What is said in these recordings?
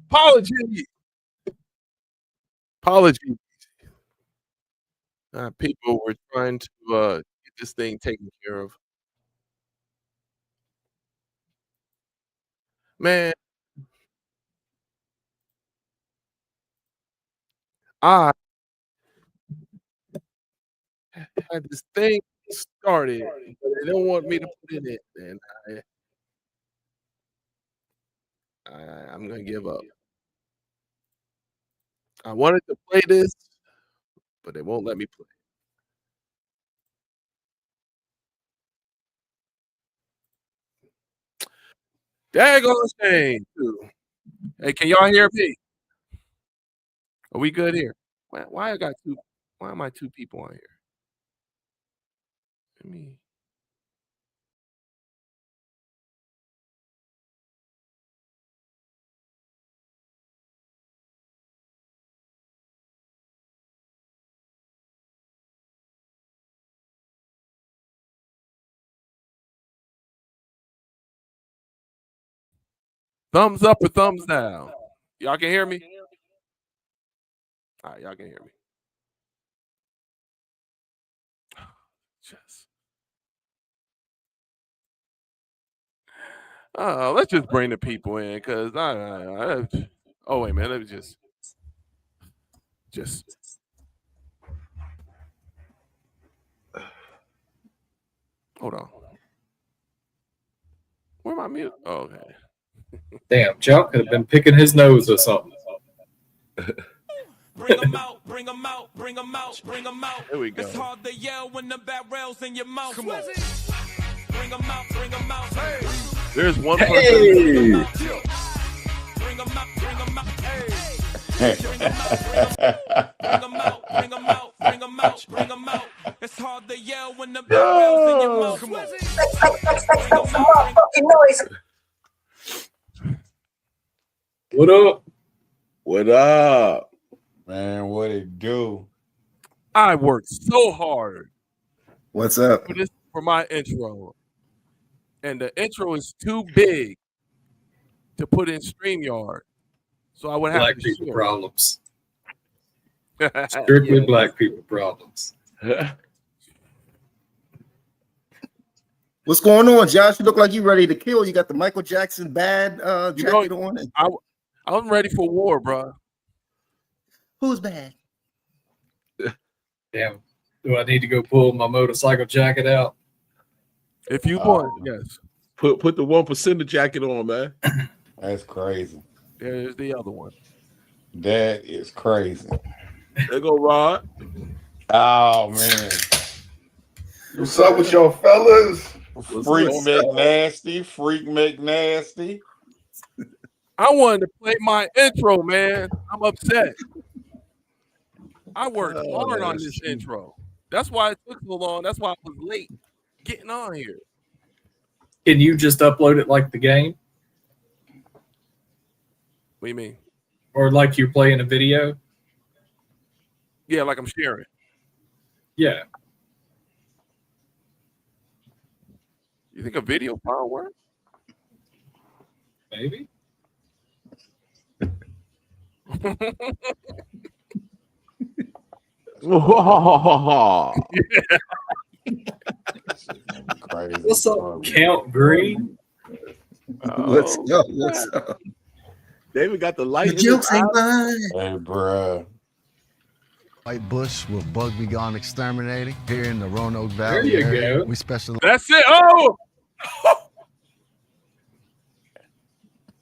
Apology. Apology. People were trying to get this thing taken care of. Man, I had this thing started, but they don't want me to put in it, and I'm gonna give up. I wanted to play this, but they won't let me play. Daggone shame, too. Hey, can y'all hear me? Are we good here? Why I got 2 why am I 2 people on here? Let me thumbs up or thumbs down? Y'all can hear me? Alright, y'all can hear me. Just let's just bring the people in because oh wait, man, let me just hold on. Where my mute? Oh, okay. Damn, Chuck could have been picking his nose or something. Bring them out, bring them out, bring them out, bring them out. There we go. It's hard to yell when the barrel's in your mouth. Come on. Bring them out, bring them out. Hey. There's one person. Hey. Bring them out, bring them out. Hey. Bring them out, bring them out, bring them out, bring them out. It's hard to yell when the barrel's in your mouth. Come on. Make some motherfucking noise. What up? What up? Man, what it do? I worked so hard What's up? for my intro, and the intro is too big to put in StreamYard, so I would have Black to people share. problems. Strictly Yeah. black people problems. What's going on, Josh? You look like you ready to kill. You got the Michael Jackson bad You know, jacket on. And I'm ready for war, bro. who's bad? Damn. Do I need to go pull my motorcycle jacket out? If you want, yes. Put the 1% jacket on, man. That's crazy. There's the other one. That is crazy. There go Rod. Oh man. What's up with y'all fellas? Freak McNasty. I wanted to play my intro, man. I'm upset. I worked hard on this intro. That's why it took so long. That's why I was late getting on here. Can you just upload it like the game? What do you mean? Or like you're playing a video? Yeah, like I'm sharing. Yeah. You think a video file work? Maybe. Crazy. What's up, Count Green? What's up? What's up? David got the light. The jokes ain't mine. Hey, bruh. White Bush will bug be gone exterminating here in the Roanoke Valley. There you area. go. We specialize. That's it. Oh,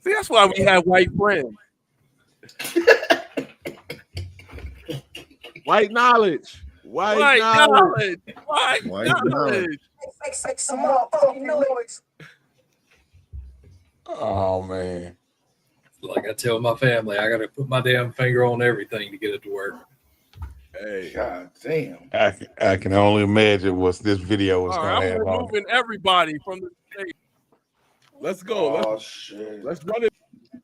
see, that's why we have white friends. White knowledge. White knowledge. White knowledge. Make some motherfucking noise. Oh man. Like I tell my family, I got to put my damn finger on everything to get it to work. Hey. God damn. I can only imagine what this video was All gonna right, I'm have on. removing everybody from the stage. Let's go. Oh shit. Let's run it.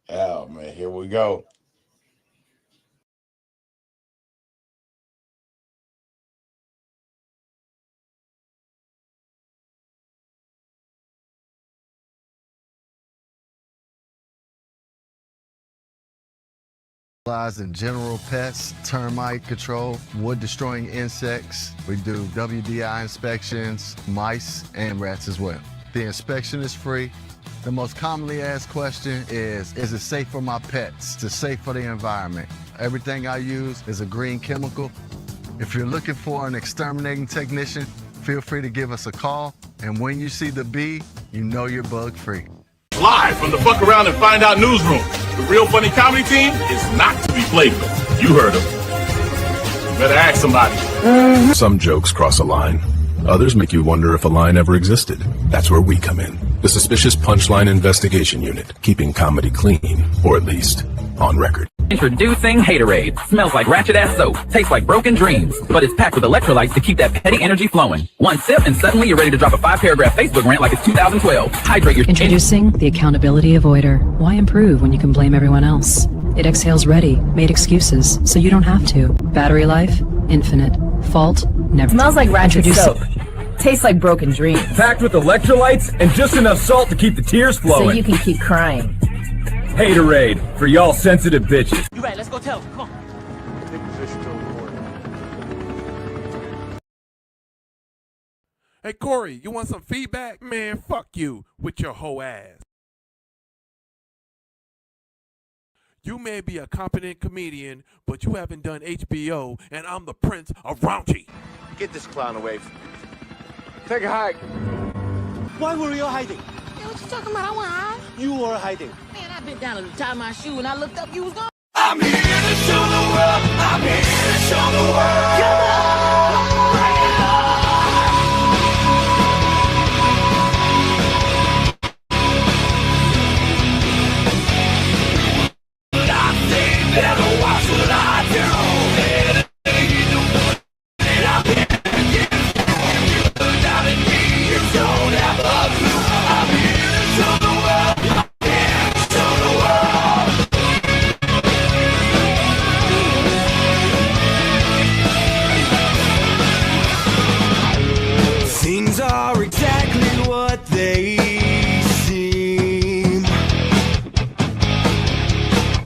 Oh man, here we go. In general pests, termite control, wood destroying insects. We do WDI inspections, mice, and rats as well. The inspection is free. The most commonly asked question is it safe for my pets? Is it safe for the environment? Everything I use is a green chemical. If you're looking for an exterminating technician, feel free to give us a call. And when you see the bee, you know you're bug free. Live from the Fuck Around and Find Out newsroom, the Real Funny Comedy Team is not to be played with. You heard them. You better ask somebody. Some jokes cross a line. Others make you wonder if a line ever existed. That's where we come in. The Suspicious Punchline Investigation Unit, keeping comedy clean, or at least on record. Introducing Haterade. Smells like ratchet-ass soap. Tastes like broken dreams. But it's packed with electrolytes to keep that petty energy flowing. One sip and suddenly you're ready to drop a 5-paragraph Facebook rant like it's 2012. Hydrate your... Introducing the Accountability Avoider. Why improve when you can blame everyone else? It exhales ready, made excuses, so you don't have to. Battery life, infinite. Fault, never. Smells like ratchet soap. Tastes like broken dreams. Packed with electrolytes and just enough salt to keep the tears flowing. So you can keep crying. Haterade for y'all sensitive bitches. You right, let's go tell him. Come on. Hey, Corey, you want some feedback? Man, fuck you with your hoe ass. You may be a competent comedian, but you haven't done HBO, and I'm the Prince of Raunchy. Get this clown away from me. Take a hike. Why were you hiding? Man, what you talking about? I wasn't hiding. You were hiding. Man, I bent down to tie my shoe, and I looked up, you was gone. I'm here to show the world. I'm here to show the world. Come on, bring it on. Should I say better? What should I do? I'm here to get you down in me. You don't have a clue. I'm here to show the world. I'm here to show the world. Things are exactly what they seem.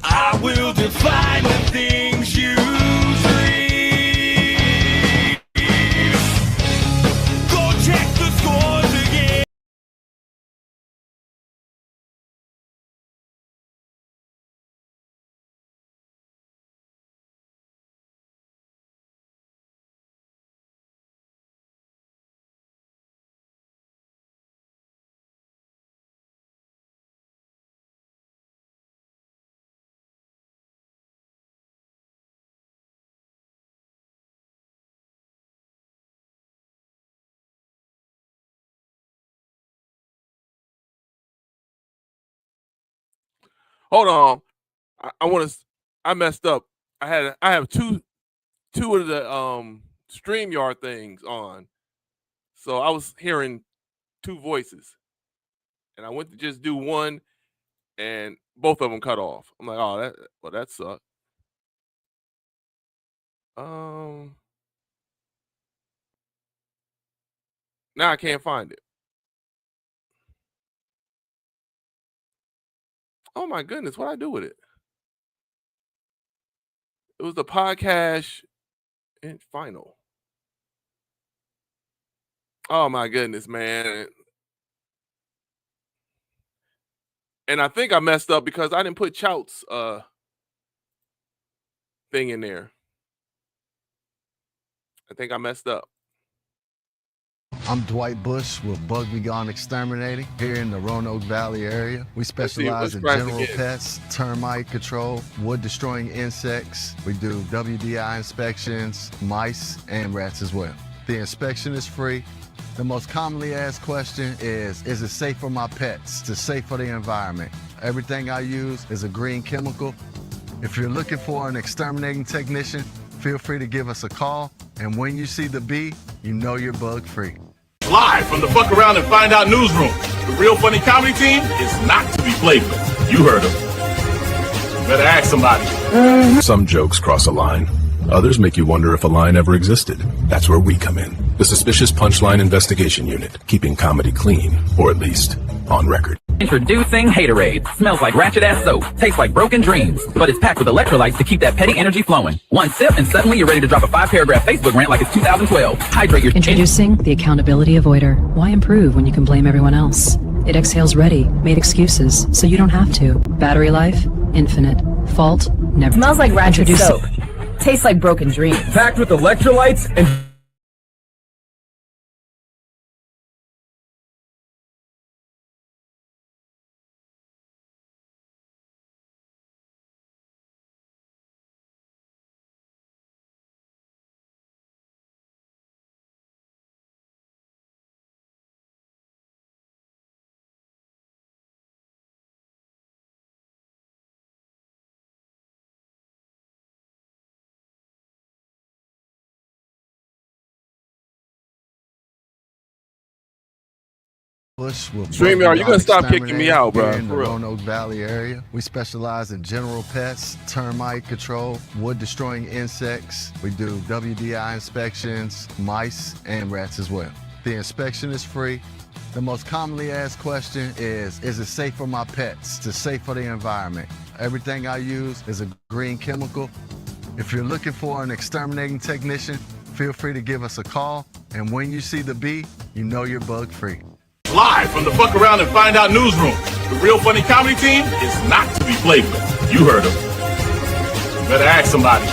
I will define the things you dream. Go check the scores again. Hold on. I messed up. I have two of the StreamYard things on. So I was hearing two voices. And I went to just do one and both of them cut off. I'm like, oh, that sucked. Now I can't find it. Oh my goodness, what'd I do with it? It was the PoDCasH and final. Oh my goodness, man. And I think I messed up because I didn't put Chout's thing in there. I think I messed up. I'm Dwight Bush with Bug Be Gone Exterminating here in the Roanoke Valley area. We specialize in general pests, termite control, wood destroying insects. We do WDI inspections, mice, and rats as well. The inspection is free. The most commonly asked question is it safe for my pets? Is it safe for the environment? Everything I use is a green chemical. If you're looking for an exterminating technician, feel free to give us a call. And when you see the bee, you know you're bug free. Live from the Fuck Around and Find Out newsroom, the Real Funny Comedy Team is not to be played with. You heard them. You better ask somebody. Some jokes cross a line. Others make you wonder if a line ever existed. That's where we come in. The Suspicious Punchline Investigation Unit, keeping comedy clean, or at least on record. Introducing Haterade. Smells like ratchet ass soap. Tastes like broken dreams. But it's packed with electrolytes to keep that petty energy flowing. One sip and suddenly you're ready to drop a 5-paragraph Facebook rant like it's 2012. Hydrate your... Introducing the Accountability Avoider. Why improve when you can blame everyone else? It exhales ready, made excuses, so you don't have to. Battery life, infinite. Fault, never. Smells like ratchet soap. Tastes like broken dreams. Packed with electrolytes and... StreamYard, you gonna stop kicking me out, bro. In the Roanoke Valley area, we specialize in general pests, termite control, wood-destroying insects. We do WDI inspections, mice, and rats as well. The inspection is free. The most commonly asked question is it safe for my pets? Is it safe for the environment? Everything I use is a green chemical. If you're looking for an exterminating technician, feel free to give us a call. And when you see the bee, you know you're bug-free. Live from the Fuck Around and Find Out newsroom, the Real Funny Comedy Team is not to be played with. You heard them. You better ask somebody.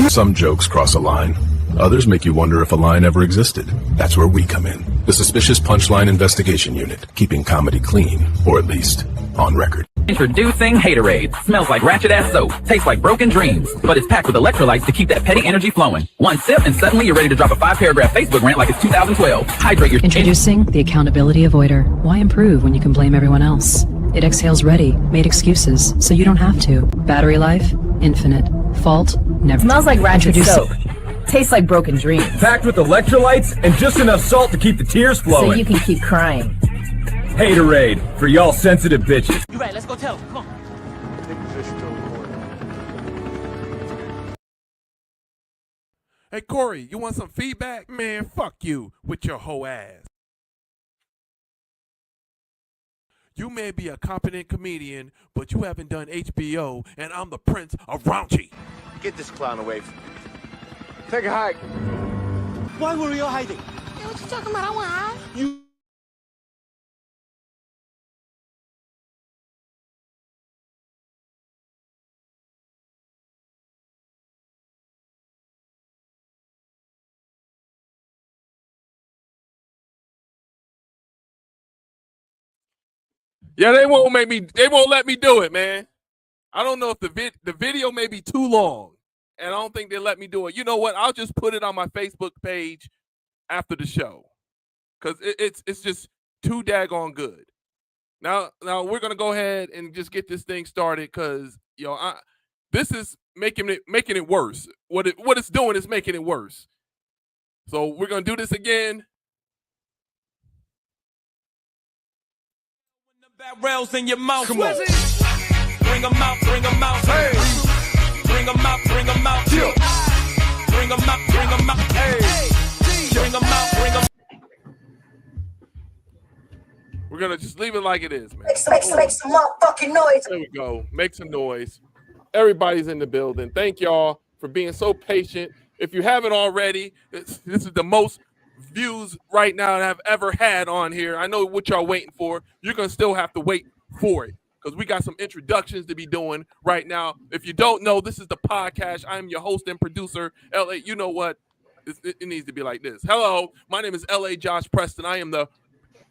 Some jokes cross a line. Others make you wonder if a line ever existed. That's where we come in. The Suspicious Punchline Investigation Unit, keeping comedy clean, or at least on record. Introducing Haterade. Smells like ratchet ass soap. Tastes like broken dreams. But it's packed with electrolytes to keep that petty energy flowing. One sip and suddenly you're ready to drop a 5-paragraph Facebook rant like it's 2012. Hydrate your... Introducing the Accountability Avoider. Why improve when you can blame everyone else? It exhales ready, made excuses, so you don't have to. Battery life, infinite. Fault, never. Smells like ratchet soap. Tastes like broken dreams. Packed with electrolytes and just enough salt to keep the tears flowing. So you can keep crying. Haterade for y'all sensitive bitches. You right, let's go tell him. Come on. Hey, Corey, you want some feedback? Man, fuck you with your hoe ass. You may be a competent comedian, but you haven't done HBO, and I'm the Prince of Raunchy. Get this clown away from me. Take a hike. Why were you hiding? Hey, what you talking about? I want high. You... Yeah, they won't let me do it, man. I don't know if the video may be too long, and I don't think they let me do it. You know what? I'll just put it on my Facebook page after the show, because it's just too daggone good. Now we're gonna go ahead and just get this thing started, because this is making it worse. What it's doing is making it worse. So we're gonna do this again. Bad rails in your mouth. Come on. Bring them out, bring them out. Hey. Bring them out, bring them out. Chill. Bring them out, bring them out. Hey. Bring them out, bring them out. We're going to just leave it like it is, man. Make some motherfucking noise. There we go. Make some noise. Everybody's in the building. Thank y'all for being so patient. If you haven't already, this is the most views right now that I've ever had on here. I know what y'all waiting for. You're gonna still have to wait for it, because we got some introductions to be doing right now. If you don't know, this is the PoDCasH. I'm your host and producer, LA. You know what? It needs to be like this. Hello, my name is LA Josh Preston. I am the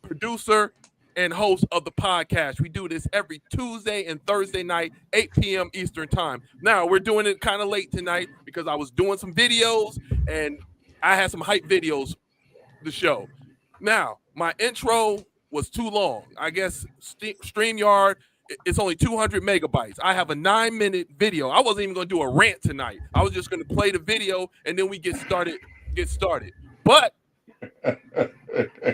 producer and host of the PoDCasH. We do this every Tuesday and Thursday night, 8 p.m. Eastern time. Now, we're doing it kind of late tonight because I was doing some videos and I had some hype videos the show. Now, my intro was too long. I guess StreamYard, it's only 200 megabytes. I have a 9-minute video. I wasn't even going to do a rant tonight. I was just going to play the video and then we get started. But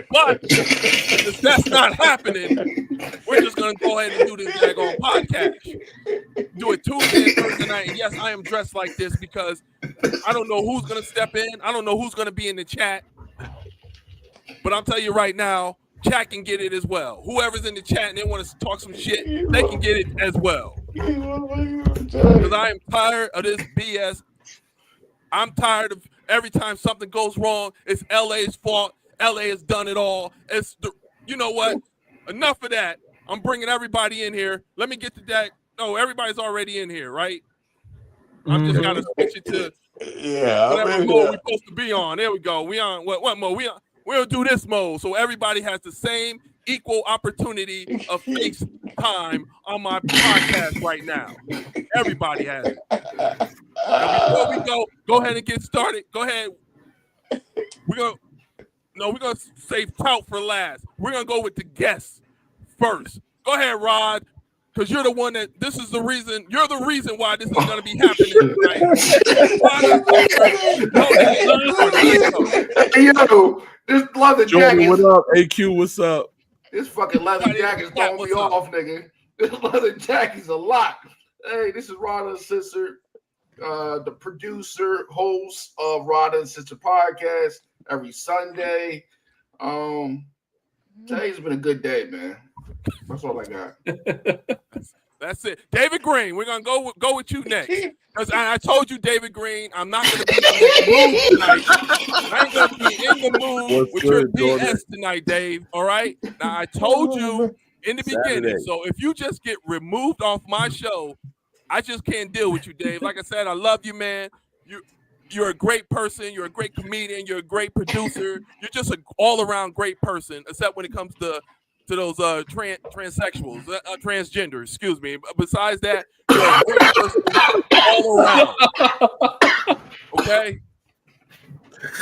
if that's not happening, we're just going to go ahead and do this daggone PoDCasH. Do it Tuesday and Thursday night. And yes, I am dressed like this because I don't know who's going to step in. I don't know who's going to be in the chat. But I'll tell you right now, chat can get it as well. Whoever's in the chat and they want to talk some shit, they can get it as well. Because I am tired of this BS. I'm tired of every time something goes wrong, it's LA's fault. LA has done it all. You know what? Enough of that. I'm bringing everybody in here. Let me get to that. No, everybody's already in here, right? I'm just got to switch it to whatever mode we're supposed to be on. There we go. We on what mode? We'll do this mode so everybody has the same equal opportunity of face time on my podcast right now. Everybody has it. Now before we go ahead and get started. Go ahead. We're gonna save tout for last. We're gonna go with the guests first. Go ahead, Rod. Because you're the one that you're the reason why this is going to be happening tonight. Hey, yo, this leather jacket. What up? AQ, what's up? This fucking leather jacket's throwing me off, nigga. This leather jacket's a lot. Hey, this is Rod and Sister, the producer, host of Rod and Sister podcast every Sunday. Today's been a good day, man. That's all I got. That's it. David Green, we're gonna go with you next. Because I told you, David Green, I'm not gonna be in the mood tonight. I ain't gonna be in the mood with your BS tonight, Dave. All right. Now I told you in the beginning. So if you just get removed off my show, I just can't deal with you, Dave. Like I said, I love you, man. You're a great person. You're a great comedian. You're a great producer. You're just an all-around great person, except when it comes to those transsexuals, transgenders, excuse me. Besides that, you're a great person all around. Okay?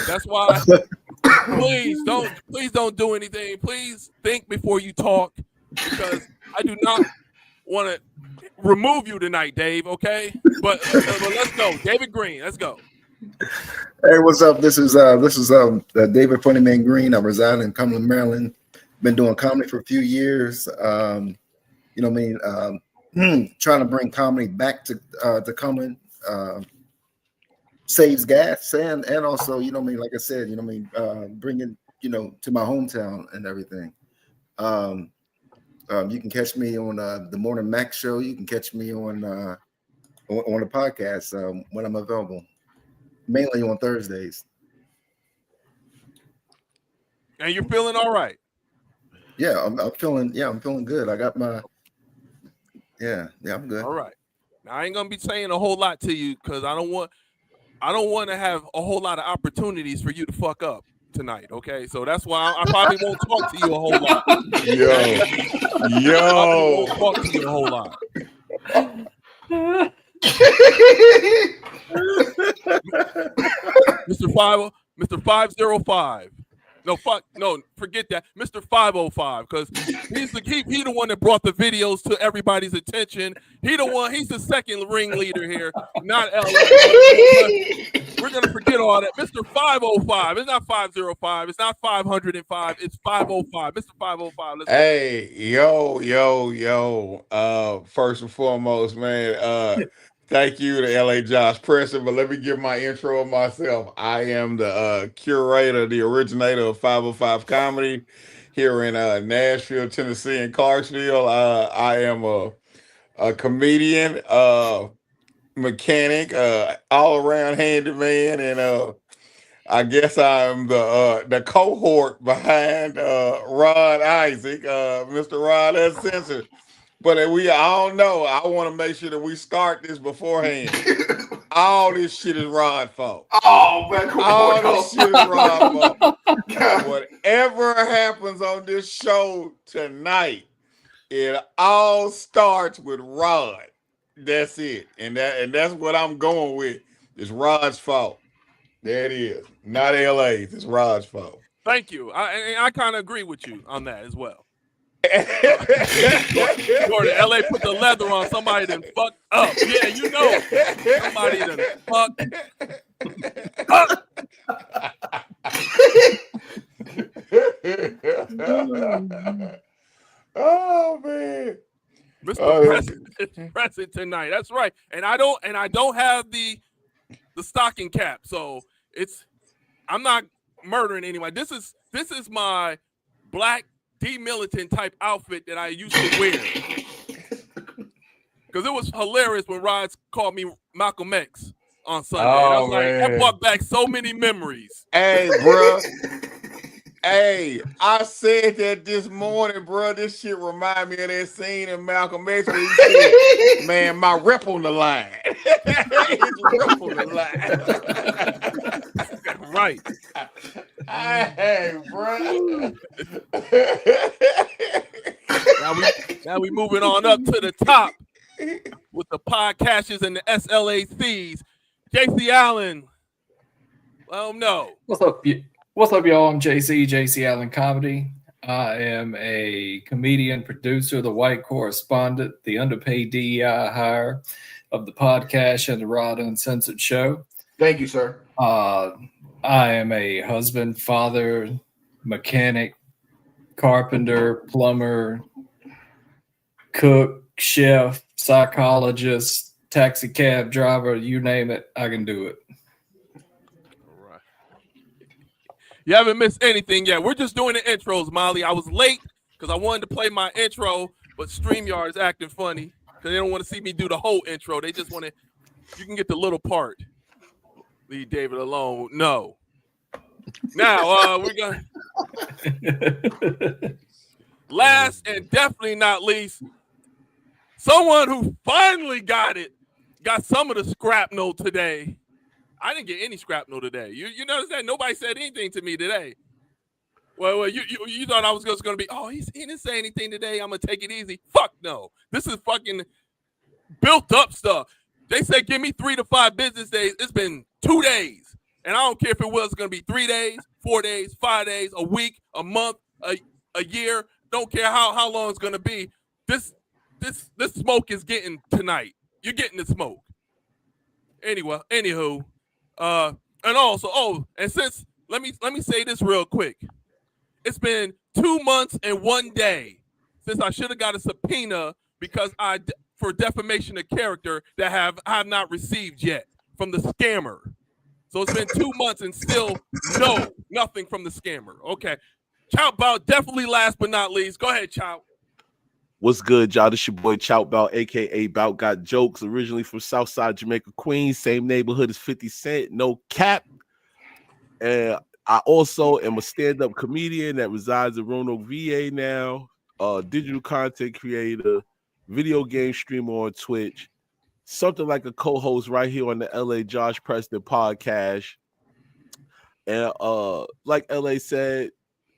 That's why please don't do anything. Please think before you talk, because I do not want to remove you tonight, Dave, okay? But let's go. David Green, let's go. Hey, what's up? This is David Funnyman Green. I reside in Cumberland, Maryland. Been doing comedy for a few years. Trying to bring comedy back to Cumberland. Saves gas and also, like I said, bringing, to my hometown and everything. You can catch me on the Morning Mac show. You can catch me on the podcast when I'm available, mainly on Thursdays. And you're feeling all right? Yeah, I'm feeling good. I got my I'm good. All right. Now I ain't gonna be saying a whole lot to you because I don't want to have a whole lot of opportunities for you to fuck up tonight. Okay, so that's why I probably won't talk to you a whole lot. Yo, won't talk to you a whole lot. Mr. 505. No, forget that. Mr. 505, because he's the one that brought the videos to everybody's attention. He's the second ringleader here, not LA. We're going to forget all that. Mr. 505. It's not 505. It's not 505. It's 505. Mr. 505. Hey, yo. First and foremost, man, thank you to LA Josh Preston, but let me give my intro of myself. I am the curator, the originator of 505 Comedy here in Nashville, Tennessee, and Clarksville. I am a comedian, mechanic, all-around handyman, and I guess I'm the cohort behind Rod Isaac, Mr. Rod Uncensored. But we all know, I want to make sure that we start this beforehand. All this shit is Rod fault. Oh, man, come all on. This shit is Rod fault. Whatever happens on this show tonight, it all starts with Rod. That's it. And that's what I'm going with. It's Rod's fault. There it is. Not LA's. It's Rod's fault. Thank you. I kind of agree with you on that as well. Jordan, LA put the leather on. Somebody done fucked up. Yeah, you know. Somebody done fucked up. Oh man, Mr. President is present tonight. That's right. And I don't have the stocking cap, so I'm not murdering anyone. This is my black demilitant type outfit that I used to wear. Because it was hilarious when Rods called me Malcolm X on Sunday. And I was like, that brought back so many memories. Hey, bro. Hey, I said that this morning, bro. This shit remind me of that scene in Malcolm X where he said, man, my rep on the line. His rep on the line. Right. Hey, bro. Now we moving on up to the top with the PoDCasHs and the SLACs. JC Allen. Let them know. What's up, y'all? I'm JC Allen Comedy. I am a comedian, producer, the white correspondent, the underpaid DEI hire of the PoDCasH and the Rod Uncensored Show. Thank you, sir. I am a husband, father, mechanic, carpenter, plumber, cook, chef, psychologist, taxi cab driver, you name it, I can do it. You haven't missed anything yet. We're just doing the intros, Molly. I was late because I wanted to play my intro, but StreamYard is acting funny because they don't want to see me do the whole intro. They just want to, you can get the little part. Leave David alone. No. Now, we're going to, last and definitely not least, someone who finally got some of the scrap note today. I didn't get any scrap note today. You notice that? Nobody said anything to me today. Well, you thought I was just going to be, oh, he didn't say anything today. I'm going to take it easy. Fuck no. This is fucking built up stuff. They said give me 3 to 5 business days. It's been 2 days. And I don't care if it was going to be 3 days, 4 days, 5 days, a week, a month, a year. Don't care how long it's going to be. This smoke is getting tonight. You're getting the smoke. Anywho. And also, and since let me say this real quick. It's been 2 months and 1 day since I should have got a subpoena because for defamation of character that have not received yet from the scammer. So it's been 2 months and still nothing from the scammer. Okay. Chow Bout, definitely last but not least. Go ahead, Chow. What's good, y'all? This your boy Chow Bout, aka Bout Got Jokes, originally from Southside Jamaica, Queens, same neighborhood as 50 Cent, no cap. And I also am a stand-up comedian that resides in Roanoke, VA now, digital content creator, video game streamer on Twitch, something like a co-host right here on the LA Josh Preston PoDCasH. And like LA said,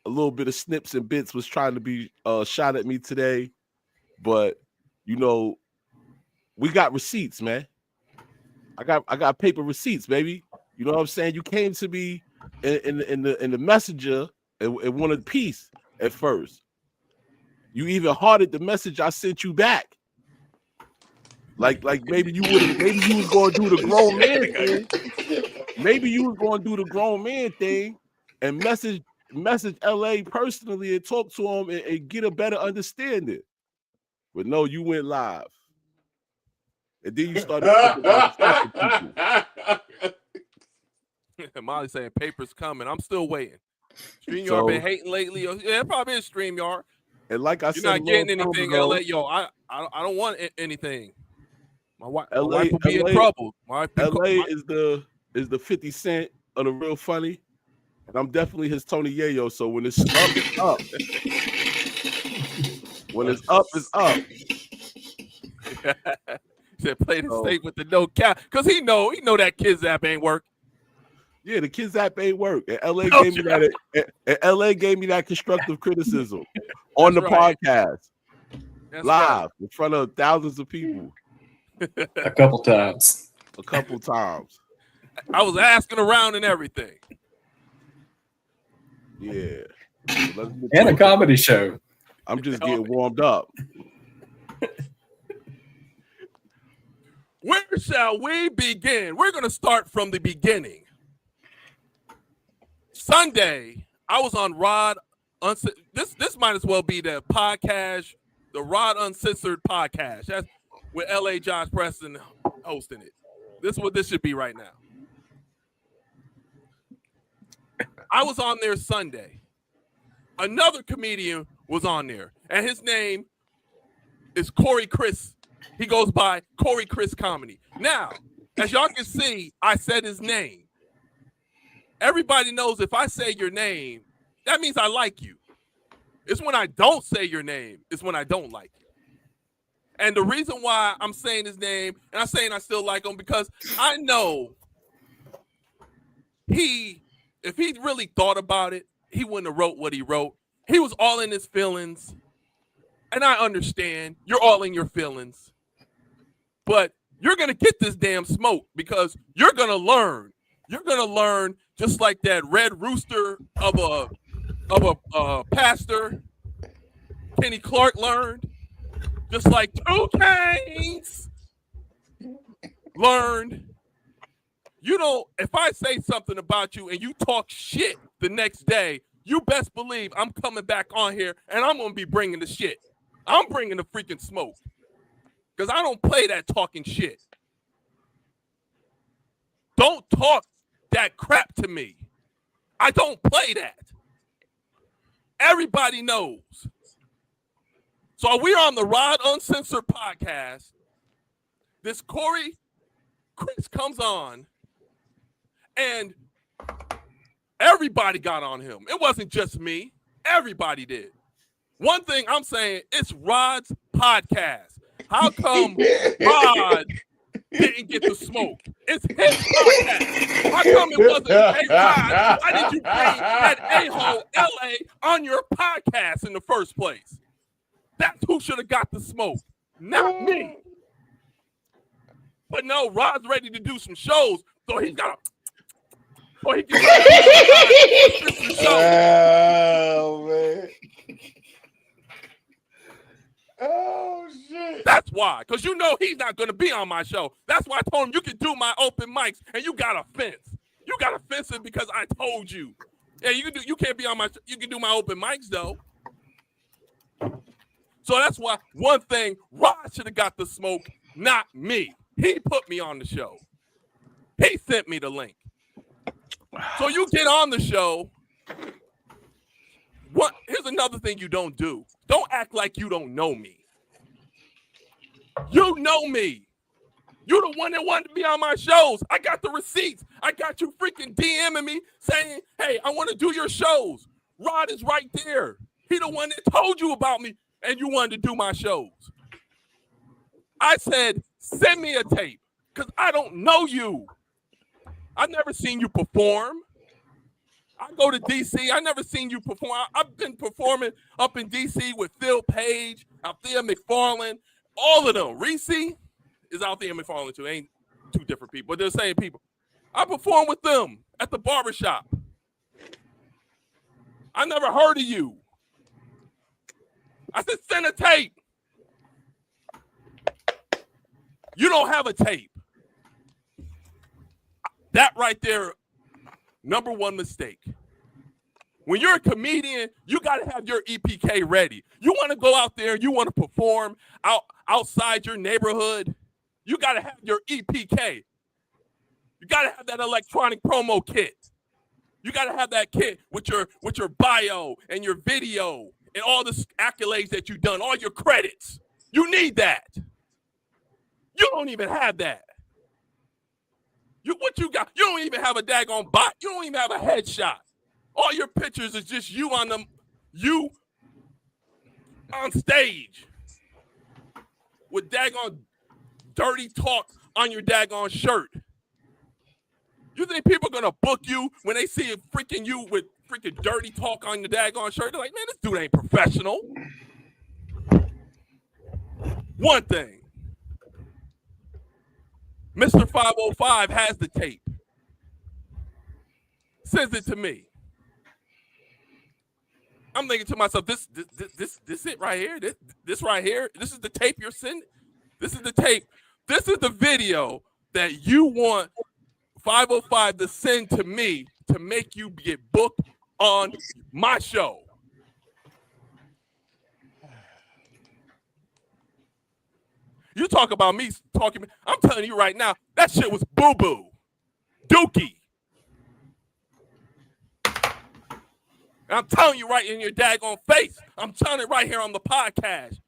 a little bit of snips and bits was trying to be shot at me today. But we got receipts, man. I got paper receipts, baby. You know what I'm saying? You came to me in the messenger and wanted peace at first. You even hearted the message I sent you back. Like maybe you was gonna do the grown man thing. Maybe you was gonna do the grown man thing and message LA personally and talk to him and get a better understanding. But no, you went live. And then you started talking about people. Molly saying paper's coming. I'm still waiting. StreamYard been hating lately. Yeah, it probably is StreamYard. And like I said, you're not getting anything, LA. Yo, I don't want anything. My wife will be in trouble. LA is the 50 Cent of the real funny. And I'm definitely his Tony Yayo. So when it's up, it's up. When it's up, it's up. Said play the state with the no cap. Because he know that Kids app ain't work. Yeah, the Kids app ain't work. And LA gave me that. And LA gave me that constructive criticism on the podcast. Live in front of thousands of people. A couple times. I was asking around and everything. Yeah. And a comedy show. I'm just getting warmed up. Where shall we begin? We're going to start from the beginning. Sunday, I was on Rod. This might as well be the PoDCasH, the Rod Uncensored PoDCasH. That's with LA Josh Preston hosting it. This is what this should be right now. I was on there Sunday. Another comedian was on there, and his name is Corey Chris. He goes by Corey Chris Comedy. Now, as y'all can see, I said his name. Everybody knows if I say your name, that means I like you. It's when I don't say your name, it's when I don't like you. And the reason why I'm saying his name, and I'm saying I still like him, because I know if he really thought about it, he wouldn't have wrote what he wrote. He was all in his feelings. And I understand you're all in your feelings. But you're going to get this damn smoke because you're going to learn. You're going to learn just like that red rooster of a pastor, Kenny Clark, learned. Just like 2 Chainz learned. You know, if I say something about you and you talk shit the next day, you best believe I'm coming back on here and I'm going to be bringing the shit. I'm bringing the freaking smoke. Because I don't play that talking shit. Don't talk that crap to me. I don't play that. Everybody knows. So we're on the Rod Uncensored podcast. This Corey Chris comes on, and everybody got on him. It wasn't just me. Everybody did. One thing I'm saying, it's Rod's podcast. How come Rod didn't get the smoke? It's his podcast. How come it wasn't, hey, Rod, why did you bring that a-hole LA on your podcast in the first place? That's who should have got the smoke, not me. But no, Rod's ready to do some shows, so he's got to. Or he can oh, man. Oh, shit. That's why, because you know he's not going to be on my show. That's why I told him you can do my open mics, and you got a fence. You got a fence it because I told you. Yeah, you can't be on my. You can do my open mics though. So that's why one thing, Rod should have got the smoke, not me. He put me on the show. He sent me the link. So you get on the show. Here's another thing you don't do. Don't act like you don't know me. You know me. You're the one that wanted to be on my shows. I got the receipts. I got you freaking DMing me saying, hey, I want to do your shows. Rod is right there. He the one that told you about me and you wanted to do my shows. I said, send me a tape because I don't know you. I've never seen you perform. I go to D.C. I never seen you perform. I've been performing up in D.C. with Phil Page, Althea McFarlane, all of them. Reese is Althea McFarlane too. Ain't two different people, but they're the same people. I perform with them at the barbershop. I never heard of you. I said, send a tape. You don't have a tape. That right there, number one mistake. When you're a comedian, you got to have your EPK ready. You want to go out there, you want to perform outside your neighborhood, you got to have your EPK. You got to have that electronic promo kit. You got to have that kit with your bio and your video and all the accolades that you've done, all your credits. You need that. You don't even have that. What you got? You don't even have a daggone bot. You don't even have a headshot. All your pictures is just you on stage with daggone dirty talk on your daggone shirt. You think people are gonna book you when they see freaking you with freaking dirty talk on the daggone shirt? They're like, man, this dude ain't professional. One thing. Mr. 505 has the tape. Sends it to me. I'm thinking to myself, this it right here. This right here. This is the tape you're sending. This is the tape. This is the video that you want 505 to send to me to make you get booked on my show. You talk about me talking. I'm telling you right now, that shit was boo-boo. Dookie. And I'm telling you right in your daggone face. I'm telling it right here on the podcast.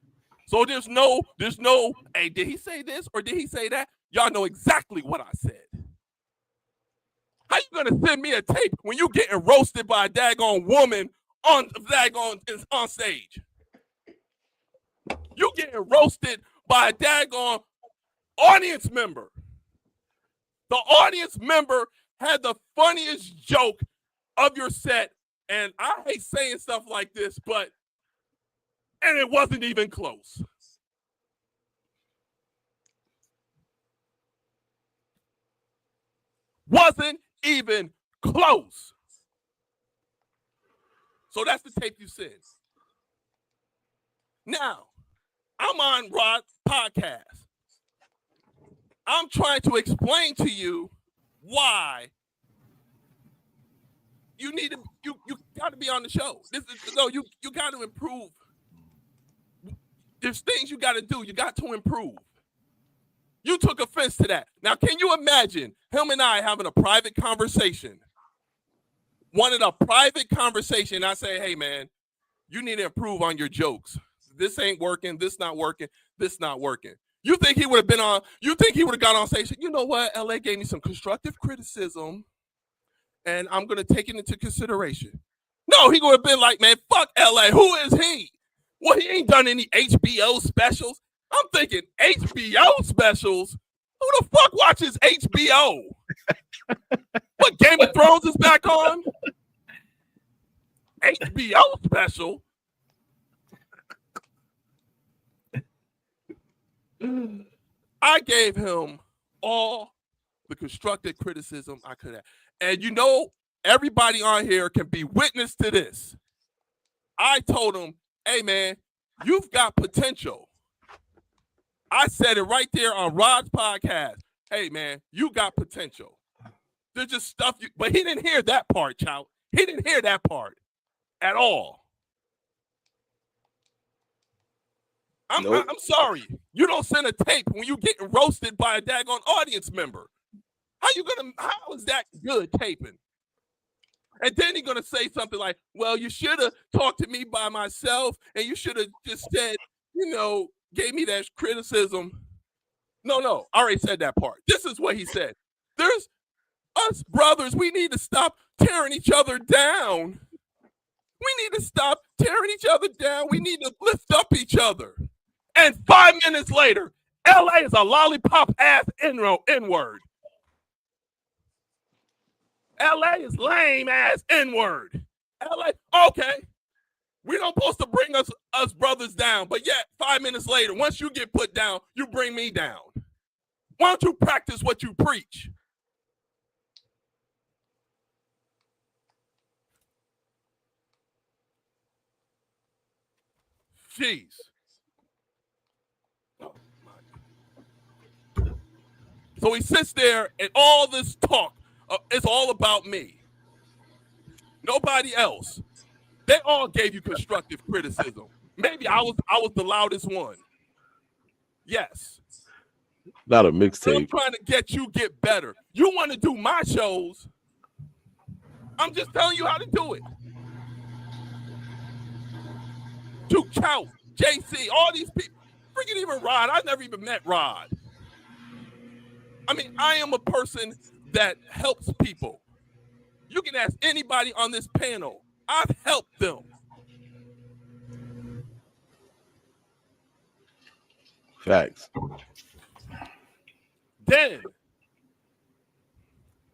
So there's no, hey, did he say this or did he say that? Y'all know exactly what I said. How you gonna send me a tape when you getting roasted by a daggone woman on stage? You getting roasted by a daggone audience member. The audience member had the funniest joke of your set, and I hate saying stuff like this, and it wasn't even close. Wasn't even close. So that's the tape you sent. Now, I'm on Rod's podcast. I'm trying to explain to you why you need to, you got to be on the show. You got to improve. There's things you got to do. You got to improve. You took offense to that. Now, can you imagine him and I having a private conversation? Wanted a private conversation. I say, hey, man, you need to improve on your jokes. This ain't working. This not working. This not working. You think he would have been on, you think he would have got on stage? You know what? LA gave me some constructive criticism, and I'm going to take it into consideration. No, he would have been like, man, fuck LA. Who is he? Well, he ain't done any HBO specials. I'm thinking HBO specials? Who the fuck watches HBO? What, Game of Thrones is back on? HBO special? I gave him all the constructive criticism I could have. And you know, everybody on here can be witness to this. I told him, hey, man, you've got potential. I said it right there on Rod's podcast. Hey, man, you got potential. There's just stuff but he didn't hear that part, child. He didn't hear that part at all. I'm sorry. You don't send a tape when you getting roasted by a daggone audience member. How is that good taping? And then he's gonna say something like, well, you should have talked to me by myself, and you should have just said, gave me that criticism. No, I already said that part. This is what he said. There's us brothers, we need to stop tearing each other down. We need to stop tearing each other down. We need to lift up each other. And 5 minutes later, LA is a lollipop ass N-word. LA is lame ass N-word. LA, okay. We don't supposed to bring us brothers down, but yet 5 minutes later, once you get put down, you bring me down. Why don't you practice what you preach? Jeez. So he sits there and all this talk is all about me. Nobody else. They all gave you constructive criticism. Maybe I was the loudest one. Yes. Not a mixtape. I'm trying to get better. You want to do my shows. I'm just telling you how to do it. Duke Chow, JC, all these people. Freaking even Rod. I never even met Rod. I mean, I am a person that helps people. You can ask anybody on this panel. I've helped them. Facts. Then,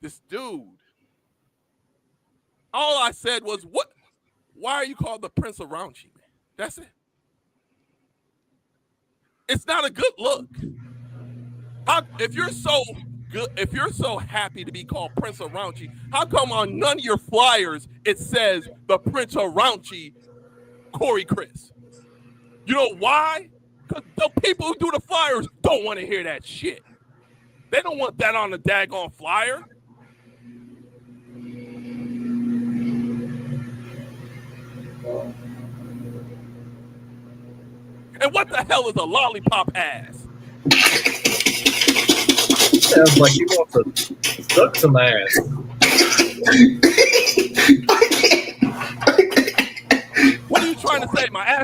this dude, all I said was, "What? Why are you called the Prince of Raunchy, man?" That's it. It's not a good look. If you're so good, if you're so happy to be called Prince of Raunchy, how come on none of your flyers it says the Prince of Raunchy, Corey Chris? You know why? Because the people who do the flyers don't want to hear that shit. They don't want that on the daggone flyer. And what the hell is a lollipop ass? Sounds like you want to suck some ass. I can't.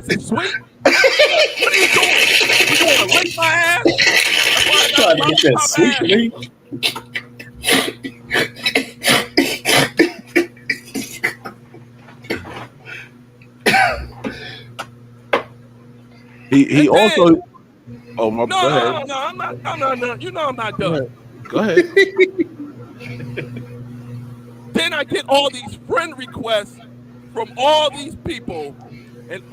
ass is sweet? What are you doing? You want to lick my ass? Trying to get that sweet meat. He also. Oh my! No, go ahead. no, I'm not. No. You know I'm not done. Go ahead. Then I get all these friend requests from all these people, and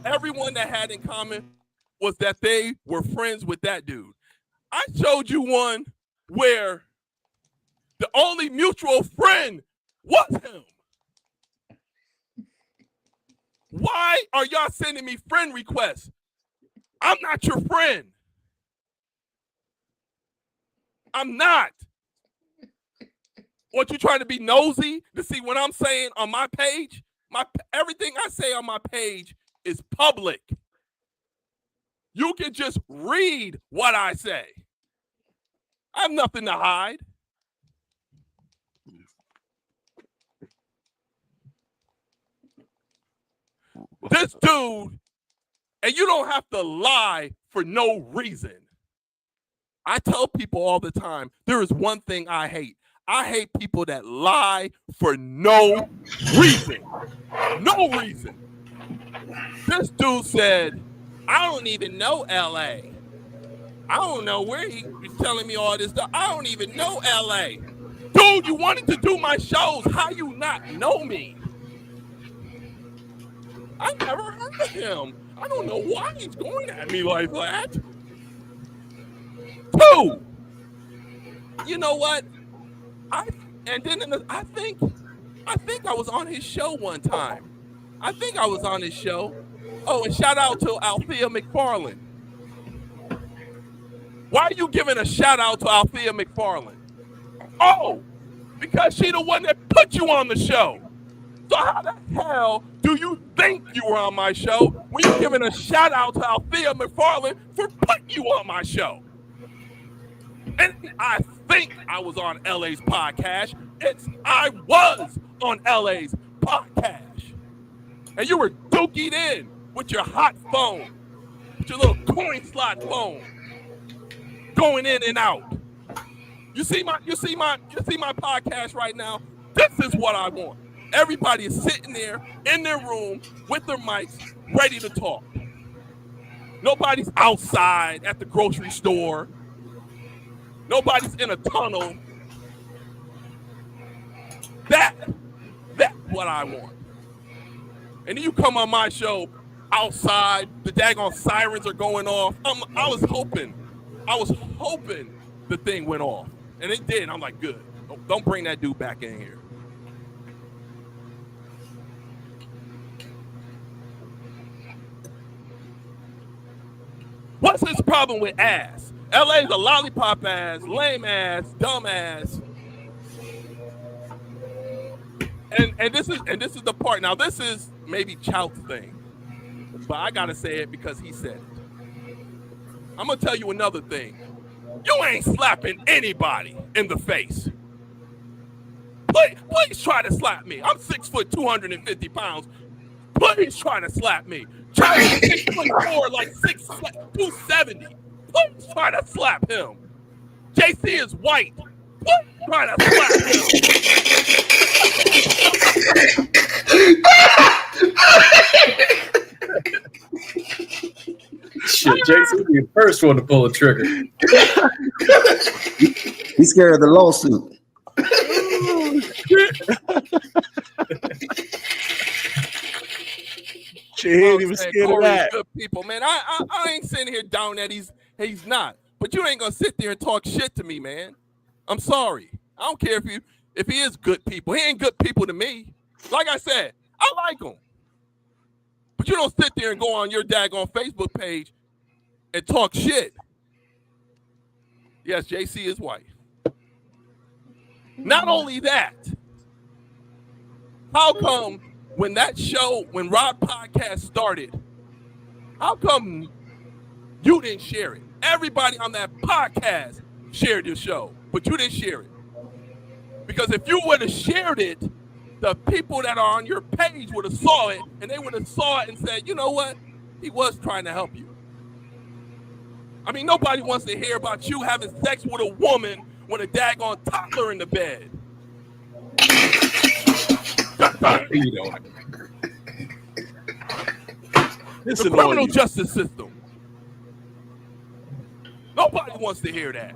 everyone that had in common was that they were friends with that dude. I showed you one where the only mutual friend was him. Why are y'all sending me friend requests? I'm not your friend. I'm not. What, you trying to be nosy to see what I'm saying on my page? Everything I say on my page is public. You can just read what I say. I have nothing to hide. This dude, and you don't have to lie for no reason. I tell people all the time, there is one thing I hate. I hate people that lie for no reason. No reason. This dude said, I don't even know LA. I don't know where he was telling me all this stuff. I don't even know LA. Dude, you wanted to do my shows. How you not know me? I never heard of him. I don't know why he's going at me like that. 2, you know what? I think I was on his show one time. Oh, and shout out to Althea McFarlane. Why are you giving a shout out to Althea McFarlane? Oh, because she the one that put you on the show. So how the hell do you think you were on my show when you're giving a shout out to Althea McFarlane for putting you on my show? And I think I was on LA's PoDCasH. I was on LA's PoDCasH. And you were dookied in with your hot phone, with your little coin slot phone, going in and out. You see my PoDCasH right now? This is what I want. Everybody is sitting there in their room with their mics, ready to talk. Nobody's outside at the grocery store. Nobody's in a tunnel. That's what I want. And then you come on my show outside, the daggone sirens are going off. I was hoping the thing went off. And it did. I'm like, good. Don't bring that dude back in here. What's his problem with ass? LA's a lollipop ass, lame ass, dumb ass. And this is the part. Now this is maybe Chout's thing, but I gotta say it because he said it. I'm gonna tell you another thing. You ain't slapping anybody in the face. Please try to slap me. I'm 6 foot, 250 pounds. Please try to slap me. Chout is 6'4", like 270. Please try to slap him. JC is white. Please try to slap him. Shit, JC be the first one to pull the trigger. He's scared of the lawsuit. She ain't even scared of that. Good people, man. I ain't sitting here down that he's not. But you ain't gonna sit there and talk shit to me, man. I'm sorry. I don't care if he is good people. He ain't good people to me. Like I said, I like him. But you don't sit there and go on your daggone Facebook page and talk shit. Yes, JC is white. Not only that, how come when Rod PoDCasH started, how come you didn't share it? Everybody on that podcast shared your show, but you didn't share it. Because if you would have shared it, the people that are on your page would have saw it, and they would have saw it and said, you know what? He was trying to help you. I mean, nobody wants to hear about you having sex with a woman with a daggone toddler in the bed. The criminal justice system. Nobody wants to hear that.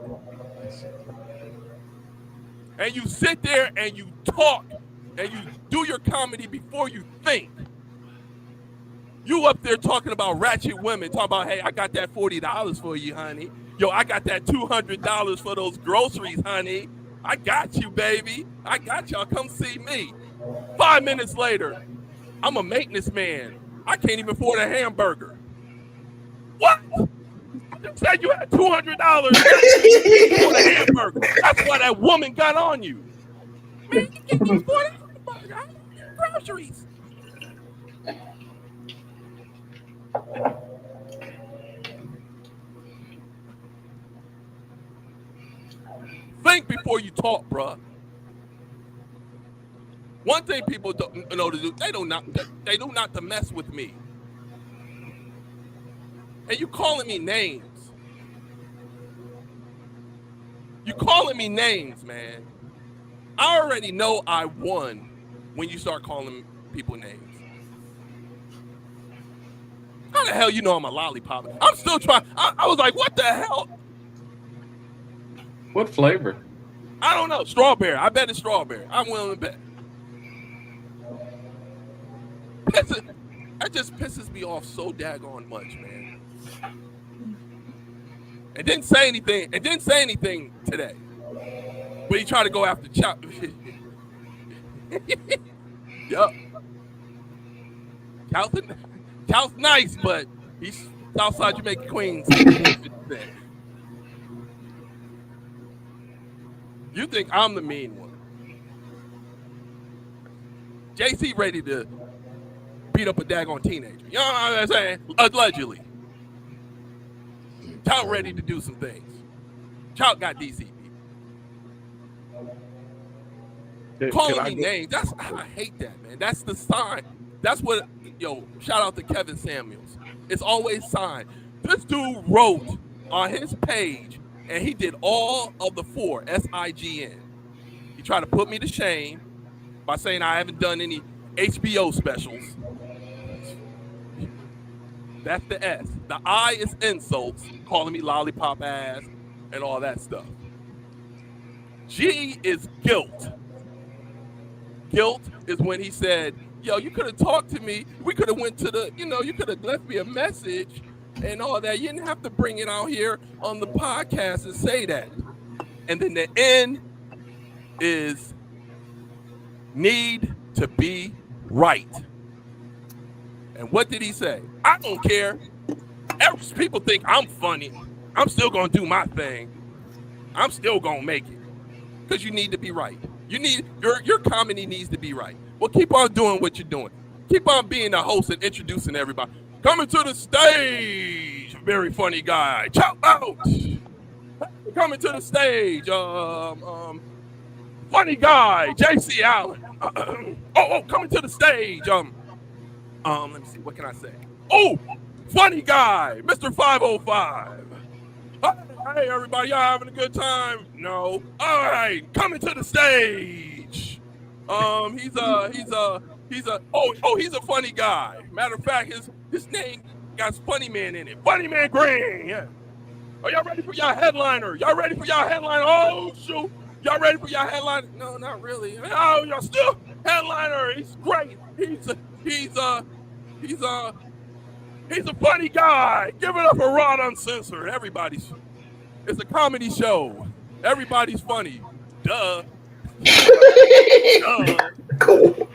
And you sit there and you talk and you do your comedy before you think. You up there talking about ratchet women, talking about, hey, I got that $40 for you, honey. Yo, I got that $200 for those groceries, honey. I got you, baby. I got y'all. Come see me. 5 minutes later, I'm a maintenance man. I can't even afford a hamburger. What? You said you had $200 for a hamburger. That's why that woman got on you. Man, you can't even afford a hamburger. I need groceries. Think before you talk, bruh. One thing people don't know to do, they do not to mess with me. And you calling me names. You calling me names, man. I already know I won when you start calling people names. How the hell you know I'm a lollipop? I'm still trying. I was like, what the hell? What flavor? I don't know. Strawberry. I bet it's strawberry. I'm willing to bet. That just pisses me off so daggone much, man. It didn't say anything. It didn't say anything today. But he tried to go after Chop. Yup. Cal's nice, but he's Southside Jamaica Queens. You think I'm the mean one. JC ready to beat up a daggone teenager. You know what I'm saying? Allegedly. Chow ready to do some things. Chow got DC people. Calling me names. I hate that, man. That's the sign. That's what, shout out to Kevin Samuels. It's always signed. This dude wrote on his page, and he did all of the 4, SIGN. He tried to put me to shame by saying I haven't done any HBO specials. That's the S. The I is insults, calling me lollipop ass and all that stuff. G is guilt. Guilt is when he said, yo, you could have talked to me. We could have went to the, you could have left me a message and all that. You didn't have to bring it out here on the podcast and say that. And then the N is need to be right. And what did he say? I don't care. People think I'm funny. I'm still going to do my thing. I'm still going to make it. Because you need to be right. You need your comedy needs to be right. Well, keep on doing what you're doing. Keep on being the host and introducing everybody. Coming to the stage, very funny guy. Chop out. Coming to the stage, funny guy, JC Allen. Coming to the stage, let me see, what can I say? Oh, funny guy, Mr. 505. Hey, everybody, y'all having a good time? No. All right, coming to the stage. He's a funny guy. Matter of fact, his name got Funny Man in it. Funny Man Green. Yeah. Are y'all ready for y'all headliner? Oh shoot. Y'all ready for y'all headliner? No, not really. Oh, y'all still headliner. He's great. He's a funny guy. Give it up for Rod Uncensored. It's a comedy show. Everybody's funny. Duh. Cool.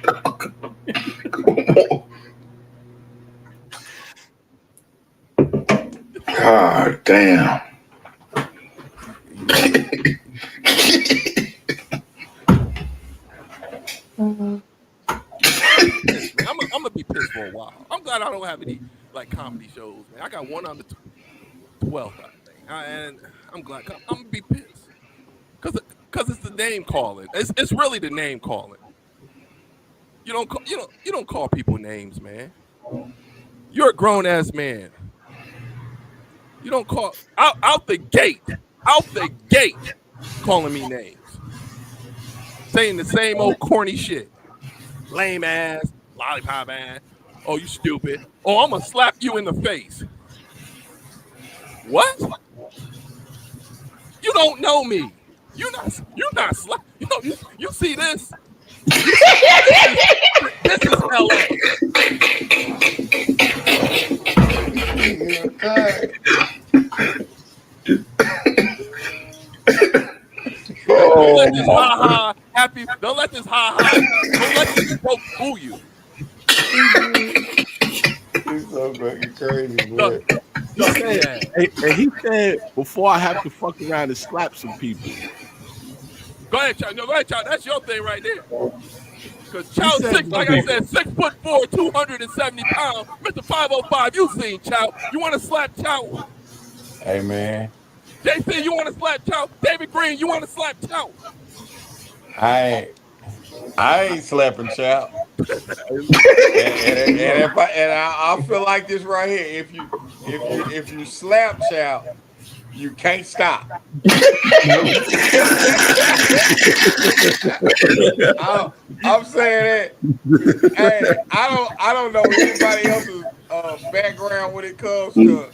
God damn. I'm gonna be pissed for a while. I'm glad I don't have any comedy shows, man. I got one on the 12th, I think, and I'm glad. I'm gonna be pissed because it's the name calling. It's really the name calling. You don't call people names, man. You're a grown ass man. You don't call out the gate, calling me names, saying the same old corny shit, lame ass, lollipop ass. Oh, you stupid. Oh, I'm gonna slap you in the face. What? You don't know me. You're not slap. You see this? This is LA. Don't let this ha-ha happy. Don't let this ha-ha. Don't let this joke fool you. He's so fucking crazy, boy. He said before I have to fuck around and slap some people. Go ahead, Chow. No, go ahead, Chow. That's your thing right there. Because Chow's like I said, 6'4", 270 pounds, Mr. 505. You seen Chow? You want to slap Chow? Hey, man. JC, you want to slap Chow? David Green, you want to slap Chow? I ain't slapping Chow. and I feel like this right here. If you slap Chow, you can't stop. I'm saying that. Hey, I don't know anybody else's background when it comes to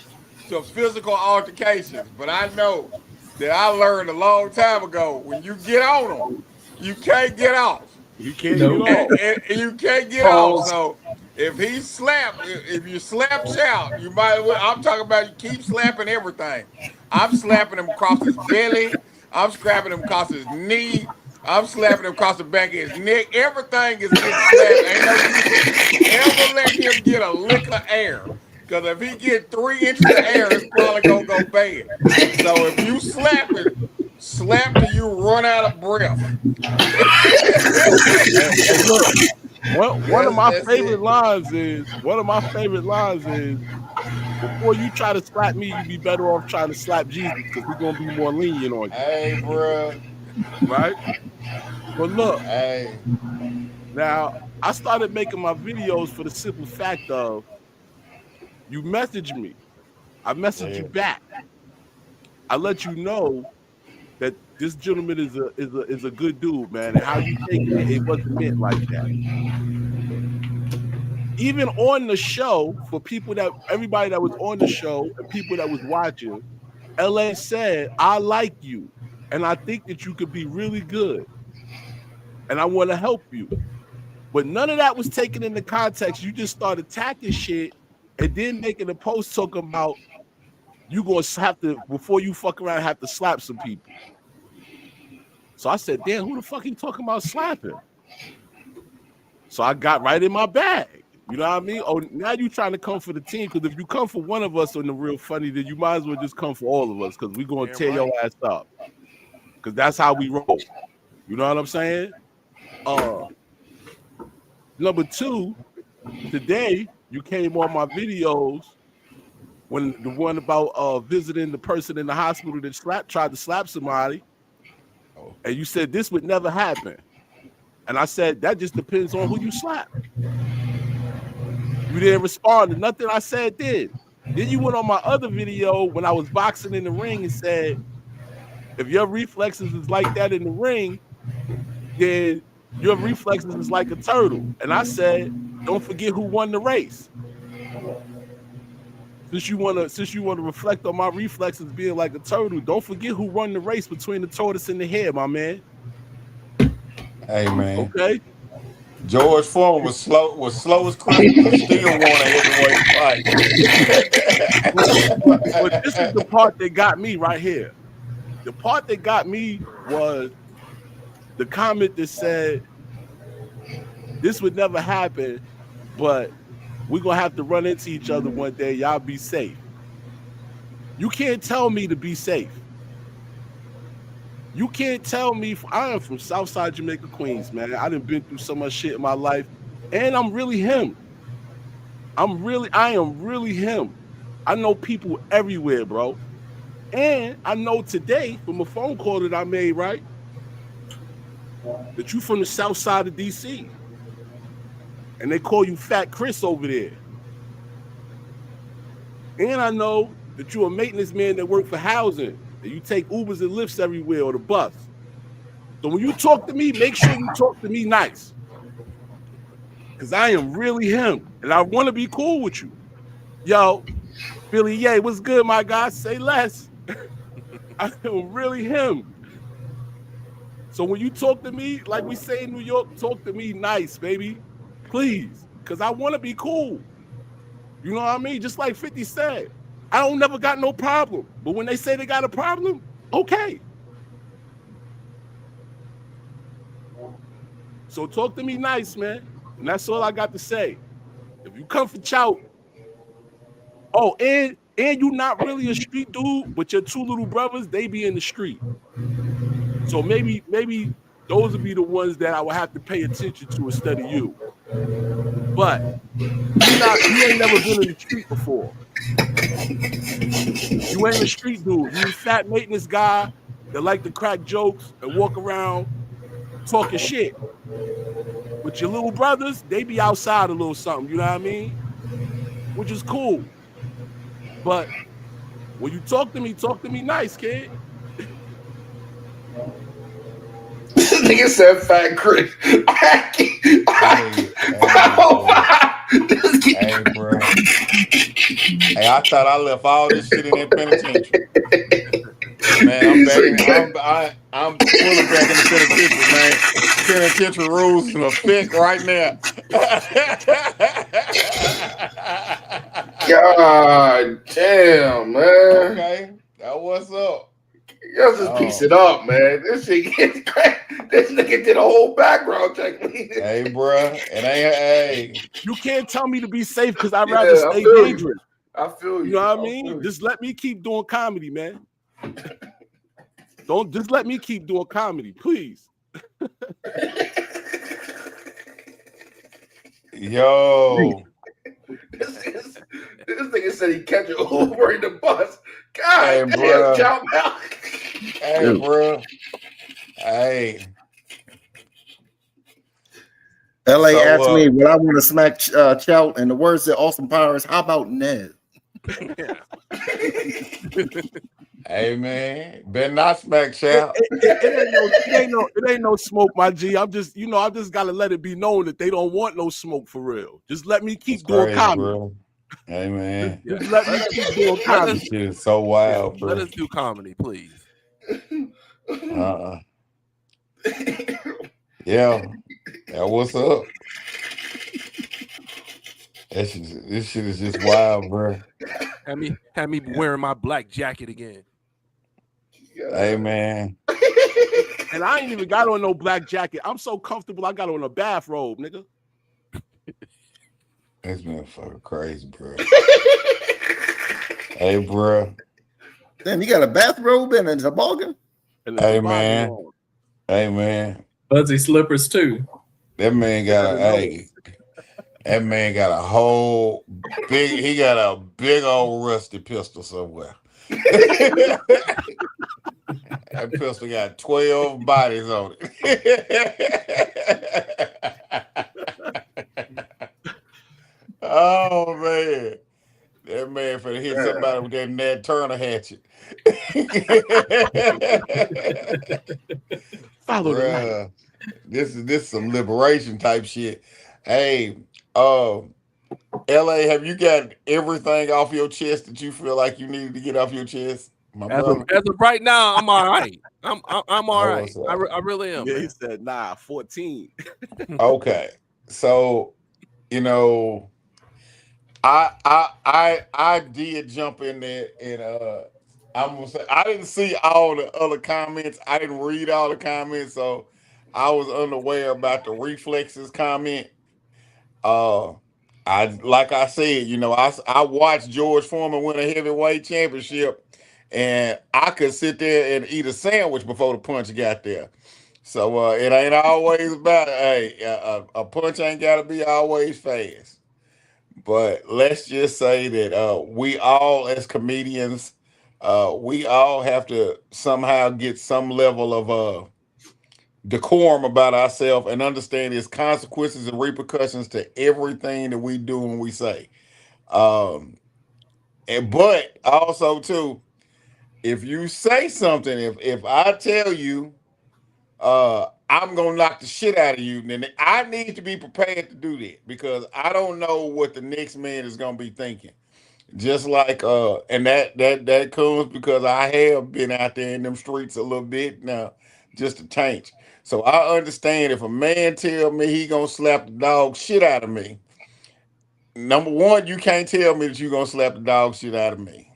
physical altercations, but I know that I learned a long time ago when you get on them, you can't get off. You can't get off. And you can't get off. So if you slap Chow, you might. I'm talking about you keep slapping everything. I'm slapping him across his belly. I'm slapping him across his knee. I'm slapping him across the back of his neck. Everything is getting slapped. Ain't no ever let him get a lick of air. Because if he get 3 inches of air, it's probably gonna go bad. So if you slap till you run out of breath. One of my favorite lines is before you try to slap me, you'd be better off trying to slap Jesus because he's gonna be more lenient on you. Hey, bro. Right? But look, hey. Now I started making my videos for the simple fact of you message me, I message you back. I let you know that this gentleman is a good dude, man, and how you take it wasn't meant like that. Even on the show, for everybody that was on the show and people that was watching, LA said, I like you, and I think that you could be really good, and I want to help you. But none of that was taken into context. You just started attacking shit and then making a post talking about you gonna have to, before you fuck around, have to slap some people. So I said, damn, who the fuck you talking about slapping? So I got right in my bag. You know what I mean? Oh, now you trying to come for the team, because if you come for one of us on the Real Funny, then you might as well just come for all of us, because we're going to tear your ass up. Because that's how we roll. You know what I'm saying? Number two, today you came on my videos when the one about visiting the person in the hospital that tried to slap somebody, and you said this would never happen. And I said, that just depends on who you slap. You didn't respond to nothing I said did. Then you went on my other video when I was boxing in the ring and said, if your reflexes is like that in the ring, then your reflexes is like a turtle. And I said, don't forget who won the race. Since you wanna reflect on my reflexes being like a turtle, don't forget who won the race between the tortoise and the hare, my man. Hey, man. Okay. George Foreman was slow as Christmas and still won a heavyweight fight. But this is the part that got me right here. The part that got me was the comment that said, this would never happen, but we're going to have to run into each other one day. Y'all be safe. You can't tell me to be safe. You can't tell me. I am from Southside Jamaica, Queens, man. I done been through so much shit in my life, and I'm really him. I am really him. I know people everywhere, bro. And I know today from a phone call that I made, right, that you from the South Side of DC. And they call you Fat Chris over there. And I know that you're a maintenance man that work for housing, and you take Ubers and Lyfts everywhere or the bus. So when you talk to me, make sure you talk to me nice. Because I am really him, and I want to be cool with you. Yo, Billy Ye, what's good, my guy? Say less. I am really him. So when you talk to me, like we say in New York, talk to me nice, baby. Please. Because I want to be cool. You know what I mean? Just like 50 said. I don't never got no problem. But when they say they got a problem, okay. So talk to me nice, man. And that's all I got to say. If you come for Chout, oh, and you not really a street dude, but your two little brothers, they be in the street. So maybe those would be the ones that I would have to pay attention to instead of you. But you ain't never been in the street before. You ain't a street dude. You a fat maintenance guy that like to crack jokes and walk around talking shit. But your little brothers, they be outside a little something, you know what I mean? Which is cool. But when you talk to me nice, kid. Nigga said Fat Chris. Hey, bro. Hey, I thought I left all this shit in that penitentiary. Man, I'm fully back in the penitentiary, man. Penitentiary rules in effect right now. God damn, man. Okay, that what's up. Let's just piece it up, man. This shit gets crazy. This nigga did a whole background check. Hey, bro, it ain't. Hey, you can't tell me to be safe because I'd rather stay dangerous. I feel you. You know what I mean? Just let me keep doing comedy, man. Don't just let me keep doing comedy, please. Yo. This nigga said he catch an Uber in the bus. God damn, Chout Mouth. Hey, bro. Hey. LA asked me what I want to smack Chout, and the words that Austin Powers, how about Ned? Hey, man, better not smack Chout. It ain't no smoke, my G. I'm just gotta let it be known that they don't want no smoke for real. Just let me keep doing comedy. Bro. Hey, man. Just let me keep doing comedy. This shit is so wild, bro. Let us do comedy, please. Yeah. What's up? This shit is just wild, bro. Have me wearing my black jacket again. Hey, man. And I ain't even got on no black jacket. I'm so comfortable. I got on a bathrobe, nigga. This man fucking crazy, bro. Hey, bro. Damn, you got a bathrobe and a toboggan? Hey, man. Hey, man. Fuzzy slippers too. That man got that man got a whole big. He got a big old rusty pistol somewhere. That pistol got 12 bodies on it. Oh man, that man finna hit somebody with that Nat Turner hatchet. Follow the light. This is some liberation type shit. Hey, LA, have you got everything off your chest that you feel like you needed to get off your chest? As of right now, I'm all right. I'm all right. I really am. Yeah, he said, nah, 14. Okay. So, you know, I did jump in there and I'm gonna say I didn't see all the other comments. I didn't read all the comments, so I was unaware about the reflexes comment. Like I said, you know, I watched George Foreman win a heavyweight championship, and I could sit there and eat a sandwich before the punch got there. So it ain't always about a punch ain't got to be always fast. But let's just say that we all, as comedians, we all have to somehow get some level of decorum about ourselves and understand there's consequences and repercussions to everything that we do and we say. But also too, if you say something, if I tell you I'm gonna knock the shit out of you, then I need to be prepared to do that because I don't know what the next man is gonna be thinking. Just like and that comes because I have been out there in them streets a little bit now, just a taint. So I understand if a man tell me he gonna slap the dog shit out of me. Number one, you can't tell me that you gonna slap the dog shit out of me.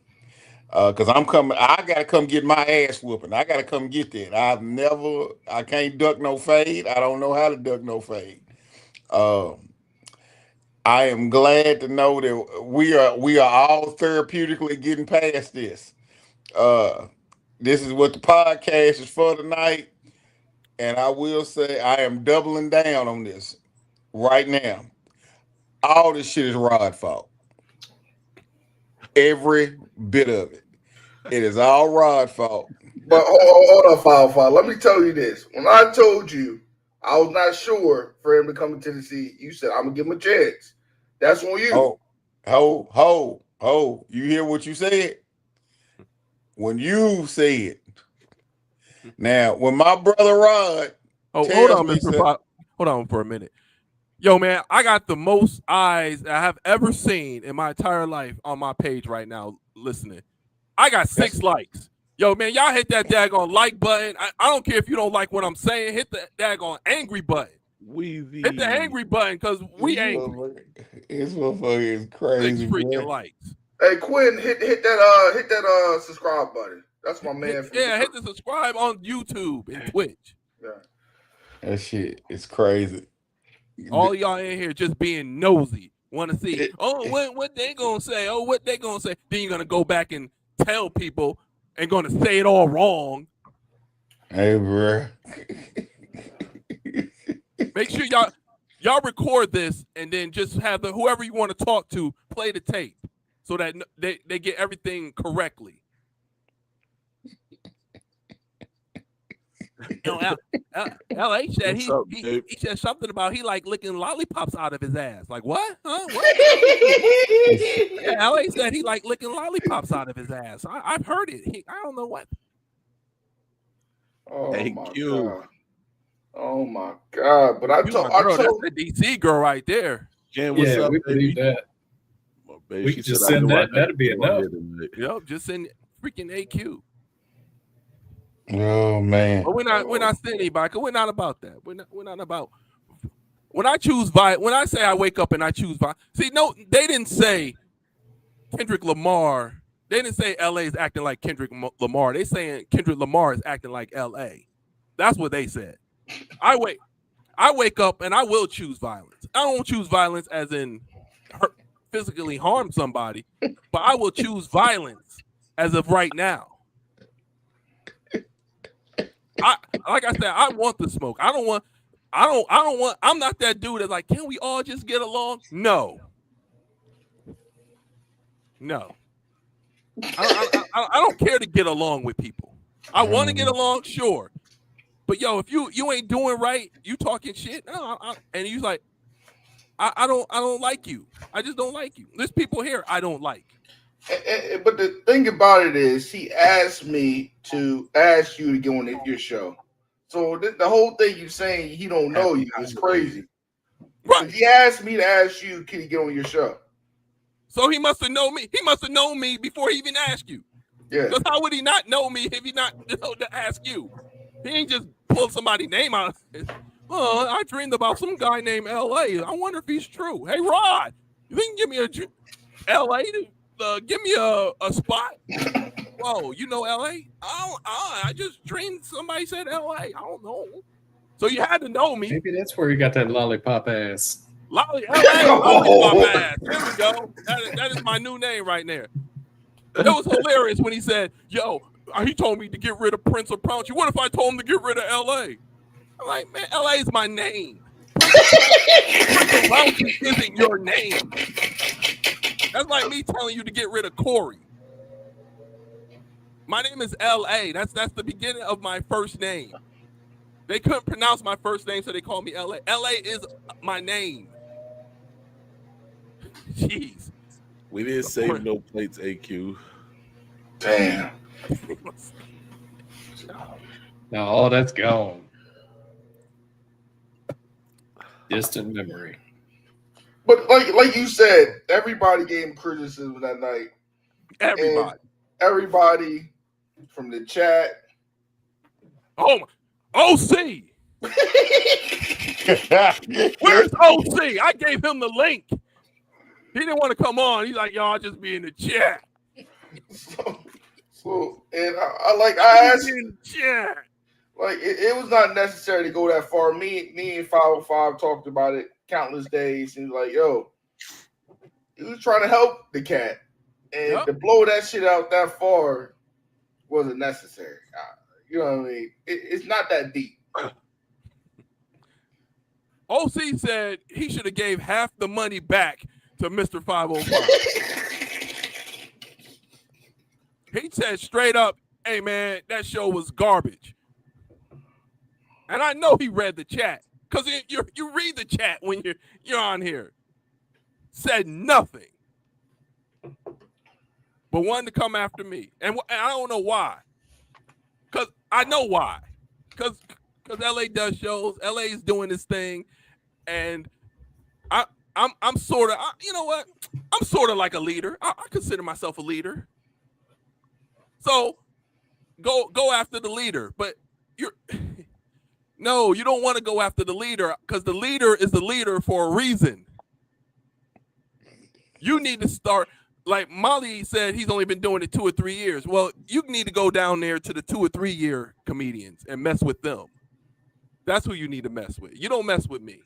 Cause I'm coming, I gotta come get my ass whooping. I gotta come get that. I can't duck no fade. I don't know how to duck no fade. I am glad to know that we are all therapeutically getting past this. This is what the podcast is for tonight, and I will say I am doubling down on this right now. All this shit is Rod's fault. Every bit of it. It is all Rod's fault. But hold on, Foul. Let me tell you this. When I told you I was not sure for him to come to Tennessee, you said, I'm going to give him a chance. That's on you. Ho. You hear what you said? When you said. Now, when my brother Rod hold on for a minute. Yo, man, I got the most eyes I have ever seen in my entire life on my page right now listening. I got 6 likes. Yo, man, y'all hit that daggone like button. I don't care if you don't like what I'm saying. Hit the daggone angry button. Hit the angry button because we angry. This motherfucker is crazy. 6 freaking likes. Hey, Quinn, hit that subscribe button. That's my man. Hit the subscribe on YouTube and Twitch. Yeah. That shit is crazy. All y'all in here just being nosy. Want to see, what they gonna say? Oh, what they gonna say? Then you're gonna go back and tell people and gonna say it all wrong. Hey, bro. Make sure y'all record this and then just have whoever you want to talk to play the tape so that they get everything correctly. LA said he said something about he like licking lollipops out of his ass. Like what? Huh? What? Yeah, LA said he like licking lollipops out of his ass. I've heard it. I don't know what. Oh my God. Oh my God! But I told that's the DC girl right there. Jen, what's up, we believe that. We can just send that. That'd be enough. Yep, just send freaking AQ. Oh man! But we're not saying anybody. Cause we're not about that. We're not about. When I choose when I say I wake up and I choose see, no, they didn't say Kendrick Lamar. They didn't say LA is acting like Kendrick Lamar. They saying Kendrick Lamar is acting like LA. That's what they said. I wake up and I will choose violence. I don't choose violence as in physically harm somebody, but I will choose violence as of right now. Like I said, I want the smoke. I don't want. I'm not that dude that's like, can we all just get along? No. I don't care to get along with people. I want to get along, sure. But yo, if you ain't doing right, you talking shit, and you like, I don't like you. I just don't like you. There's people here I don't like. But the thing about it is, he asked me to ask you to get on your show. So the whole thing you saying he don't know you is crazy. Right. He asked me to ask you, can he get on your show? So he must have known me. He must have known me before he even asked you. Yeah. Because how would he not know me if he not know to ask you? He ain't just pull somebody's name out. Oh, I dreamed about some guy named LA. I wonder if he's true. Hey, Rod, you think you give me a LA to give me a spot? Whoa, you know LA? I just dreamed somebody said LA. I don't know. So you had to know me. Maybe that's where you got that lollipop ass. LA, lollipop ass. There we go. That is my new name right there. It was hilarious when he said, yo, he told me to get rid of Prince of Pounchy. What if I told him to get rid of LA? I'm like, man, LA is my name. Prince of Pounchy isn't your name. That's like me telling you to get rid of Corey. My name is LA. That's the beginning of my first name. They couldn't pronounce my first name, so they called me LA. LA is my name. Jeez. We didn't save no plates, AQ. Damn. No, that's gone. Distant memory. But like you said, everybody gave him criticism that night. Everybody from the chat. Oh my OC. Where's OC? I gave him the link. He didn't want to come on. He's like, y'all just be in the chat. So and I asked in the chat. Like it was not necessary to go that far. Me and 505 talked about it countless days, and like, yo, he was trying to help the cat, and to blow that shit out that far wasn't necessary. You know what I mean? It's not that deep. OC said he should have gave half the money back to Mr. 505. He said straight up, hey man, that show was garbage. And I know he read the chat, because you read the chat when you're on here. Said nothing. But wanted to come after me. And I don't know why. Because I know why. Because LA does shows. LA is doing this thing. And I'm sort of, you know what? I'm sort of like a leader. I consider myself a leader. So go after the leader. But no, you don't want to go after the leader, because the leader is the leader for a reason. You need to start, like Molly said, he's only been doing it 2 or 3 years. Well, you need to go down there to the 2 or 3 year comedians and mess with them. That's who you need to mess with. You don't mess with me.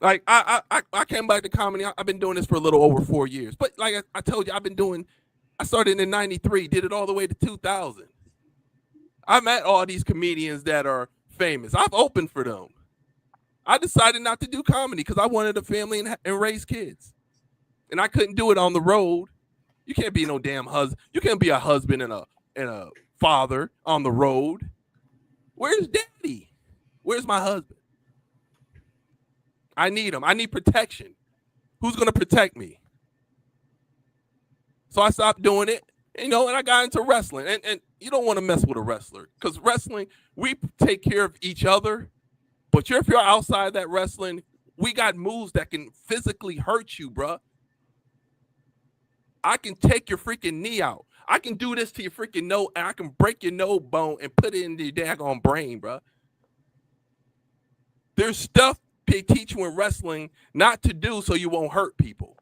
Like I came back to comedy. I've been doing this for a little over 4 years. But like I told you, I started in '93, did it all the way to 2000. I met all these comedians that are famous. I've opened for them. I decided not to do comedy because I wanted a family and raise kids. And I couldn't do it on the road. You can't be no damn husband. You can't be a husband and a father on the road. Where's daddy? Where's my husband? I need him. I need protection. Who's going to protect me? So I stopped doing it, and I got into wrestling. And you don't want to mess with a wrestler, because wrestling, we take care of each other. But if you're outside that wrestling, we got moves that can physically hurt you, bruh. I can take your freaking knee out. I can do this to your freaking nose, and I can break your nose bone and put it in your daggone brain, bruh. There's stuff they teach you in wrestling not to do so you won't hurt people.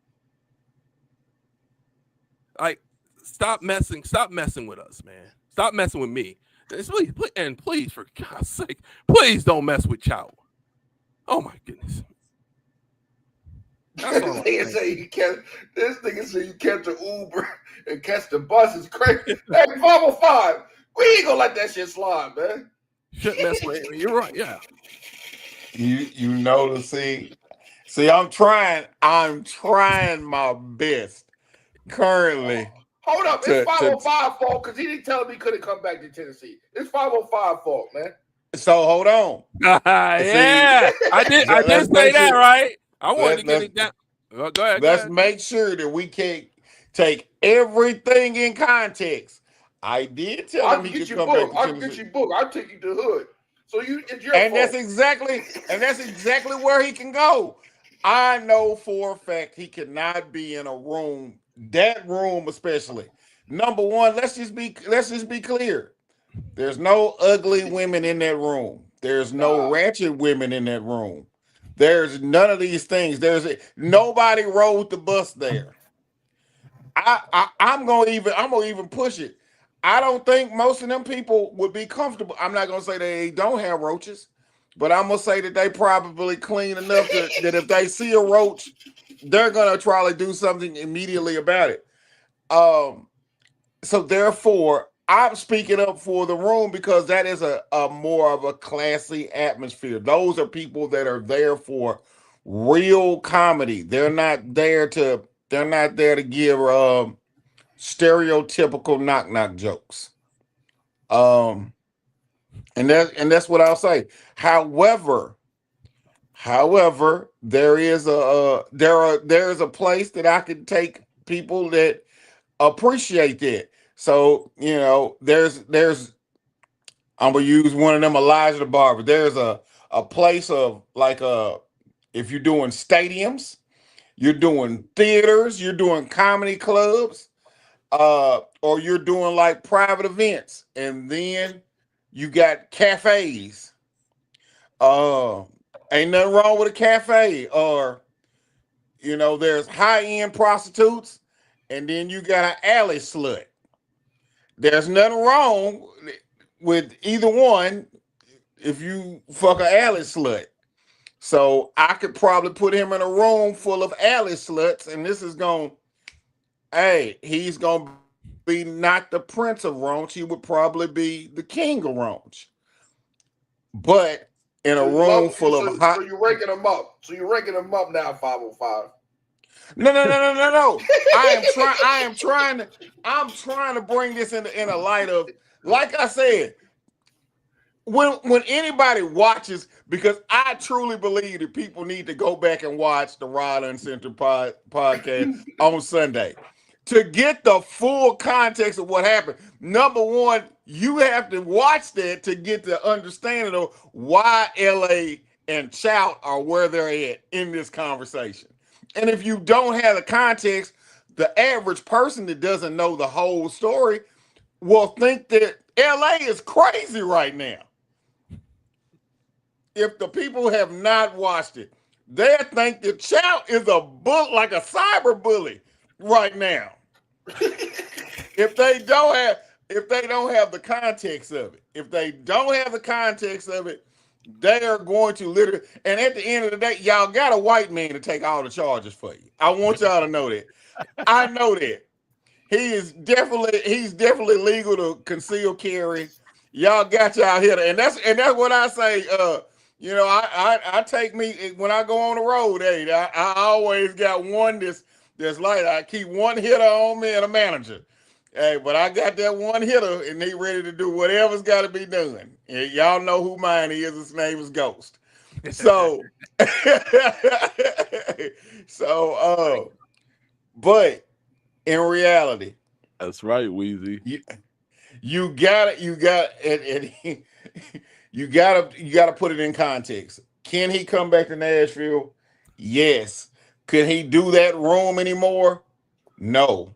Like, stop messing with us, man. Stop messing with me. Please, for God's sake, please don't mess with Chow. Oh my goodness. This nigga say you catch an Uber and catch the bus is crazy. Hey, 505, we ain't gonna let that shit slide, man. Shouldn't mess with me. You're right, yeah. You know to see, I'm trying my best currently. Hold up, it's 505 fault because he didn't tell him he couldn't come back to Tennessee. It's 505 fault, man. So hold on. Yeah, I did say that, right? I wanted to get it down. Go ahead. Let's make sure that we can't take everything in context. I did tell him he could come back to Tennessee. I can get your book. I'll take you to the hood. So it's your and fault. that's exactly where he can go. I know for a fact he cannot be in a room, that room especially. Number one, let's just be clear. There's no ugly women in that room. There's no ratchet women in that room. There's none of these things. Nobody rode the bus there. I'm gonna even push it. I don't think most of them people would be comfortable. I'm not gonna say they don't have roaches, but I'm gonna say that they probably clean enough that if they see a roach, they're gonna try to do something immediately about it. So therefore, I'm speaking up for the room because that is a more of a classy atmosphere. Those are people that are there for real comedy. They're not there to give stereotypical knock-knock jokes. And that's what I'll say. However, there is a place that I can take people that appreciate that. So, there's I'm gonna use one of them, Elijah the Barber. There's a place of like if you're doing stadiums, you're doing theaters, you're doing comedy clubs, or you're doing like private events, and then you got cafes. Ain't nothing wrong with a cafe, or there's high-end prostitutes, and then you got an alley slut. There's nothing wrong with either one if you fuck an alley slut. So I could probably put him in a room full of alley sluts, and this is he's gonna be not the Prince of Raunch. He would probably be the King of Raunch. But in a room full of hot. So you're ranking them up. So you're ranking them up now, 505. No. I'm trying to bring this in a light of, like I said, when anybody watches, because I truly believe that people need to go back and watch the Rod Uncensored podcast on Sunday to get the full context of what happened. Number one, you have to watch that to get the understanding of why LA and Chout are where they're at in this conversation. And if you don't have the context, the average person that doesn't know the whole story will think that LA is crazy right now. If the people have not watched it, they think that Chout is like a cyber bully right now. If they don't have the context of it, they are going to literally, and at the end of the day, y'all got a white man to take all the charges for you. I want y'all to know that. I know that. He's definitely legal to conceal carry. Y'all got y'all here, and that's what I say. I take me when I go on the road. Hey, I always got one that's like, I keep one hitter on me and a manager. Hey, but I got that one hitter, and he ready to do whatever's got to be done. And y'all know who mine is. His name is Ghost. So, but in reality, that's right, Weezy. You got to put it in context. Can he come back to Nashville? Yes. Could he do that room anymore? No.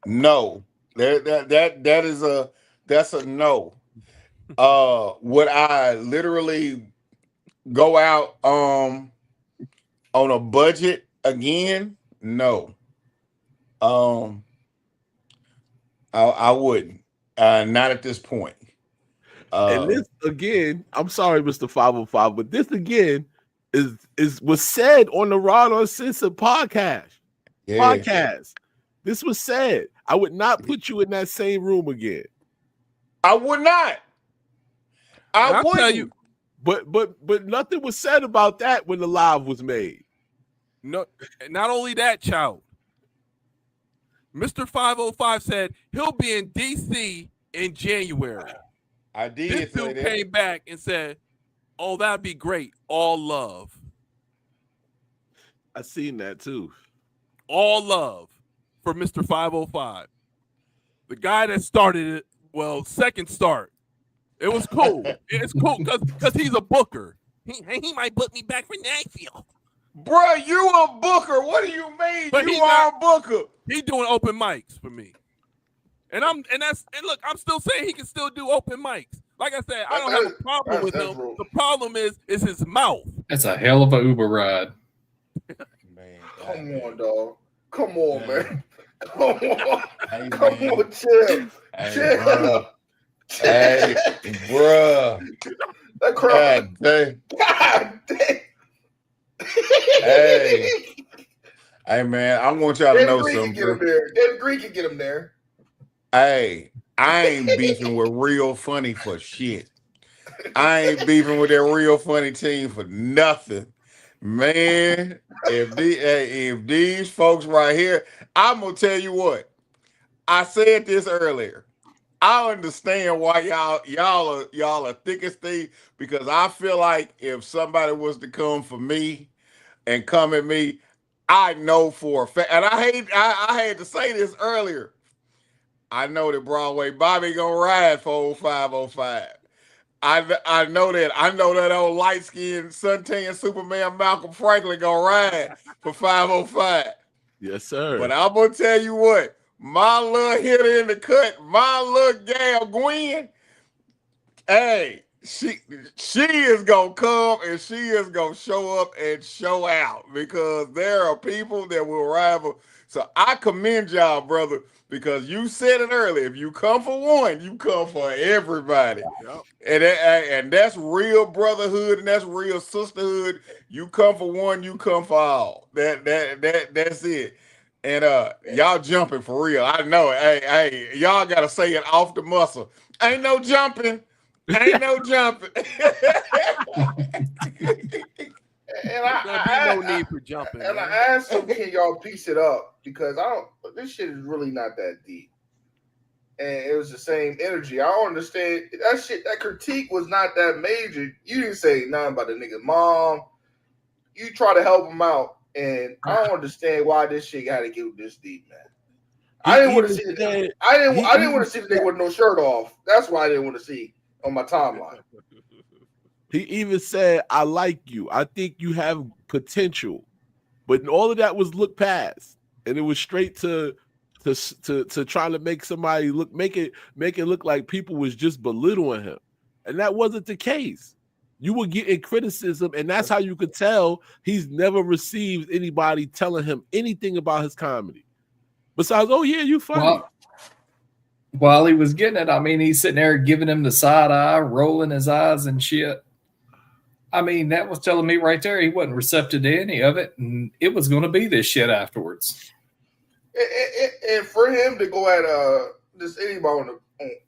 No. That's a no. Would I literally go out on a budget again? No. I wouldn't. Not at this point. And this again, I'm sorry, Mr. 505, but this again was said on the Rod Uncensored podcast. This was said. I would not put you in that same room again. I would not. I wouldn't. Tell you, but nothing was said about that when the live was made. No, not only that, Chow. Mr. 505 said he'll be in DC in January. I did. This dude came back and said, "Oh, that'd be great. All love." I seen that too. All love for Mr. 505. The guy that started it, well, second start. It was cool. It's cool because he's a booker. He might book me back for Nashville. Bro, you a booker. What do you mean? But you are a booker. He doing open mics for me. And look, I'm still saying he can still do open mics. Like I said, I don't have a problem with him. The problem is his mouth. That's a hell of a Uber ride. Man, come on, dog. Come on, man. Come on. Hey, come on, chill. Chill. Hey, bruh. That crap. God damn. Hey, man, I want y'all to know something. David Green can get him there. Hey, I ain't beefing with Real Funny for shit. I ain't beefing with that Real Funny team for nothing. Man, if these folks right here, I'm going to tell you what. I said this earlier. I understand why y'all are thick as thieves, because I feel like if somebody was to come for me and come at me, I know for a fact, and I had to say this earlier. I know that Broadway Bobby gonna ride for 0505. I know that. I know that old light skinned suntan Superman Malcolm Franklin gonna ride for 505. Yes, sir. But I'm gonna tell you what, my little hitter in the cut, my little gal Gwen, hey, she is gonna come and she is gonna show up and show out, because there are people that will rival. So I commend y'all, brother, because you said it earlier. If you come for one, you come for everybody. Yep. And that's real brotherhood and that's real sisterhood. You come for one, you come for all. That's it. And y'all jumping for real. I know it. Hey, y'all gotta say it off the muscle. Ain't no jumping. Ain't no jumping. And There's gonna be no need for jumping. And man. I asked them, can y'all piece it up? Because this shit is really not that deep. And it was the same energy. I don't understand that shit. That critique was not that major. You didn't say nothing about the nigga's mom. You try to help him out, and I don't understand why this shit got to get this deep, man. I didn't want to see the I didn't want to see the nigga with no shirt off. That's why I didn't want to see on my timeline. He even said, "I like you. I think you have potential," but all of that was looked past, and it was straight to trying to make somebody make it look like people was just belittling him, and that wasn't the case. You were getting criticism, and that's how you could tell he's never received anybody telling him anything about his comedy. Besides, oh yeah, you funny. Well, while he was getting it, I mean, he's sitting there giving him the side eye, rolling his eyes and shit. I mean, that was telling me right there he wasn't receptive to any of it, and it was going to be this shit afterwards. And for him to go at this anybody on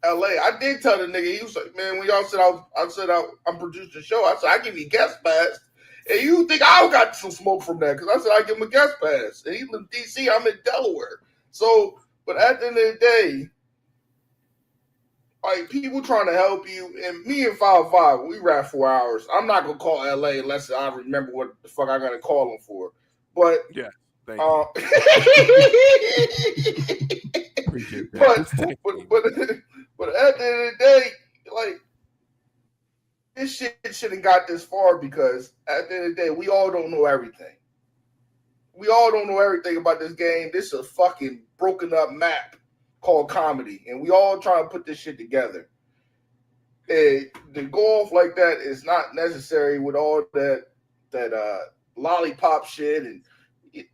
LA, I did tell the nigga, he was like, man, when y'all said I'm producing the show, I said I give you guest pass, and you think I got some smoke from that, because I said I give him a guest pass, and he lives in DC, I'm in Delaware. So, but at the end of the day, like, people trying to help you, and me and 5 we rap 4 hours. I'm not gonna call LA unless I remember what the fuck I gotta call him for. But yeah, thank you. Appreciate that. but at the end of the day, like, this shit shouldn't got this far, because at the end of the day, we all don't know everything. We all don't know everything about this game. This is a fucking broken up map called comedy, and we all trying to put this shit together. And to go off like that is not necessary with all that lollipop shit, and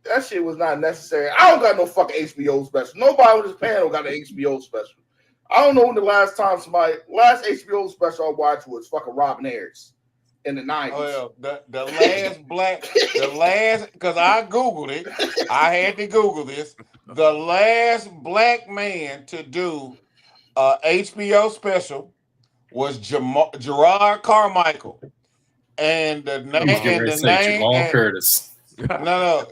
that shit was not necessary. I don't got no fucking HBO special. Nobody on this panel got an HBO special. I don't know when the last HBO special I watched was fucking Robin Ayers in the 90s. Oh, yeah. The last, because I Googled it. I had to Google this. The last black man to do a HBO special was Gerard Carmichael. And the name Curtis. No,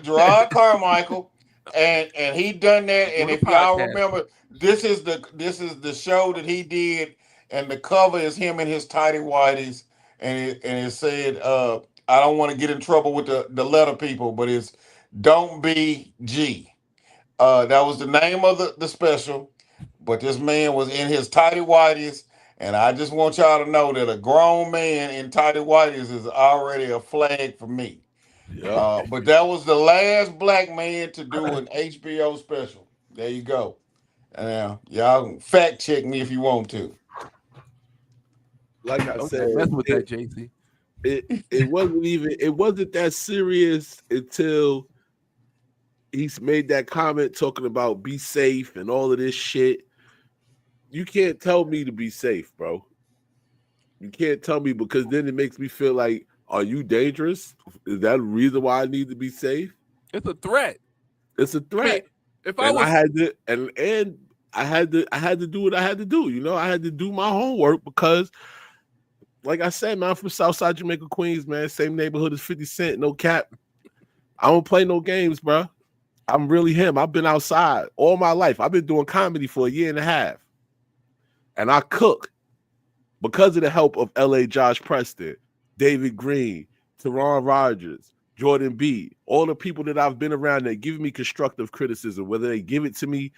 Gerard Carmichael, and he done that. And if y'all remember, this is the show that he did, and the cover is him in his tighty whities, and it said, I don't want to get in trouble with the letter people, but it's Don't Be G. That was the name of the special, but this man was in his tighty whities, and I just want y'all to know that a grown man in tighty whities is already a flag for me. Yep. But that was the last black man to do an HBO special. There you go. Y'all can fact check me if you want to. Like I said, mess with that, JC. It wasn't that serious until he's made that comment talking about be safe and all of this shit. You can't tell me to be safe, bro. You can't tell me, because then it makes me feel like, are you dangerous? Is that a reason why I need to be safe? It's a threat. It's a threat. I mean, if I was, I had to, and I had to do what I had to do. You know, I had to do my homework, because, like I said, man, I'm from Southside Jamaica, Queens, man. Same neighborhood as 50 Cent, no cap. I don't play no games, bro. I'm really him. I've been outside all my life. I've been doing comedy for 1.5 years. And I cook because of the help of L.A. Josh Preston, David Green, Teron Rogers, Jordan B, all the people that I've been around that give me constructive criticism, whether they give it to me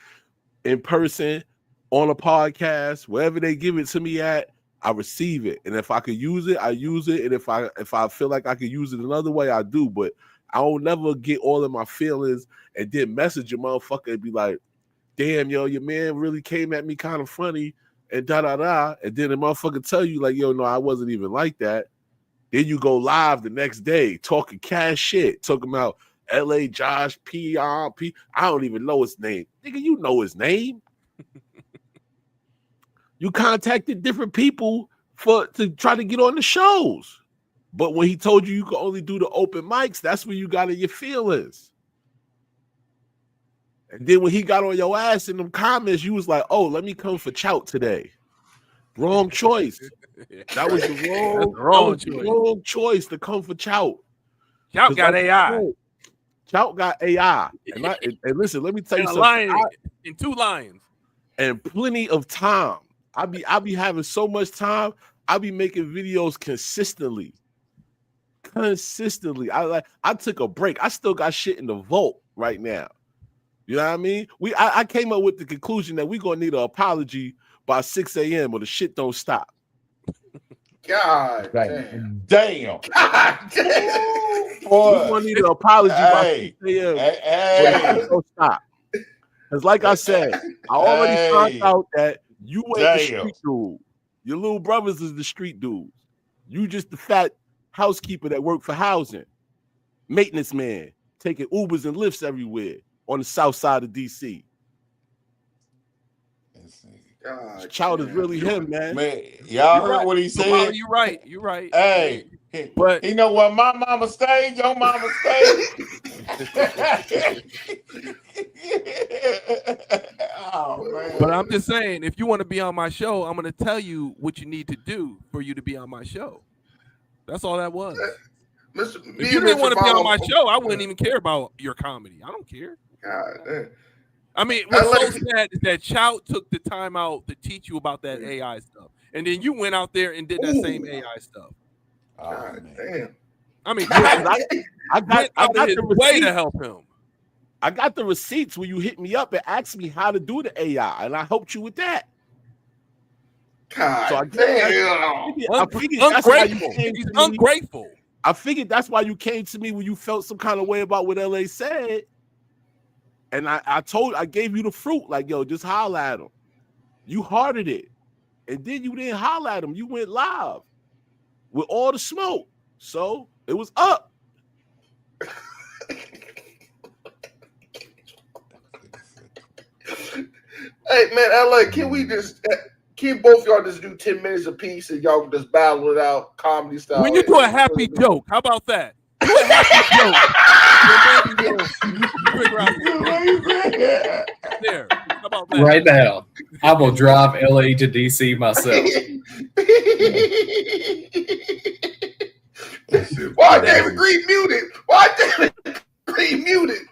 in person, on a podcast, wherever they give it to me at, I receive it. And if I could use it, I use it. And if I feel like I could use it another way, I do. But I don't never get all of my feelings and then message a motherfucker and be like, damn, yo, your man really came at me kind of funny and da-da-da. And then the motherfucker tell you like, yo, no, I wasn't even like that. Then you go live the next day talking cash shit, talking about L.A. Josh, PRP. I don't even know his name. Nigga, you know his name. You contacted different people to try to get on the shows. But when he told you could only do the open mics, that's when you got in your feelings. And then when he got on your ass in them comments, you was like, oh, let me come for Chout today. Wrong choice. That was the wrong choice to come for Chout. Chout got AI. Chout got AI. And listen, let me tell you something. In 2 lions. And plenty of time. I be having so much time. I be making videos consistently. I took a break. I still got shit in the vault right now. You know what I mean? I came up with the conclusion that we're gonna need an apology by 6 a.m. or the shit don't stop. God damn. God damn. We're gonna need an apology by 6 a.m. or the shit don't stop. Because like I said, I already found out that you ain't the street dude. Your little brothers is the street dudes. You just the fat housekeeper that work for housing. Maintenance man, taking Ubers and Lyfts everywhere on the south side of D.C. Child is really him, man. Y'all heard what he said? You're right. You're right. Hey, but he know what my mama stayed, your mama stayed. Oh, man. But I'm just saying, if you want to be on my show, I'm going to tell you what you need to do for you to be on my show. That's all that was. If you didn't want to be on my show, I wouldn't even care about your comedy. I don't care. God, I mean, what's so sad is that Chout took the time out to teach you about that AI stuff. And then you went out there and did that same AI stuff. God damn. I mean, I got the way to help him. I got the receipts when you hit me up and asked me how to do the AI, and I helped you with that. God so I figured that's why you came to me. Ungrateful. I figured that's why you came to me when you felt some kind of way about what LA said. And I gave you the fruit, like, yo, just holler at him. You hearted it. And then you didn't holler at him. You went live with all the smoke. So it was up. Hey, man, LA, can both y'all just do 10 minutes apiece and y'all just battle it out comedy style? When you do a happy joke, how about that? Do a happy joke. There. How about that? Right now, I will drive LA to DC myself. Why David Green muted? Why David Green muted?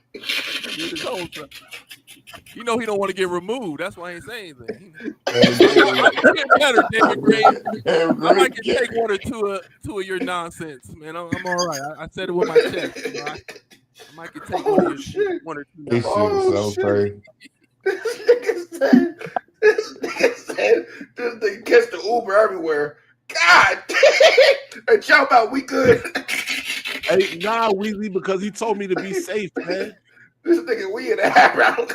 You know he don't want to get removed. That's why he ain't saying anything. I can get better, David Green. I might can take one or two of your nonsense, man. I'm all right. I said it with my chest. You know, I might can take one or two. This shit is so crazy. This nigga said this thing catch the Uber everywhere. God damn! Hey, y'all about we good? Hey, nah, Weezy, because he told me to be safe, man. This nigga we in the half round.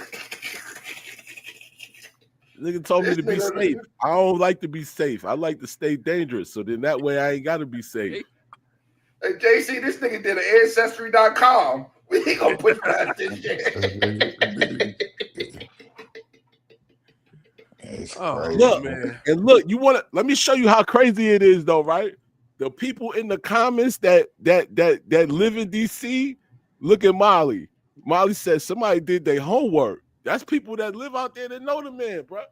Nigga told me to be safe. I don't like to be safe. I like to stay dangerous. So then that way I ain't got to be safe. Hey, JC, this nigga did an Ancestry.com. We ain't gonna put that this shit. Look, man. And look, let me show you how crazy it is, though, right? The people in the comments that live in DC, look at Molly. Molly said somebody did their homework. That's people that live out there that know the man, bro.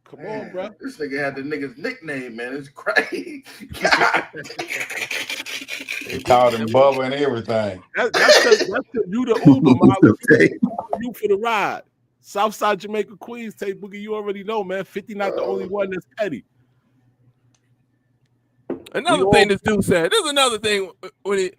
Come on, bro. This nigga had the nigga's nickname, man. It's crazy. They called him Bubba and everything. That's you the Uber, Molly. You for the ride. Southside Jamaica, Queens, Tate Boogie, you already know, man. 50 not the only one that's petty. Another thing this dude said. There's another thing when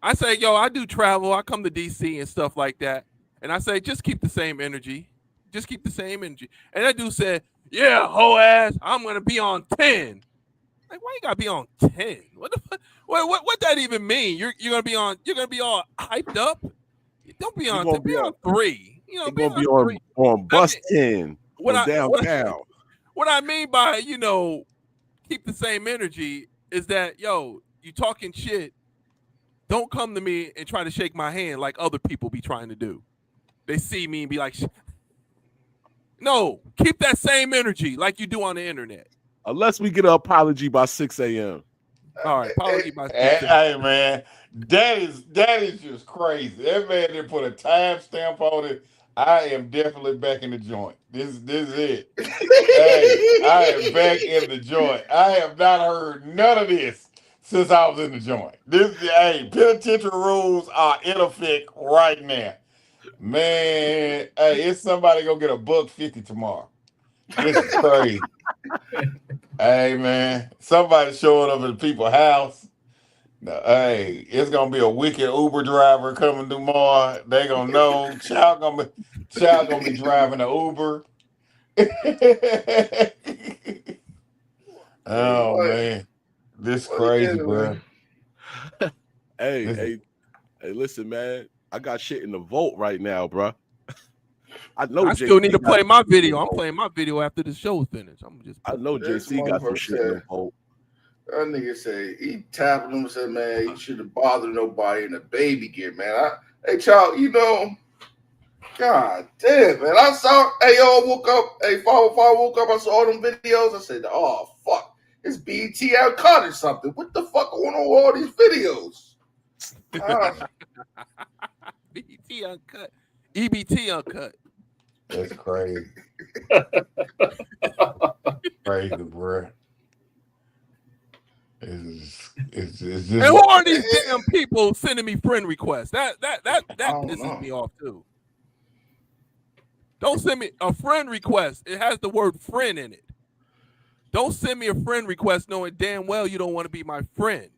I say, yo, I do travel. I come to DC and stuff like that. And I say, just keep the same energy. Just keep the same energy. And that dude said, yeah, hoe ass, I'm gonna be on 10. Like, why you gotta be on 10? What the fuck? What that even mean? You're gonna be all hyped up? Don't be on 10, be on 3. You know, be gonna be on bus 10 downtown. What I mean by, keep the same energy is that, yo, you talking shit. Don't come to me and try to shake my hand like other people be trying to do. They see me and be like, no, keep that same energy like you do on the internet. Unless we get an apology by 6 a.m. All right, apology by 6 a.m. Hey, man, that is just crazy. That man didn't put a timestamp on it. I am definitely back in the joint. This is it. Hey, I am back in the joint. I have not heard none of this since I was in the joint. Penitentiary rules are in effect right now. Man, hey, it's somebody gonna get $150 tomorrow. This is crazy. Hey, man, somebody showing up at people's house. No, hey, it's gonna be a wicked Uber driver coming tomorrow. They gonna know child gonna be driving the Uber. Oh man, this crazy, bro. Hey, listen, man. I got shit in the vault right now, bro. I still need to play my video. I'm playing my video after the show's finished. I know JC got some shit in the vault. That nigga say he tapped him and said, man, you shouldn't bother nobody in a baby gear, man. Hey, child, God damn, man. I woke up, before I woke up, I saw all them videos. I said, oh, fuck. It's BT Uncut or something. What the fuck going on with all these videos? BT Uncut. EBT Uncut. That's crazy. Crazy, bro. It's just. And who are these damn people sending me friend requests? That pisses me off too. Don't send me a friend request. It has the word friend in it. Don't send me a friend request knowing damn well you don't want to be my friend.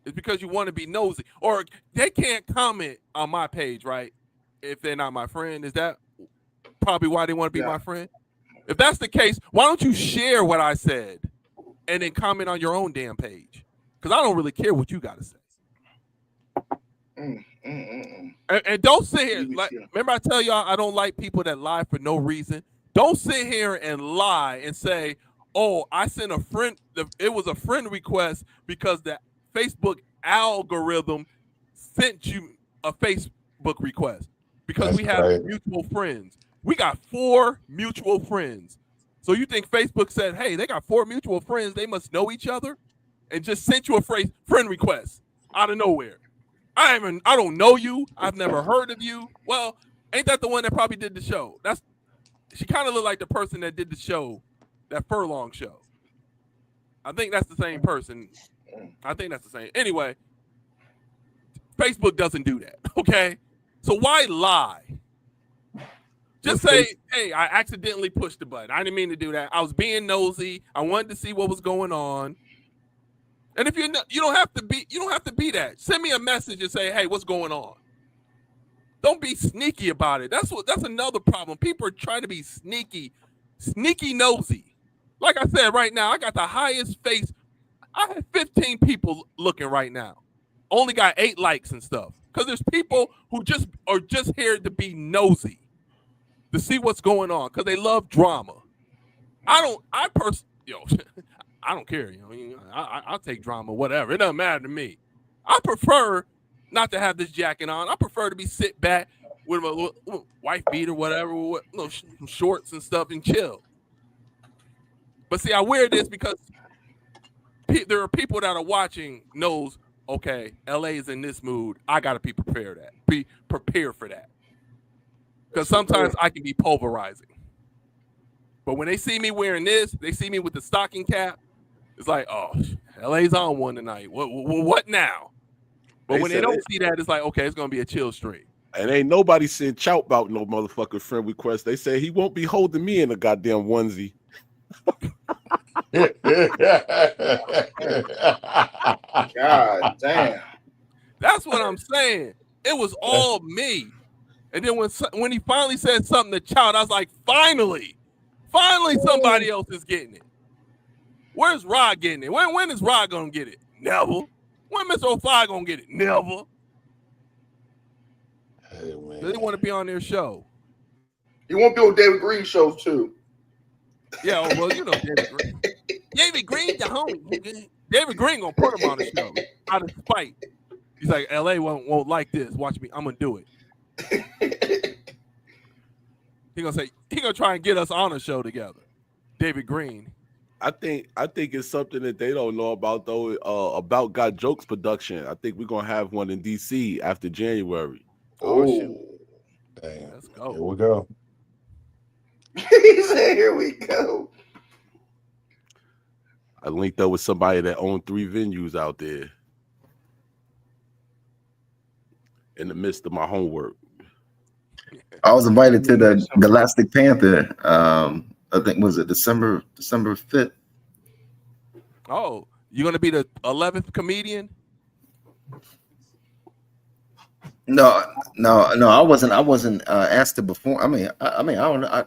It's because you want to be nosy. Or they can't comment on my page, right? If they're not my friend. Is that probably why they want to be my friend? If that's the case, why don't you share what I said and then comment on your own damn page? Because I don't really care what you got to say. And don't sit here. Remember I tell y'all I don't like people that lie for no reason. Don't sit here and lie and say, oh, I sent a friend. It was a friend request because the Facebook algorithm sent you a Facebook request because we have mutual friends. We got 4 mutual friends. So you think Facebook said, hey, they got 4 mutual friends. They must know each other and just sent you a friend request out of nowhere. I don't know you. I've never heard of you. Well, ain't that the one that probably did the show? She kind of looked like the person that did the show, that Furlong show. I think that's the same person. I think that's the same. Anyway, Facebook doesn't do that, okay? So why lie? Just say, hey, I accidentally pushed the button. I didn't mean to do that. I was being nosy. I wanted to see what was going on. And if you don't have to be that. Send me a message and say, hey, what's going on? Don't be sneaky about it. That's another problem. People are trying to be sneaky nosy. Like I said, right now, I got the highest face. I have 15 people looking right now. Only got 8 likes and stuff. Because there's people who are just here to be nosy, to see what's going on, because they love drama. I don't care. I'll take drama, whatever. It doesn't matter to me. I prefer not to have this jacket on. I prefer to be sit back with a wife beater, whatever, with some shorts and stuff and chill. But see, I wear this because there are people that are watching knows, okay, LA is in this mood. I got to be prepared for that. Because sometimes I can be pulverizing. But when they see me wearing this, they see me with the stocking cap. It's like, oh, LA's on one tonight. What now? But when they don't see that, it's like, okay, it's gonna be a chill stream. And ain't nobody said chout about no motherfucking friend request. They say he won't be holding me in a goddamn onesie. God damn. That's what I'm saying. It was all me. And then when he finally said something to Chout, I was like, finally somebody else is getting it. Where's Rod getting it? When is Rod gonna get it? Never. When Mr. 05 gonna get it? Never. Hey, man. They want to be on their show. You won't be on David Green's shows too. Yeah, well, you know David Green. David Green, the homie. David Green gonna put him on the show out of spite. He's like, LA won't like this. Watch me. I'm gonna do it. He gonna try and get us on a show together. David Green. I think it's something that they don't know about though. About Got Jokes production. I think we're gonna have one in DC after January. Oh shit! Damn. Let's go. Here we go. He said, "Here we go." I linked up with somebody that owned 3 venues out there. In the midst of my homework, I was invited to the Galactic Panther. I think was it December 5th. Oh, you're gonna be the 11th comedian? No. I wasn't asked to perform. I don't know.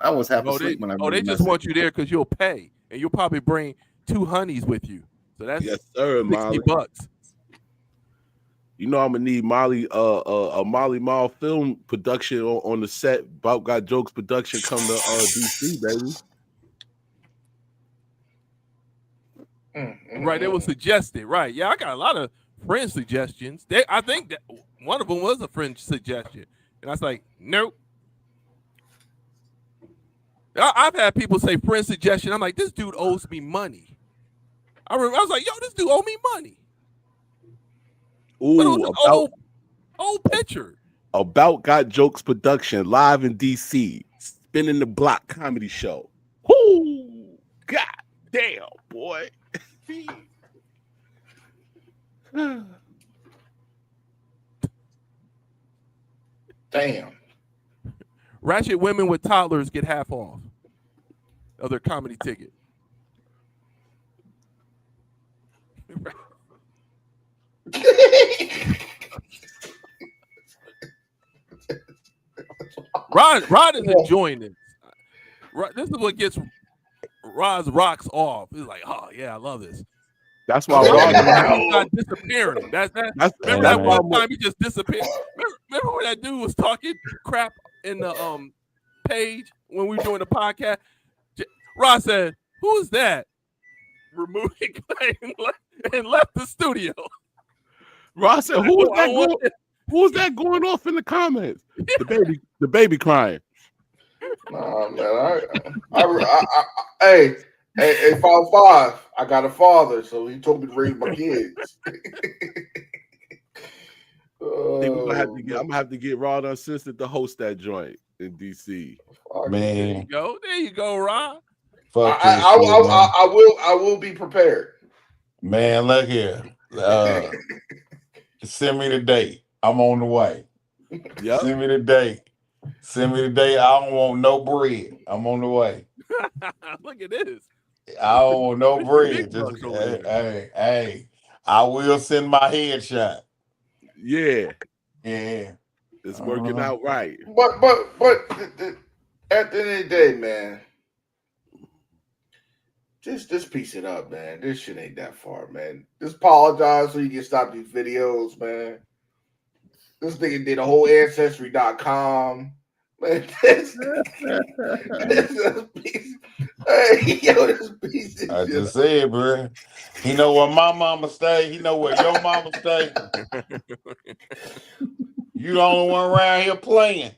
I was half asleep when I. They just want you there because you'll pay, and you'll probably bring 2 honeys with you. So that's yes, sir, $60. You know I'm gonna need Molly, a Molly Mall film production on the set. About Got Jokes production come to DC, baby. Right, they were suggested. Right, yeah, I got a lot of friend suggestions. I think that one of them was a friend suggestion, and I was like, nope. I've had people say friend suggestion. I'm like, this dude owes me money. I was like, yo, this dude owe me money. Ooh, old picture. About Got Jokes production live in DC, spinning the block comedy show. Whoo, god damn, boy. Damn. Ratchet women with toddlers get half off of their comedy ticket. Rod is enjoying this. This is what gets Rod's rocks off. He's like, oh yeah, I love this. That's why Rod's not disappearing. Remember that one time he just disappeared. Remember when that dude was talking crap in the page when we were doing the podcast? Rod said, "Who is that?" Removed and left the studio. Rod said, "Who is that going off in the comments?" The baby crying. Nah, man. Hey, 5-5. I got a father, so he told me to raise my kids. I'm gonna have to get Rod Uncensored to host that joint in DC. Man, there you go, Rod. I will be prepared. Man, look here. Send me the date. I'm on the way. Yep. Send me the date. I don't want no bread. I'm on the way. Look at this. I don't want no bread. Just, hey, I will send my headshot. Yeah. It's working out right. But at the end of the day, man, just piece it up, man. This shit ain't that far, man. Just apologize so you can stop these videos, man. This nigga did a whole ancestry.com. Man, this piece. Hey, yo, this piece of I shit. just said, bro. He know where my mama stay. He know where your mama stay. You the only one around here playing.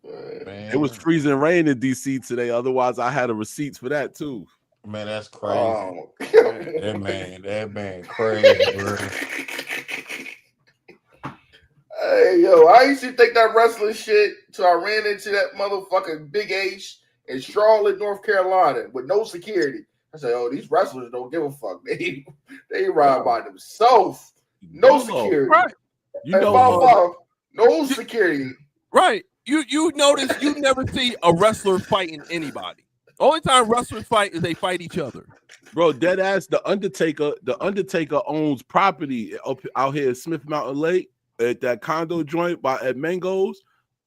Man. It was freezing rain in DC today. Otherwise, I had a receipts for that too. Man, that's crazy. Oh. That man crazy, bro. Hey, yo, how used to think that wrestling shit till I ran into that motherfucking Big H in Charlotte, North Carolina, with no security. I said, "Oh, these wrestlers don't give a fuck. They ride by themselves. No security. Right. You know, no security. Right. You notice you never see a wrestler fighting anybody. Only time wrestlers fight is they fight each other. Bro, dead ass. The Undertaker owns property up out here at Smith Mountain Lake at that condo joint at Mango's.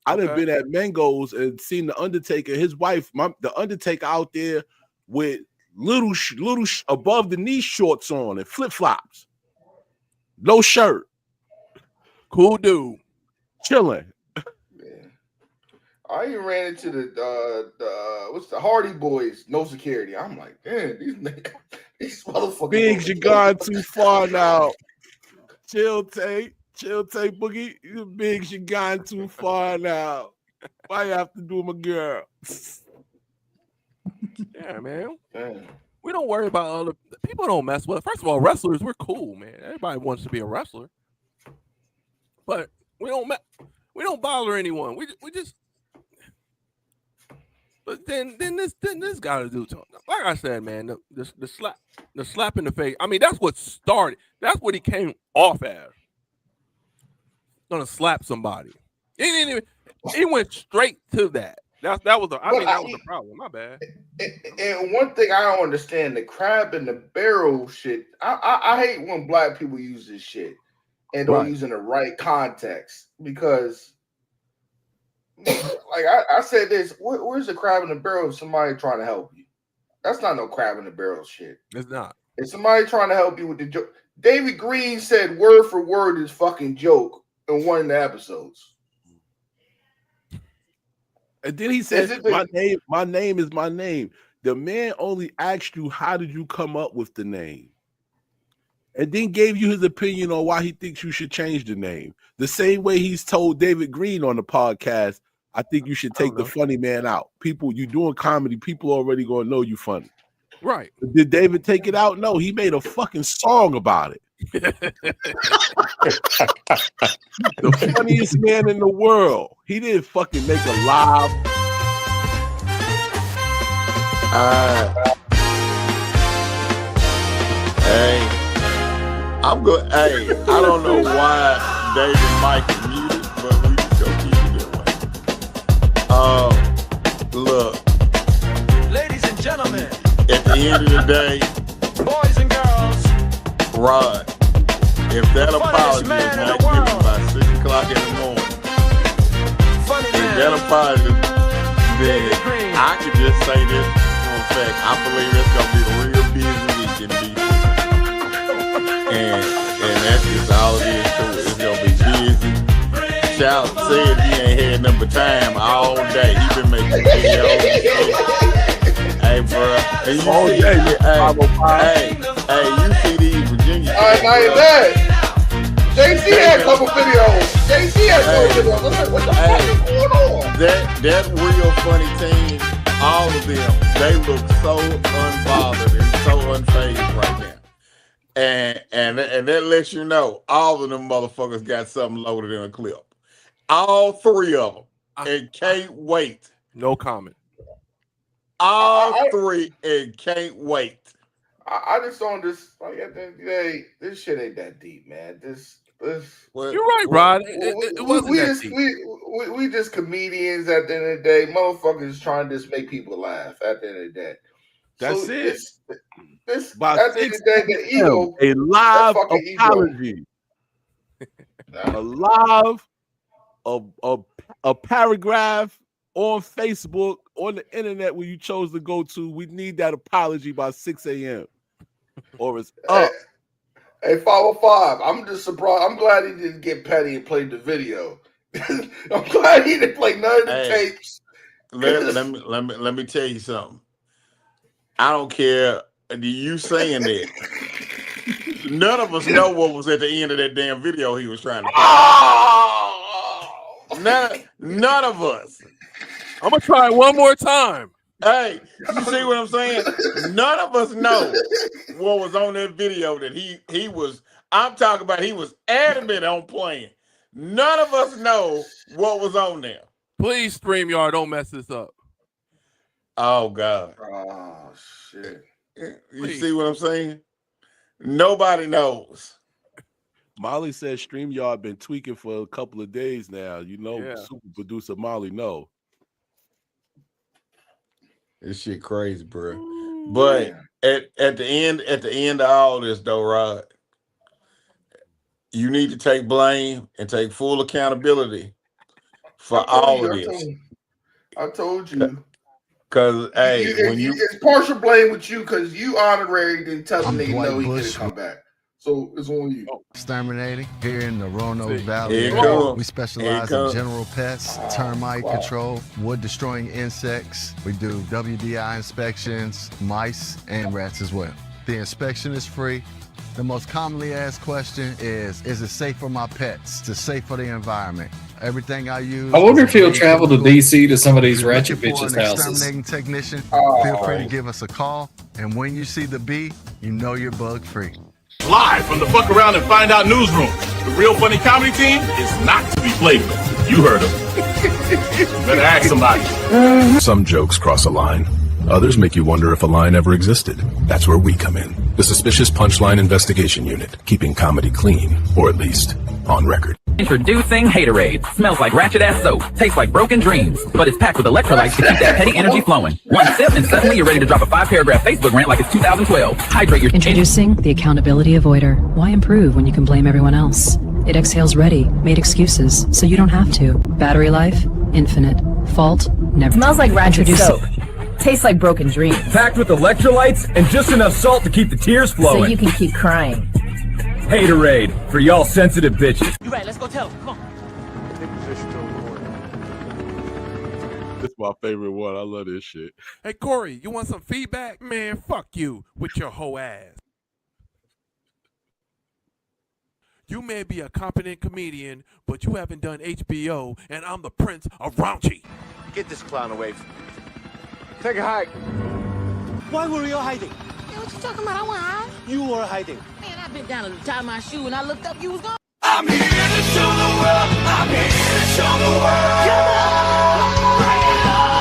I done been at Mango's and seen the Undertaker, his wife, the Undertaker out there with little above the knee shorts on and flip flops, no shirt. Cool dude, chilling. I even ran into the what's the Hardy Boys, no security. I'm like, damn, these motherfuckers. Biggs, you gone too far now. Chill, Tay, Boogie. Biggs, you gone too far now. Why you have to do my girl? Yeah, man. We don't worry about other people. Don't mess with. First of all, wrestlers, we're cool, man. Everybody wants to be a wrestler, but we don't bother anyone. We just. But then this got to do something. Like I said, man, the slap in the face. I mean, that's what started. That's what he came off as. Gonna slap somebody. He went straight to that. That was the problem. My bad. And one thing I don't understand, the crab in the barrel shit. I hate when black people use this shit and don't use it in the right context, because like I said this, where's the crab in the barrel if somebody trying to help you? That's not no crab in the barrel shit. It's not. If somebody trying to help you with the joke. David Green said word for word his fucking joke in one of the episodes. And then he said, my name is my name. The man only asked you, how did you come up with the name? And then gave you his opinion on why he thinks you should change the name. The same way he's told David Green on the podcast, I think you should take the funny man out. People, you doing comedy, people already gonna know you funny. Right. Did David take it out? No, he made a fucking song about it. The funniest man in the world. He didn't fucking make a live. Hey, I'm good. Hey, I don't know why David Mike is muted, but we just gonna keep it that way. Look, Ladies and gentlemen, at the end of the day, boys and girls, Rod, if that apology is not given by 6 o'clock in the morning, if that apology, then I could just say this for a fact. I believe it's gonna be a real busy week in DC. And that's just all it is to it. It's gonna be busy. Shout said he ain't had nothing but time all day. He been making videos. Hey, bro. And you see, hey, you see these Virginia. All right, now you're bad. JC had a couple videos. JC had a couple videos. What the fuck is going on? That real funny team, all of them, they look so unbothered and so unfazed right now. And that lets you know all of them motherfuckers got something loaded in a clip. All 3 of them. And can't wait. No comment. All 3 and can't wait. I just don't like at the end of the day, this shit ain't that deep, man. You're right, Rod. It wasn't that deep. We just comedians at the end of the day. Motherfuckers trying to just make people laugh at the end of the day. That's so it. This By at the end of the day, the ego, a live fucking apology. A live a paragraph on Facebook, on the internet where you chose to go to. We need that apology by 6 a.m. or it's up. Hey, 505. I'm just surprised. I'm glad he didn't get petty and played the video. I'm glad he didn't play none of the tapes. Let me tell you something. I don't care. You saying that? None of us know what was at the end of that damn video he was trying to play. None of us. I'm gonna try it one more time. Hey, you see what I'm saying? None of us know what was on that video that he was. I'm talking about he was adamant on playing. None of us know what was on there. Please, StreamYard, don't mess this up. Oh, God. Oh, shit. You see what I'm saying? Nobody knows. Molly said StreamYard been tweaking for a couple of days now. You know, super producer Molly know. This shit crazy, bro. But at the end of all this, though, Rod, you need to take blame and take full accountability for all of this. I told you. Because, hey, it's partial blame with you because you honorary didn't tell the nigga no he couldn't come back. So it's on you. Exterminating here in the Roanoke Valley Here it area. comes. We specialize in general pests, termite control, wood destroying insects. We do WDI inspections, mice, and rats as well. The inspection is free. The most commonly asked question is it safe for my pets? Is it safe for the environment? Everything I use. I wonder if he'll travel to DC to some of these ratchet bitches' houses. Exterminating technician, feel free to give us a call. And when you see the bee, you know you're bug free. Live from the Fuck Around and Find Out newsroom, the Real Funny Comedy Team is not to be played with. You heard them. Better ask somebody. Some jokes cross a line. Others make you wonder if a line ever existed. That's where we come in. The Suspicious Punchline Investigation Unit, keeping comedy clean, or at least on record. Introducing Haterade. Smells like ratchet ass soap. Tastes like broken dreams. But it's packed with electrolytes to keep that petty energy flowing. One sip and suddenly you're ready to drop a 5-paragraph Facebook rant like it's 2012. Hydrate your... Introducing the Accountability Avoider. Why improve when you can blame everyone else? It exhales ready, made excuses, so you don't have to. Battery life, infinite. Fault, never. Smells like ratchet soap. Tastes like broken dreams. Packed with electrolytes and just enough salt to keep the tears flowing. So you can keep crying. Haterade for y'all sensitive bitches. You right, let's go tell him. Come on. This is my favorite one. I love this shit. Hey, Corey, you want some feedback? Man, fuck you with your whole ass. You may be a competent comedian, but you haven't done HBO, and I'm the Prince of Raunchy. Get this clown away from me. Take a hike. Why were you hiding? Man, what you talking about? I wasn't hiding. You were hiding. Man, I bent down to tie my shoe, and I looked up, you was gone. I'm here to show the world. I'm here to show the world. Come on, bring it on.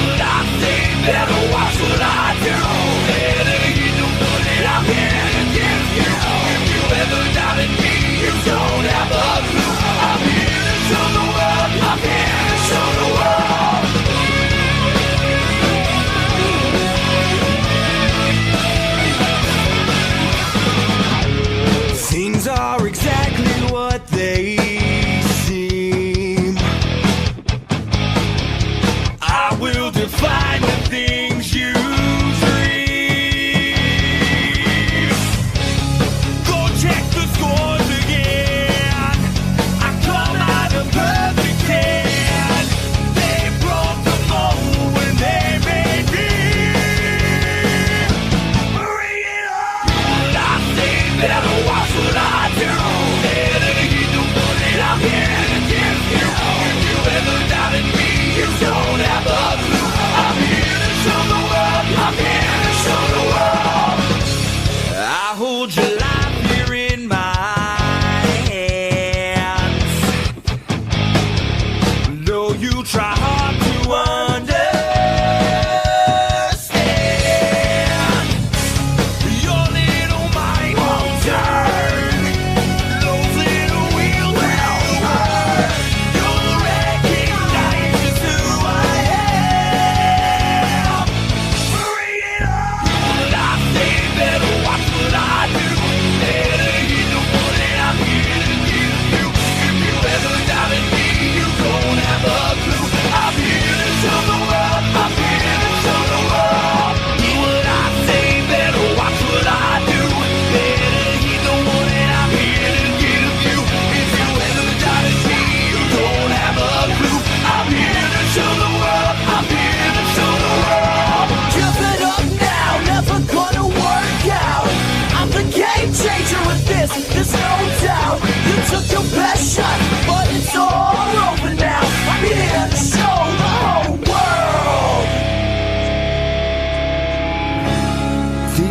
Would I say better? What should I do? It ain't no good that I'm here to give you. If you ever doubted me, you don't have a clue. I'm here to show the world. I'm here to show the world.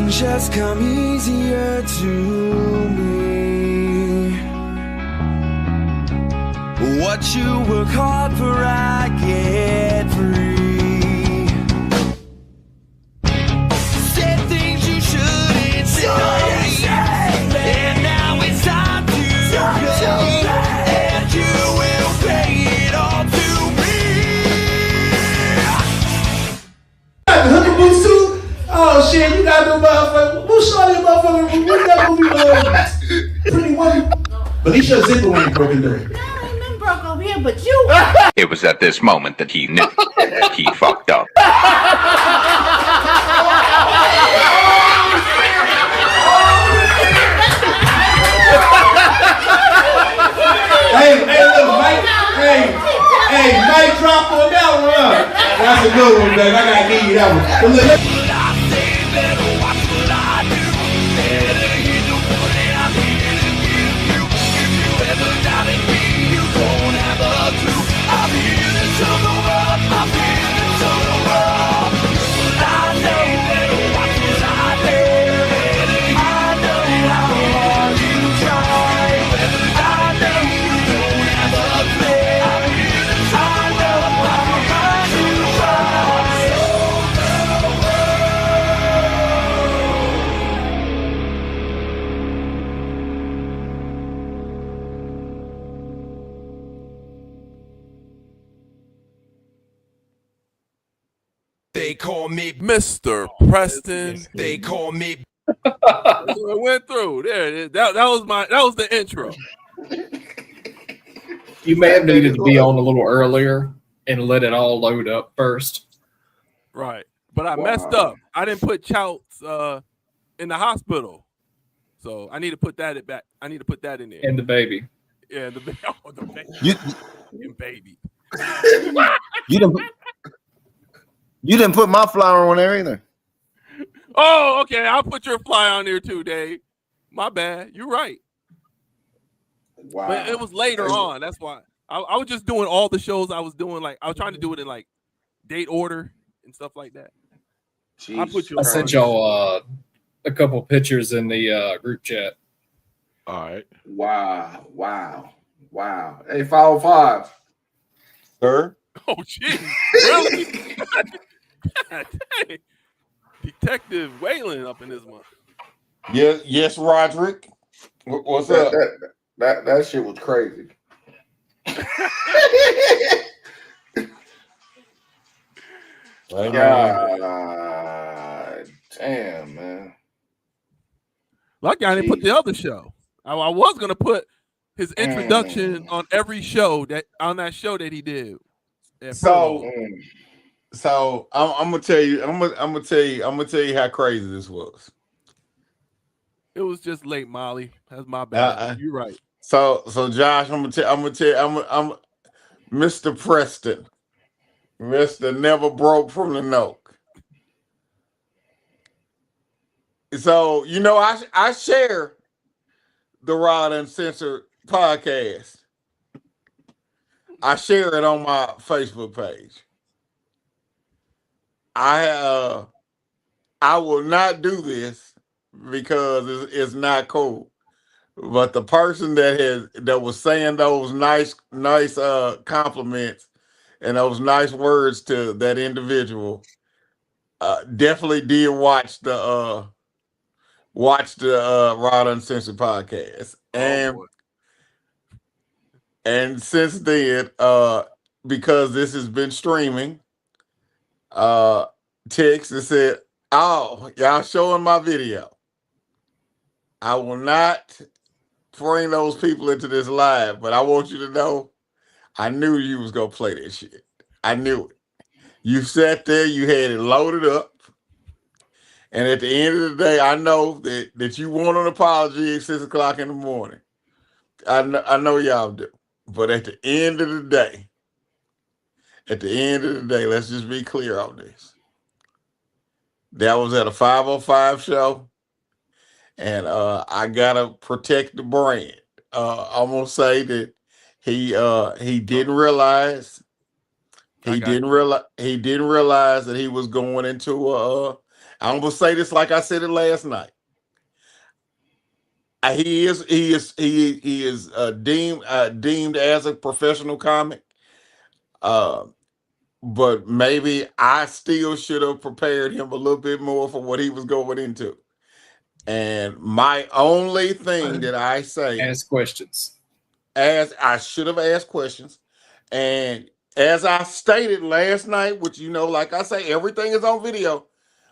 things just come easier to me. What you work hard for, I get free. Said things you shouldn't say, and now it's time to pay, and you will pay it all to me. Hook a boots too? Oh shit, you got the motherfucker. Who saw that motherfucker? What's that movie? Pretty Woman? Alicia Zipper ain't broken through. Broke over here, but you. It was at this moment that he knew he fucked up. Hey, look, Mike. Hey, Mike drop on that one, huh? That's a good one, baby. I gotta give you that one. But look, They call me Mr. Preston. They call me. It went through. There it is. That was the intro. You may have needed to be on a little earlier and let it all load up first. Right. But I messed up. I didn't put Chouts in the hospital. So I need to put that back. I need to put that in there. And the baby. Yeah, the baby. Oh, the baby. Baby. You didn't put my flower on there either. Oh, okay. I'll put your fly on there too, Dave. My bad. You're right. Wow. But it was later on. That's why. I was just doing all the shows I was doing. Like I was trying to do it in like date order and stuff like that. I sent y'all a couple pictures in the group chat. All right. Wow. Hey, 505. Sir? Oh, geez. Really? God dang. Detective Waylon up in this month. Yes, Roderick. What's up? That shit was crazy. God damn, man. Lucky I didn't put the other show. I was gonna put his introduction on every show that he did. So I'm gonna tell you how crazy this was. It was just late, Molly. That's my bad. You're right. So Josh, I'm Mr. Preston, Mr. Never Broke from the Nook. So I share the Rod Uncensored podcast. I share it on my Facebook page. I will not do this because it's not cool. But the person that was saying those nice compliments and those nice words to that individual definitely did watch the Rod Uncensored podcast. And since then, because this has been streaming, text and said, "Oh, y'all showing my video. I will not bring those people into this live, but I want you to know, I knew you was gonna play that shit. I knew it. You sat there, you had it loaded up, and at the end of the day, I know that you want an apology at 6 o'clock in the morning. I know y'all do, but at the end of the day, let's just be clear on this. That was at a 505 show, and I gotta protect the brand. I'm gonna say that he didn't realize that he was going into I'm gonna say this like I said it last night. He is deemed as a professional comic. But maybe I still should have prepared him a little bit more for what he was going into. And my only thing that I say, ask questions. As I should have asked questions, and as I stated last night, which like I say, everything is on video.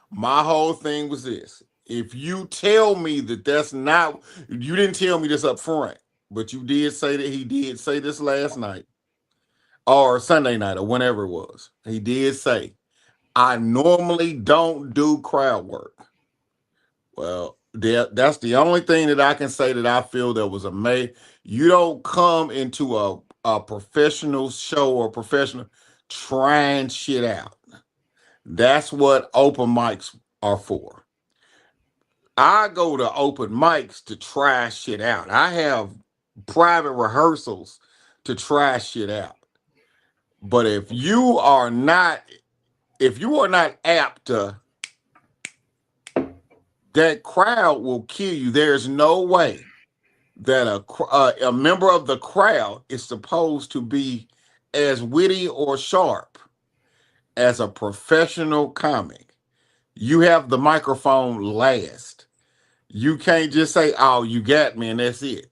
My whole thing was this: if you tell me that that's not, you didn't tell me this up front, but you did say that he did say this last night or Sunday night or whenever it was. He did say, I normally don't do crowd work. Well, that's the only thing that I can say that I feel that was amazing. You don't come into a professional show or professional trying shit out. That's what open mics are for. I go to open mics to try shit out. I have private rehearsals to try shit out. But if you are not apt to, that crowd will kill you. There's no way that a member of the crowd is supposed to be as witty or sharp as a professional comic. You have the microphone last. You can't just say, "Oh, you got me," and that's it.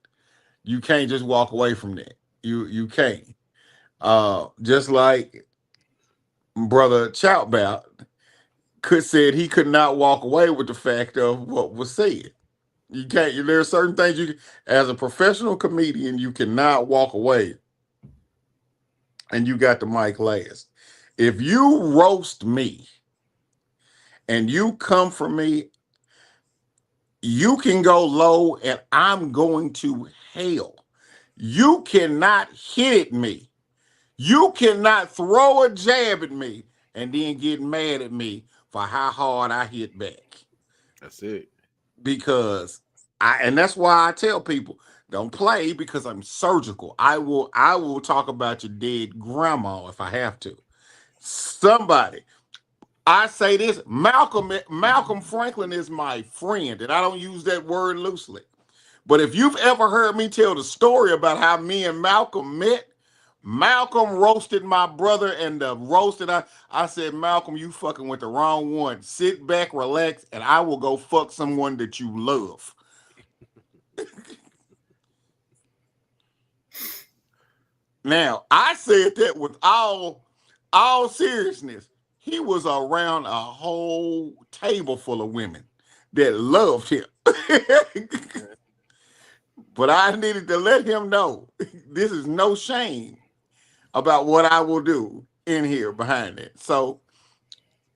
You can't just walk away from that. You can't. Just like Brother Choutbout said, he could not walk away with the fact of what was said. You can't. There are certain things you, as a professional comedian, you cannot walk away. And you got the mic last. If you roast me and you come for me, you can go low and I'm going to hell. You cannot hit me. You cannot throw a jab at me and then get mad at me for how hard I hit back. That's it. Because and that's why I tell people, don't play, because I'm surgical. I will talk about your dead grandma if I have to. Somebody, I say this, Malcolm Franklin is my friend, and I don't use that word loosely. But if you've ever heard me tell the story about how me and Malcolm met, Malcolm roasted my brother, and the roasted I said, Malcolm, you fucking with the wrong one. Sit back, relax, and I will go fuck someone that you love. Now, I said that with all seriousness. He was around a whole table full of women that loved him. But I needed to let him know this is no shame about what I will do in here behind it. So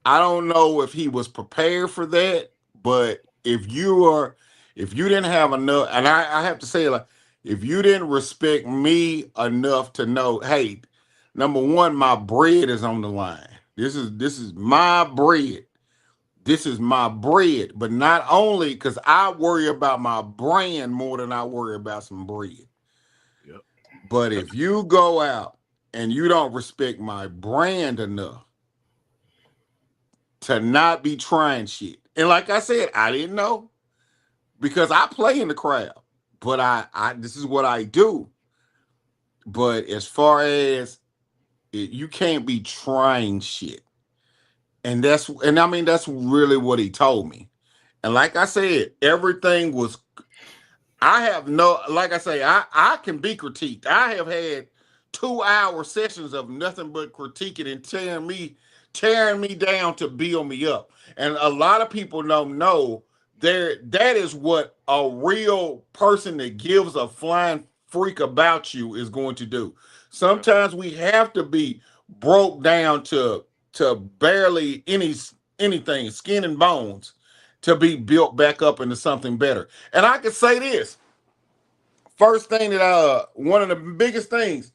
I don't know if he was prepared for that, but if you didn't have enough, and I have to say, like, if you didn't respect me enough to know, hey, number one, my bread is on the line. This is my bread. This is my bread. But not only because I worry about my brand more than I worry about some bread. Yep. But if you go out and you don't respect my brand enough to not be trying shit. And like I said, I didn't know because I play in the crowd, but I this is what I do. But as far as you can't be trying shit. And that's really what he told me. And like I said, everything was, I have no, like I say, I can be critiqued. I have had 2-hour sessions of nothing but critiquing and tearing me down to build me up. And a lot of people don't know that is what a real person that gives a flying freak about you is going to do. Sometimes we have to be broke down to barely anything, skin and bones, to be built back up into something better. And I can say this. First thing that one of the biggest things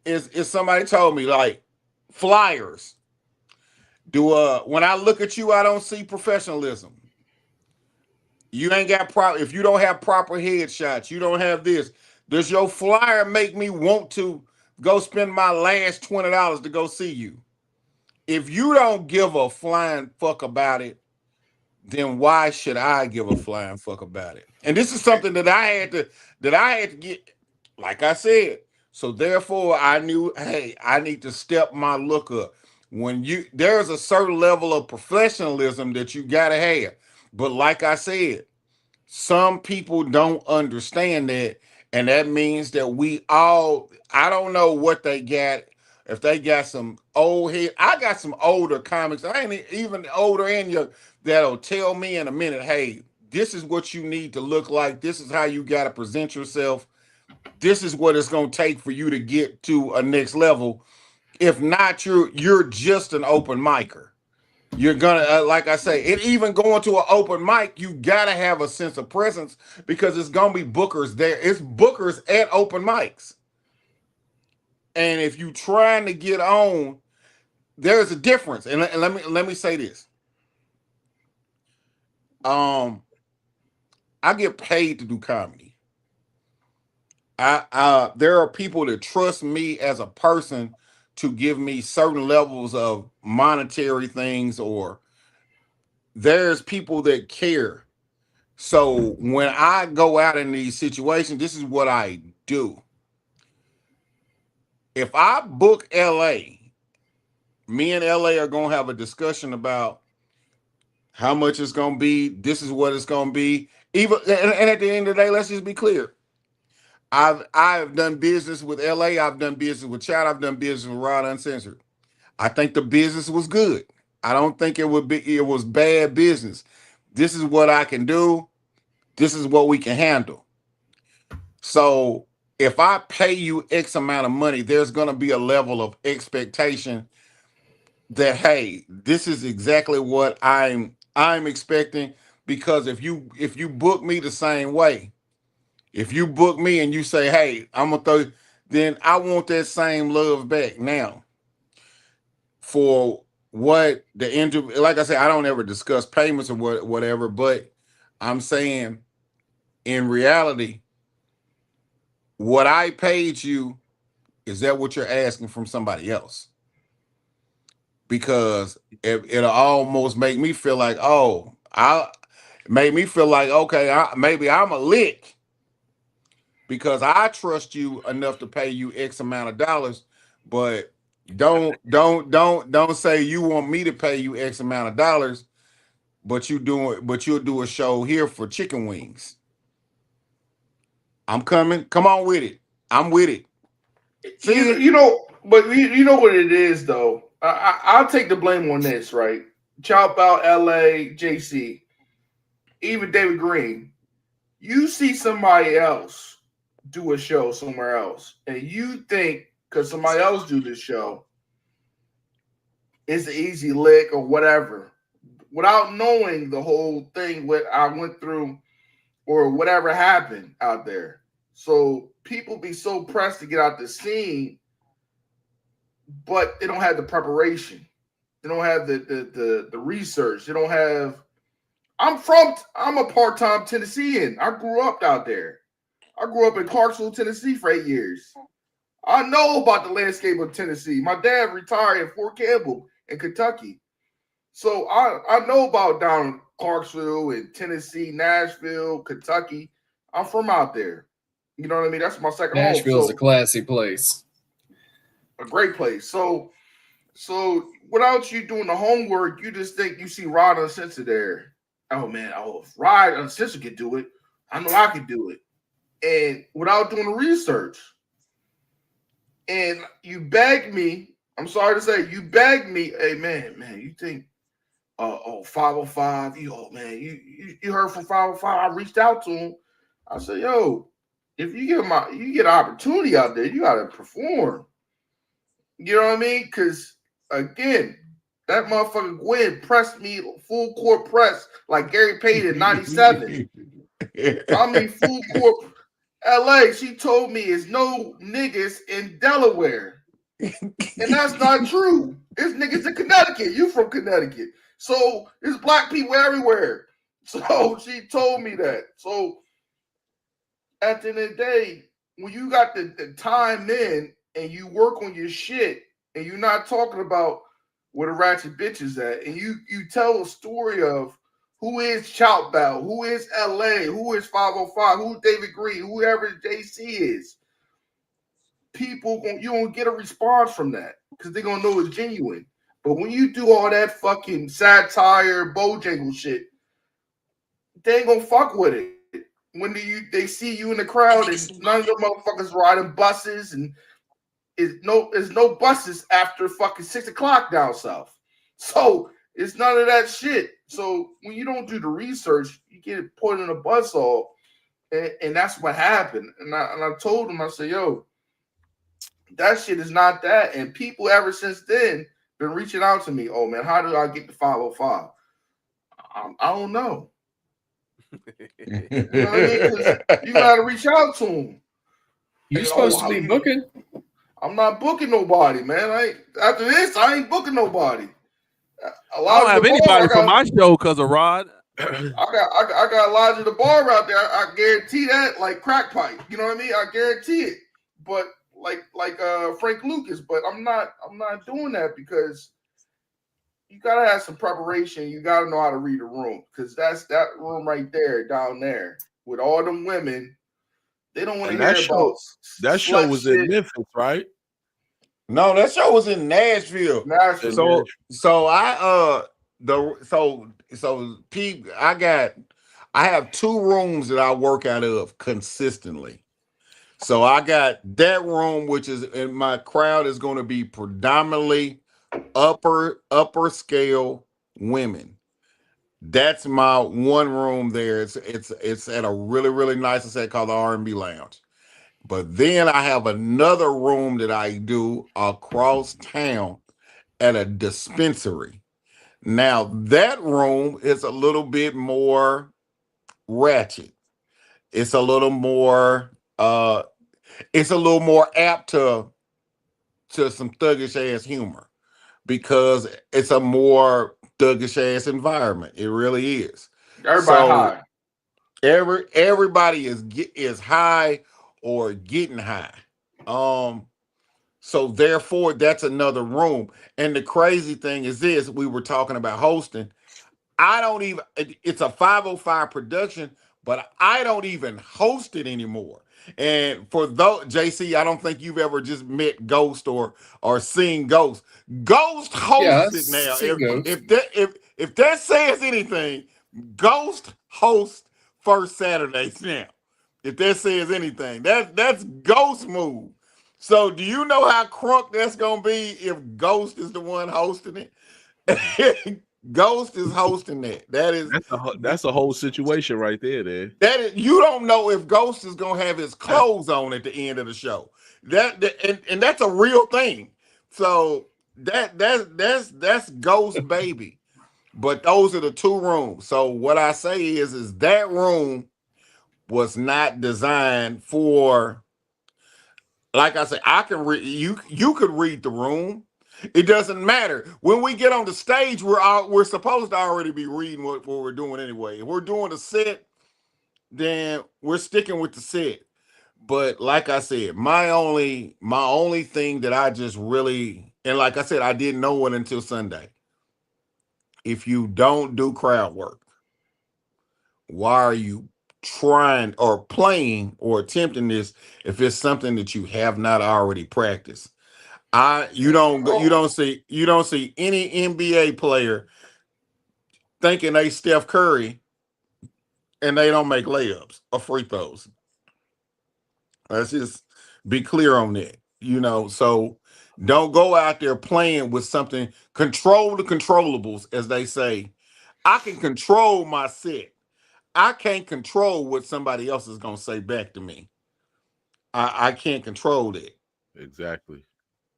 is somebody told me, like, flyers. When I look at you, I don't see professionalism. You ain't got if you don't have proper headshots, you don't have this. Does your flyer make me want to go spend my last $20 to go see you? If you don't give a flying fuck about it, then why should I give a flying fuck about it? And this is something that I had to get, like I said. So therefore, I knew, hey, I need to step my look up. There's a certain level of professionalism that you gotta have. But like I said, some people don't understand that, and that means that I don't know what they got. If they got some old head, I got some older comics. I ain't even older and young that'll tell me in a minute, hey, this is what you need to look like. This is how you got to present yourself. This is what it's going to take for you to get to a next level. If not, you're just an open micer. You're gonna, like I say, even going to an open mic, you gotta have a sense of presence because it's gonna be bookers there. It's bookers at open mics. And if you trying to get on, there's a difference. And let me say this. I get paid to do comedy. There are people that trust me as a person to give me certain levels of monetary things, or there's people that care. So when I go out in these situations, this is what I do. If I book LA, me and LA are going to have a discussion about how much it's going to be. This is what it's going to be. Even and at the end of the day, let's just be clear. I've done business with LA. I've done business with Chad. I've done business with Rod Uncensored. I think the business was good. I don't think it was bad business. This is what I can do. This is what we can handle. So if I pay you X amount of money, there's going to be a level of expectation that, hey, this is exactly what I'm expecting. Because if you book me the same way, if you book me and you say, hey, I'm gonna throw, then I want that same love back. Now, for what the interview, like I said, I don't ever discuss payments or whatever, but I'm saying in reality, what I paid you, is that what you're asking from somebody else? Because it'll almost make me feel like, okay, maybe I'm a lick because I trust you enough to pay you X amount of dollars, but don't say you want me to pay you X amount of dollars, but you'll do a show here for chicken wings. I'm coming. Come on with it. I'm with it. See, you know what it is though. I'll take the blame on this, right? Chop out LA, JC, even David Green. You see somebody else do a show somewhere else, and you think because somebody else do this show, it's an easy lick or whatever, without knowing the whole thing, what I went through or whatever happened out there. So people be so pressed to get out the scene, but they don't have the preparation. They don't have the research. They don't have. I'm a part-time Tennessean. I grew up out there. I grew up in Clarksville, Tennessee for 8 years. I know about the landscape of Tennessee. My dad retired at Fort Campbell in Kentucky. So I know about down Clarksville and Tennessee, Nashville, Kentucky. I'm from out there. You know what I mean? That's my second home. Nashville's a classy place. A great place. So without you doing the homework, you just think you see Rod Uncensored there. Oh man, if Rod Uncensored could do it, I know I could do it. And without doing the research. And you begged me, I'm sorry to say, you begged me, hey man, you think 505, you heard from 505, I reached out to him. I said, yo, if you get an opportunity out there, you gotta perform. You know what I mean? Because again, that motherfucker Gwen pressed me full court press like Gary Payton in 97. I mean, full court. LA, she told me is no niggas in Delaware. And that's not true. It's niggas in Connecticut. You from Connecticut. So there's black people everywhere. So she told me that. So at the end of the day, when you got the time in and you work on your shit and you're not talking about where the ratchet bitch is at, and you tell a story of who is Chow Bell, who is LA, who is 505, who is David Green, whoever JC is. People, you don't get a response from that because they're going to know it's genuine. But when you do all that fucking satire, Bojangle shit, they ain't going to fuck with it. When they see you in the crowd and none of them motherfuckers riding buses and there's no buses after fucking 6 o'clock down south. So it's none of that shit. So when you don't do the research, you get put in a buzzsaw, and that's what happened. And I told him, I said, yo, that shit is not that. And people ever since then been reaching out to me. Oh man, how do I get the 505? I don't know. You know what I mean? 'Cause you gotta reach out to them. You're supposed to be booking. I'm not booking nobody, man. After this, I ain't booking nobody. I don't have anybody for my show because of Rod. I got Elijah the Bar out there. I guarantee that, like crack pipe. You know what I mean? I guarantee it. But like Frank Lucas, but I'm not doing that because you gotta have some preparation. You gotta know how to read a room because that's that room right there, down there, with all them women. They don't want to hear about that show was in Memphis, right? No, that show was in Nashville. So Pete, I have 2 rooms that I work out of consistently. So I got that room, which is, and my crowd is going to be predominantly upper scale women. That's my one room there. It's at a really, really nice set called the R&B Lounge. But then I have another room that I do across town at a dispensary. Now that room is a little bit more ratchet. It's a little more apt to some thuggish ass humor because it's a more thuggish ass environment. It really is. Everybody high. Everybody is high or getting high. So therefore that's another room. And the crazy thing is this, we were talking about hosting. It's a 505 production, but I don't even host it anymore. And for those, JC, I don't think you've ever just met Ghost or seen Ghost. Ghost hosts it now. If that says anything, Ghost hosts First Saturdays now. If that says anything, that's Ghost move. So do you know how crunk that's gonna be if Ghost is the one hosting it? Ghost is hosting that. That's a whole situation right there. You don't know if Ghost is gonna have his clothes on at the end of the show. And that's a real thing. So that's Ghost baby. But those are the 2 rooms. So what I say is that room was not designed for. Like I said, I can read. You could read the room. It doesn't matter. When we get on the stage, we're supposed to already be reading what we're doing anyway. If we're doing a set, then we're sticking with the set. But like I said, my only thing that I just really, and like I said, I didn't know it until Sunday. If you don't do crowd work, why are you trying or playing or attempting this if it's something that you have not already practiced? You don't see any NBA player thinking they Steph Curry and they don't make layups or free throws. Let's just be clear on that. So don't go out there playing with something. Control the controllables, as they say. I can control my set. I can't control what somebody else is gonna say back to me. I can't control that. Exactly.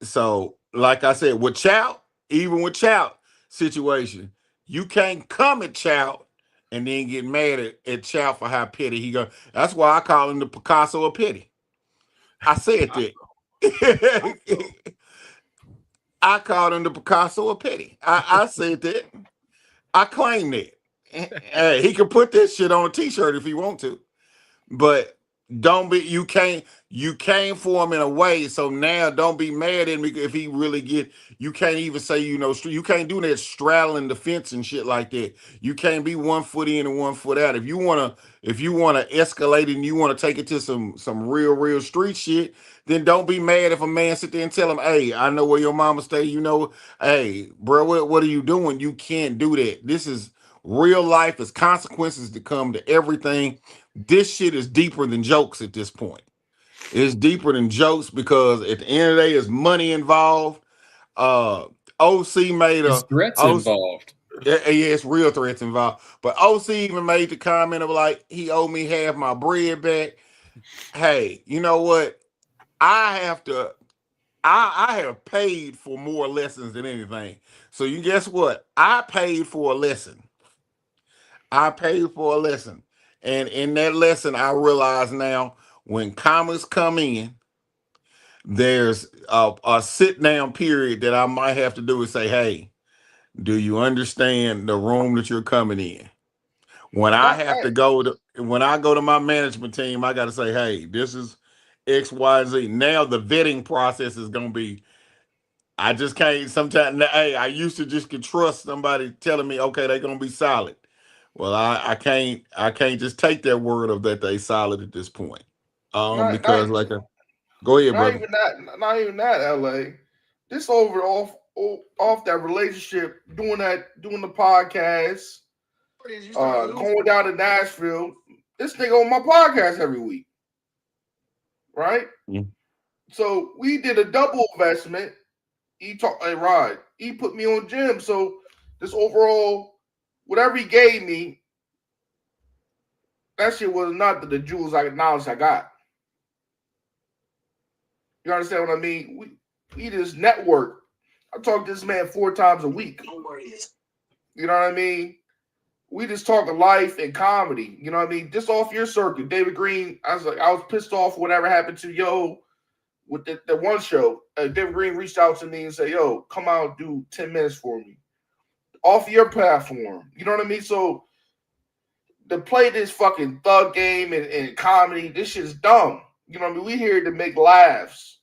So, like I said, with Chow, even with Chow situation, you can't come at Chow and then get mad at Chow for how petty he goes. That's why I call him the Picasso of petty. I said that. I called him the Picasso of petty. I said that. I claim that. Hey, he can put this shit on a t-shirt if he want to. But don't be, you came for him in a way, so now don't be mad at me if he really get, you can't even say, you can't do that straddling the fence and shit like that. You can't be 1 foot in and 1 foot out. If you wanna escalate and you wanna take it to some real street shit, then don't be mad if a man sit there and tell him, hey, I know where your mama stay, hey, bro, what are you doing? You can't do that. This is real life. There's consequences to come to everything. This shit is deeper than jokes at this point. It's deeper than jokes because at the end of the day, there's money involved. OC made There's threats involved. Yeah, it's real threats involved. But OC even made the comment of like, he owed me half my bread back. Hey, you know what? I have paid for more lessons than anything. So you guess what? I paid for a lesson. And in that lesson, I realize now when comics come in, there's a sit down period that I might have to do is say, hey, do you understand the room that you're coming in? When I go to my management team, I got to say, hey, this is X, Y, Z. Now the vetting process is going to be, I just can't sometimes, hey, I used to just could trust somebody telling me, okay, they're going to be solid. Well, I can't just take their word of that they solid at this point. Because go ahead, brother. Not even that, LA. This off that relationship, doing the podcast, going down to Nashville. This nigga on my podcast every week, right? Yeah. So we did a double investment. He put me on gym. So this overall, whatever he gave me, that shit was not the jewels knowledge I got. You understand what I mean? We just network. I talk to this man 4 times a week. You know what I mean? We just talk life and comedy. You know what I mean? Just off your circuit. David Green, I was pissed off whatever happened to with the one show. David Green reached out to me and said, yo, come out, do 10 minutes for me. Off your platform. You know what I mean? So to play this fucking thug game and comedy, this shit's dumb. You know what I mean? We here to make laughs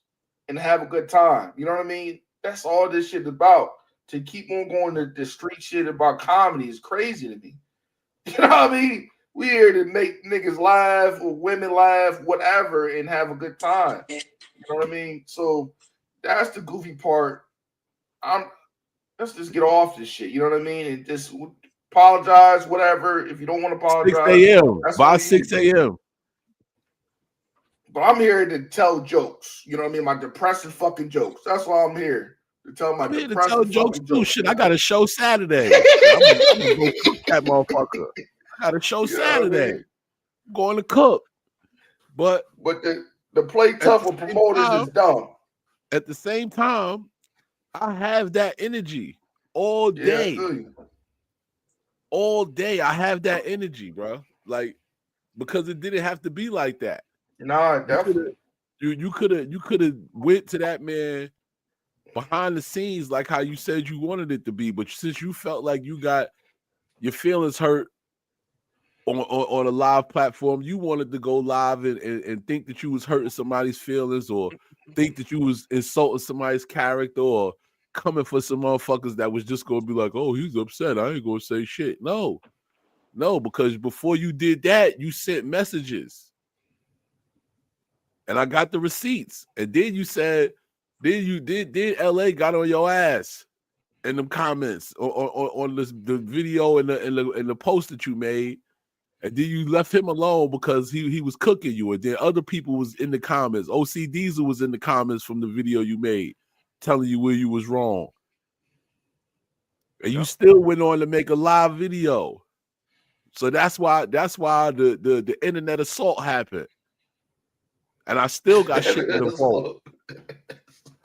and have a good time. You know what I mean? That's all this shit about. To keep on going to the street shit about comedy is crazy to me. You know what I mean? We here to make niggas laugh or women laugh, whatever, and have a good time. You know what I mean? So that's the goofy part. Let's just get off this shit. You know what I mean? And just apologize, whatever. If you don't want to apologize, 6 a.m. By 6 a.m. But I'm here to tell jokes. You know what I mean? My depressing fucking jokes. That's why I'm here. To tell my depressing jokes fucking too. jokes. Shit, I got a show Saturday. I'm gonna go cook that motherfucker. I got a show Saturday. I'm going to cook. But the play tough with promoters is dumb. At the same time, I have that energy all day. Yeah, all day, I have that energy, bro. Like, because it didn't have to be like that. No, definitely. You could have went to that man behind the scenes like how you said you wanted it to be, but since you felt like you got your feelings hurt on a live platform, you wanted to go live and think that you was hurting somebody's feelings or think that you was insulting somebody's character or coming for some motherfuckers that was just gonna be like, oh, he's upset, I ain't gonna say shit. No, because before you did that, you sent messages. And I got the receipts. And then you said, then LA got on your ass in them comments on the video and the post that you made. And then you left him alone because he was cooking you. And then other people was in the comments. OC Diesel was in the comments from the video you made, telling you where you was wrong. And you still went on to make a live video. So that's why the internet assault happened. And I still got shit in the vault.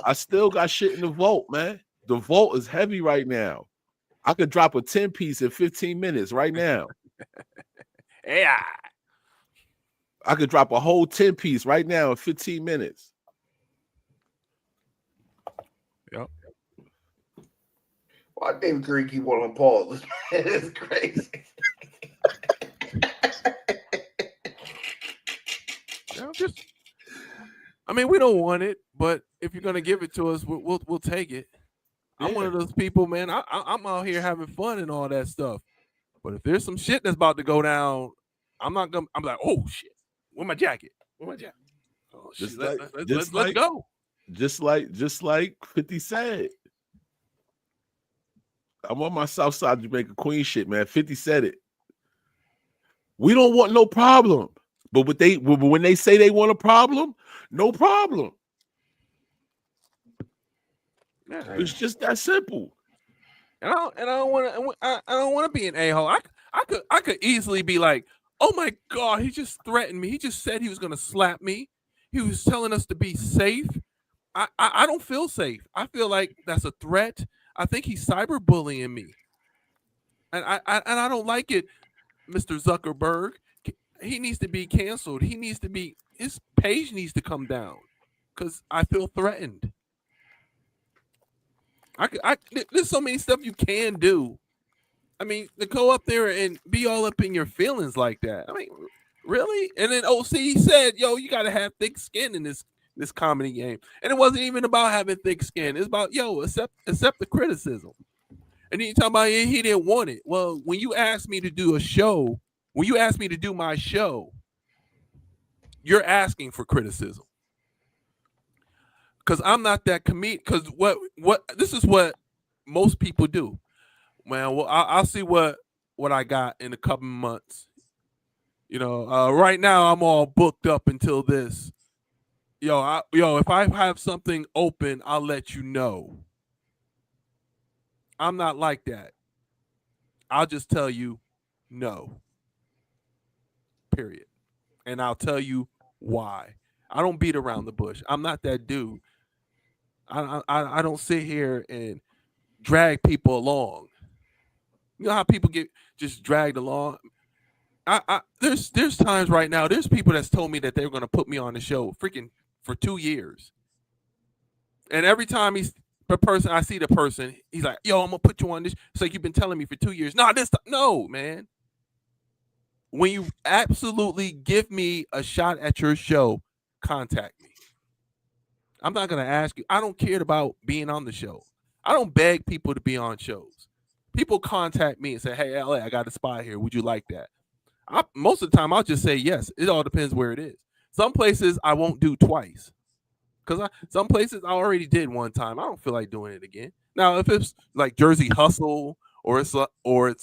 I still got shit in the vault, man. The vault is heavy right now. I could drop a 10-piece in 15 minutes right now. Yeah. I could drop a whole 10-piece right now in 15 minutes. Yep. Why David Green keep on pause? It's crazy. I mean, we don't want it, but if you're gonna give it to us, we'll take it. I'm one of those people, man. I'm out here having fun and all that stuff. But if there's some shit that's about to go down, I'm not gonna. I'm like, oh shit, where's my jacket? Where's my jacket? Oh shit, let's go. Just like 50 said. I'm on my Southside Jamaica Queen shit, man. 50 said it. We don't want no problem. But when they say they want a problem, no problem. Yeah. It's just that simple. And I don't want to be an a-hole. I could easily be like, oh my God, he just threatened me. He just said he was gonna slap me. He was telling us to be safe. I don't feel safe. I feel like that's a threat. I think he's cyberbullying me. And I don't like it, Mr. Zuckerberg. He needs to be canceled. His page needs to come down because I feel threatened. There's so many stuff you can do. I mean, to go up there and be all up in your feelings like that. I mean, really? And then OC said, yo, you got to have thick skin in this comedy game. And it wasn't even about having thick skin. It's about, yo, accept the criticism. And then you talking about he didn't want it. Well, when you asked me to do a show, when you asked me to do my show, you're asking for criticism. Because I'm not that comedian. Because what this is what most people do. Man, well, I'll see what I got in a couple months. You know, right now I'm all booked up until this. Yo, if I have something open, I'll let you know. I'm not like that. I'll just tell you no. Period. And I'll tell you why. I don't beat around the bush. I'm not that dude. I don't sit here and drag people along. You know how people get just dragged along? There's times right now, there's people that's told me that they're going to put me on the show freaking for 2 years. And every time I see the person, he's like, yo, I'm going to put you on this. It's like, you've been telling me for 2 years. No, man. When you absolutely give me a shot at your show, contact me. I'm not going to ask you. I don't care about being on the show. I don't beg people to be on shows. People contact me and say, hey, LA, I got a spot here. Would you like that? Most of the time, I'll just say yes. It all depends where it is. Some places I won't do twice. Because some places I already did one time. I don't feel like doing it again. Now, if it's like Jersey Hustle or it's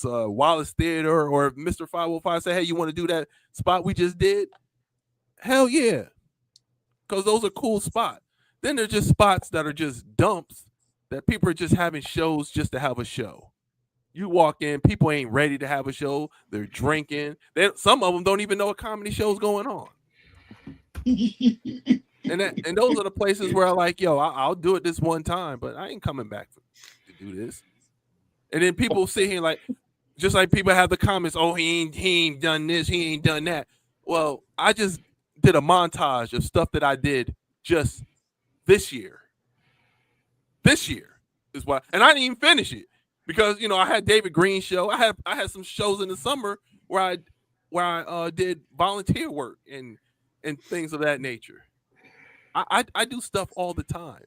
Wallace Theater or Mr. 505 say, hey, you want to do that spot we just did? Hell yeah. Because those are cool spots. Then there's just spots that are just dumps that people are just having shows just to have a show. You walk in, people ain't ready to have a show. They're drinking. Some of them don't even know a comedy show's going on. And those are the places where I like, yo, I'll do it this one time, but I ain't coming back to do this. And then people sit here like, just like people have the comments, oh, he ain't done this, he ain't done that. Well, I just did a montage of stuff that I did just this year. This year is why, and I didn't even finish it because I had David Green's show. I had some shows in the summer where I did volunteer work and things of that nature. I do stuff all the time.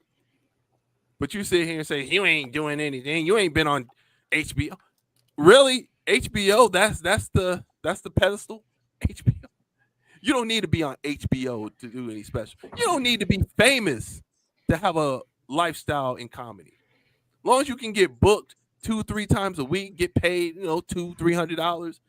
But you sit here and say you ain't doing anything. You ain't been on HBO. Really? HBO? That's the pedestal? HBO. You don't need to be on HBO to do any special. You don't need to be famous to have a lifestyle in comedy. As long as you can get booked 2-3 times a week, get paid, $200-$300.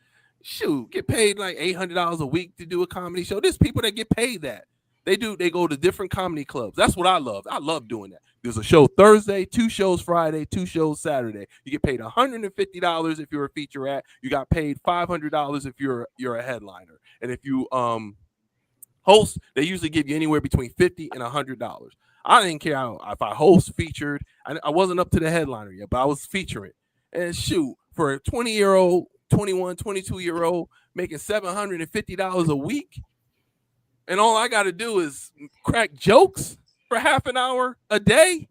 Shoot, get paid like $800 a week to do a comedy show. There's people that get paid that. They go to different comedy clubs. That's what I love. I love doing that. There's a show Thursday, 2 shows Friday, 2 shows Saturday. You get paid $150 if you're a featurette. You got paid $500 if you're a headliner. And if you host, they usually give you anywhere between $50 and $100. I didn't care if I host, featured. I wasn't up to the headliner yet, but I was featuring. And shoot, for a 20-year-old, 21, 22-year-old making $750 a week, and all I got to do is crack jokes for half an hour a day,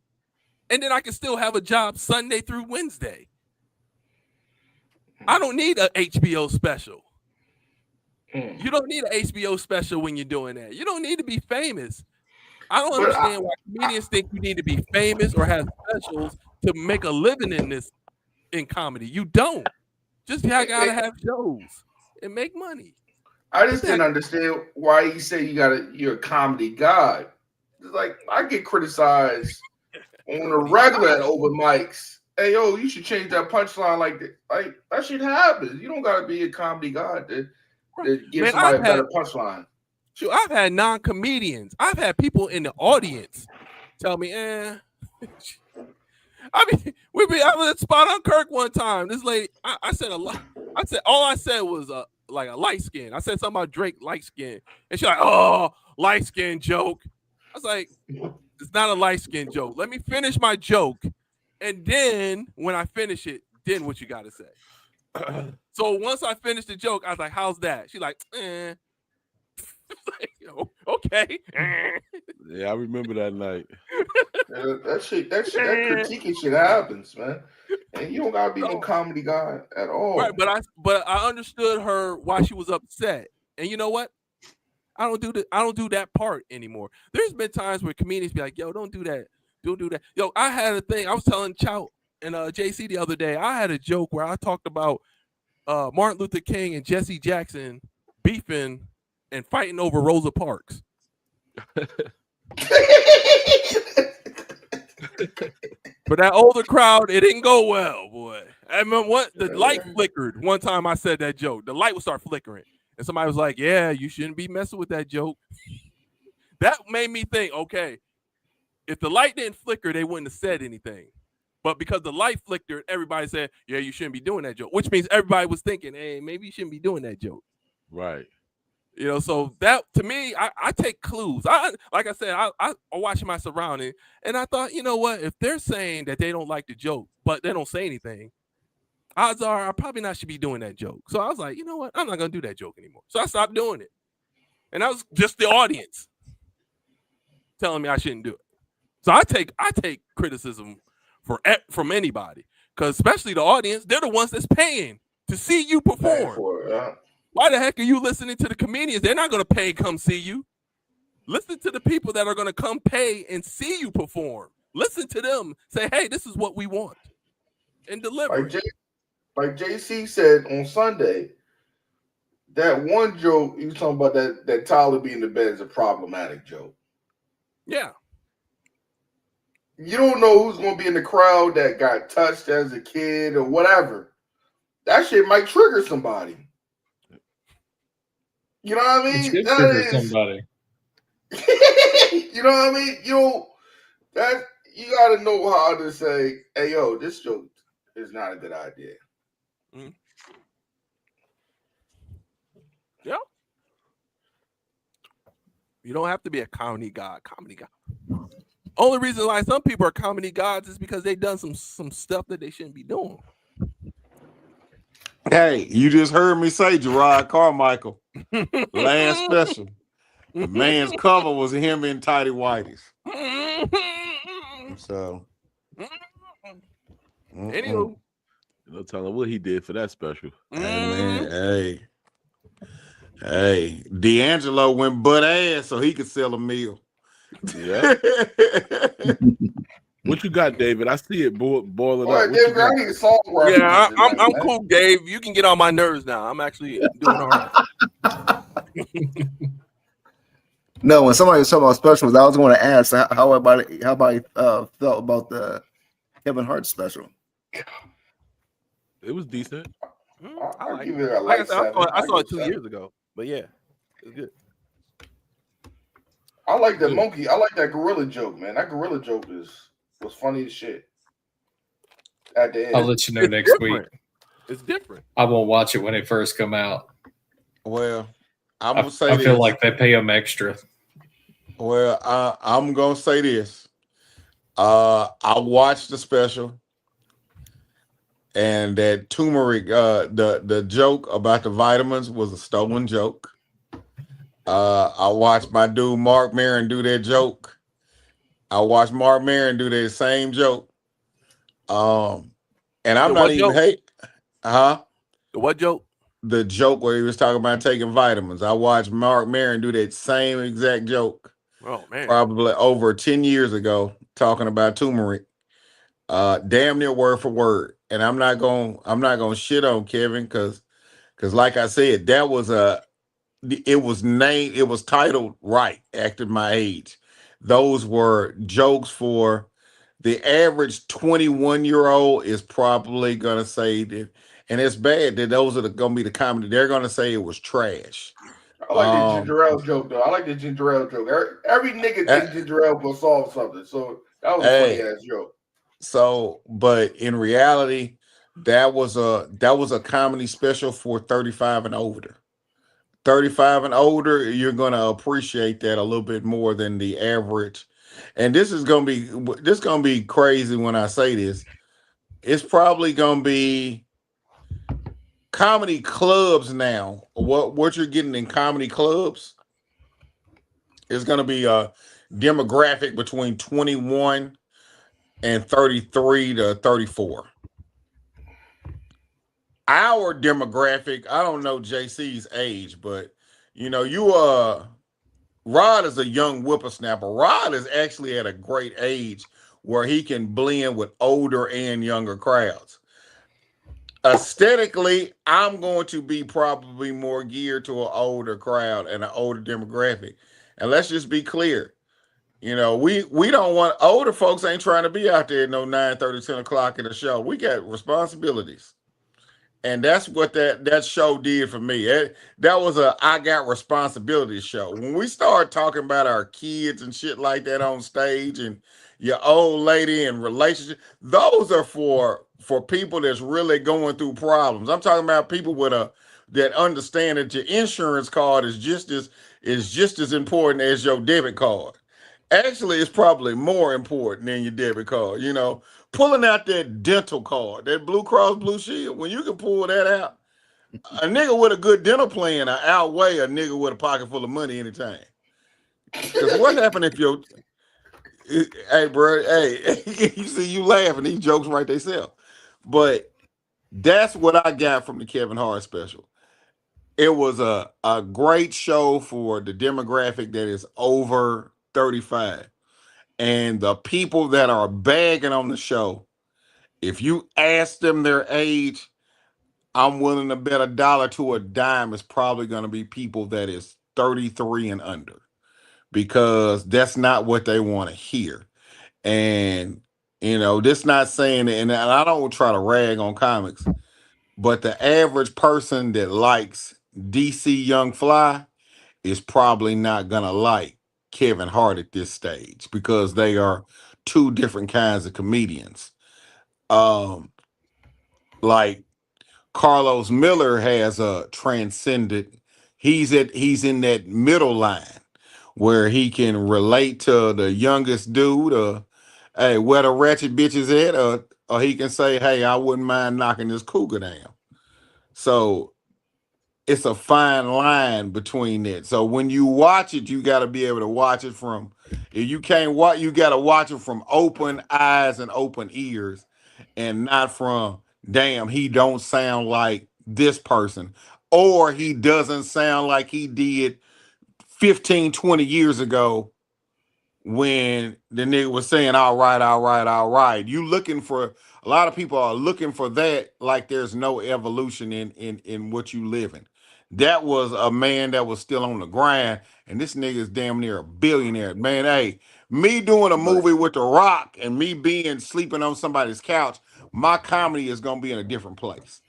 and then I can still have a job Sunday through Wednesday. I don't need an HBO special. You don't need an HBO special when you're doing that. You don't need to be famous. I don't understand why comedians think you need to be famous or have specials to make a living in comedy. You don't. Just gotta have shows and make money. I just didn't understand why he said you're a comedy god. It's like I get criticized on the regular at open mics. Hey yo, you should change that punchline like that. Like that shit happens. You don't gotta be a comedy god to give somebody a better punchline. Shoot, I've had non-comedians. I've had people in the audience tell me, I mean, I was at Spot on Kirk one time. This lady, I said a lot. All I said was like a light skin. I said something about Drake light skin, and she's like, "Oh, light skin joke." I was like, "It's not a light skin joke. Let me finish my joke, and then when I finish it, then what you got to say." So once I finished the joke, I was like, "How's that?" She's like, okay. Yeah, I remember that night. That critiquing shit happens, man. And you don't gotta be no comedy guy at all. Right, but I understood her why she was upset. And you know what? I don't do that part anymore. There's been times where comedians be like, "Yo, don't do that. Don't do that." Yo, I had a thing. I was telling Chow and JC the other day. I had a joke where I talked about Martin Luther King and Jesse Jackson beefing and fighting over Rosa Parks. For that older crowd, it didn't go well, boy. I remember the light flickered one time I said that joke. The light would start flickering. And somebody was like, "Yeah, you shouldn't be messing with that joke." That made me think, okay, if the light didn't flicker, they wouldn't have said anything. But because the light flickered, everybody said, "Yeah, you shouldn't be doing that joke," which means everybody was thinking, "Hey, maybe you shouldn't be doing that joke." Right. You know, so that to me, I take clues. Like I said, I watch my surroundings, and I thought, you know what? If they're saying that they don't like the joke, but they don't say anything, odds are I probably not should be doing that joke. So I was like, you know what? I'm not gonna do that joke anymore. So I stopped doing it, and that was just the audience telling me I shouldn't do it. So I take criticism from anybody, because especially the audience, they're the ones that's paying to see you perform. Why the heck are you listening to the comedians? They're not going to pay come see you. Listen to the people that are going to come pay and see you perform. Listen to them. Say, hey, this is what we want. And deliver. Like JC said on Sunday, that one joke, he was talking about that Tyler being in the bed is a problematic joke. Yeah. You don't know who's going to be in the crowd that got touched as a kid or whatever. That shit might trigger somebody. You know what I mean? It should trigger somebody. You know what I mean? You got to know how to say, "Hey, yo, this joke is not a good idea." Mm-hmm. Yeah. You don't have to be a comedy god. Only reason why some people are comedy gods is because they done some stuff that they shouldn't be doing. Hey, you just heard me say Gerard Carmichael. Last special. The man's cover was him in tighty whities. So anywho, no telling what he did for that special. Hey man, hey. D'Angelo went butt ass so he could sell a meal. Yeah. What you got, David? I see it boiling up. David, I need a salt reference. Yeah, I'm cool, Dave. You can get on my nerves now. I'm actually doing all right. No, when somebody was talking about specials, I was going to ask how everybody felt about the Kevin Hart special. It was decent. I like it. Like I saw it 2 years ago, but yeah, it's good. I like that monkey. I like that gorilla joke, man. That gorilla joke was funny as shit. At the end, I'll let you know next week. It's different. I won't watch it when it first come out. Well, I'm gonna say I feel like they pay them extra. Well, I'm gonna say this. I watched the special, and that turmeric, the joke about the vitamins was a stolen joke. I watched my dude Mark Maron do that joke. I watched Mark Maron do that same joke. And I'm not even hate. The what joke? The joke where he was talking about taking vitamins. I watched Mark Maron do that same exact joke. Oh man. Probably over 10 years ago, talking about turmeric. Damn near word for word. And I'm not gonna shit on Kevin because like I said, it was titled right, acted my age. Those were jokes for the average 21-year-old is probably gonna say that, and it's bad that those are gonna be the comedy. They're gonna say it was trash. I like the ginger ale joke though. I like the ginger ale joke. Every nigga think ginger ale will solve something. So that was a funny ass joke. So, but in reality, that was a comedy special for 35 and older. 35 and older, you're gonna appreciate that a little bit more than the average. And this is gonna be crazy when I say this. It's probably gonna be comedy clubs now. What you're getting in comedy clubs is gonna be a demographic between 21 and 33 to 34. Our demographic, I don't know JC's age, but Rod is a young whippersnapper. Rod is actually at a great age where he can blend with older and younger crowds. Aesthetically, I'm going to be probably more geared to an older crowd and an older demographic. And let's just be clear. We don't want older folks ain't trying to be out there at no 9:30, 10 o'clock in the show. We got responsibilities. And that's what that show did for me. That was a I got responsibility show. When we start talking about our kids and shit like that on stage and your old lady and relationship, those are for people that's really going through problems. I'm talking about people that understand that your insurance card is just as important as your debit card. Actually, it's probably more important than your debit card. Pulling out that dental card, that Blue Cross Blue Shield, when you can pull that out, a nigga with a good dental plan will outweigh a nigga with a pocket full of money anytime. Because what happened if hey, bro, hey, you see you laughing, these jokes right themselves. But that's what I got from the Kevin Hart special. It was a great show for the demographic that is over 35. And the people that are bagging on the show, if you ask them their age, I'm willing to bet $1 to a dime is probably going to be people that is 33 and under, because that's not what they want to hear. And, this not saying, and I don't try to rag on comics, but the average person that likes DC Young Fly is probably not going to like Kevin Hart at this stage, because they are two different kinds of comedians. Like Carlos Miller has a transcendent. He's in that middle line where he can relate to the youngest dude, hey, where the ratchet bitch is at, or he can say, hey, I wouldn't mind knocking this cougar down. So it's a fine line between that. So when you watch it, you got to be able to watch it from, if you can't watch, you got to watch it from open eyes and open ears, and not from, damn, he don't sound like this person, or he doesn't sound like he did 15, 20 years ago when the nigga was saying, all right, all right, all right. You looking for, a lot of people are looking for that, like there's no evolution in what you live in. That was a man that was still on the grind, and this nigga is damn near a billionaire. Man, hey, me doing a movie with The Rock and me being sleeping on somebody's couch, my comedy is gonna be in a different place.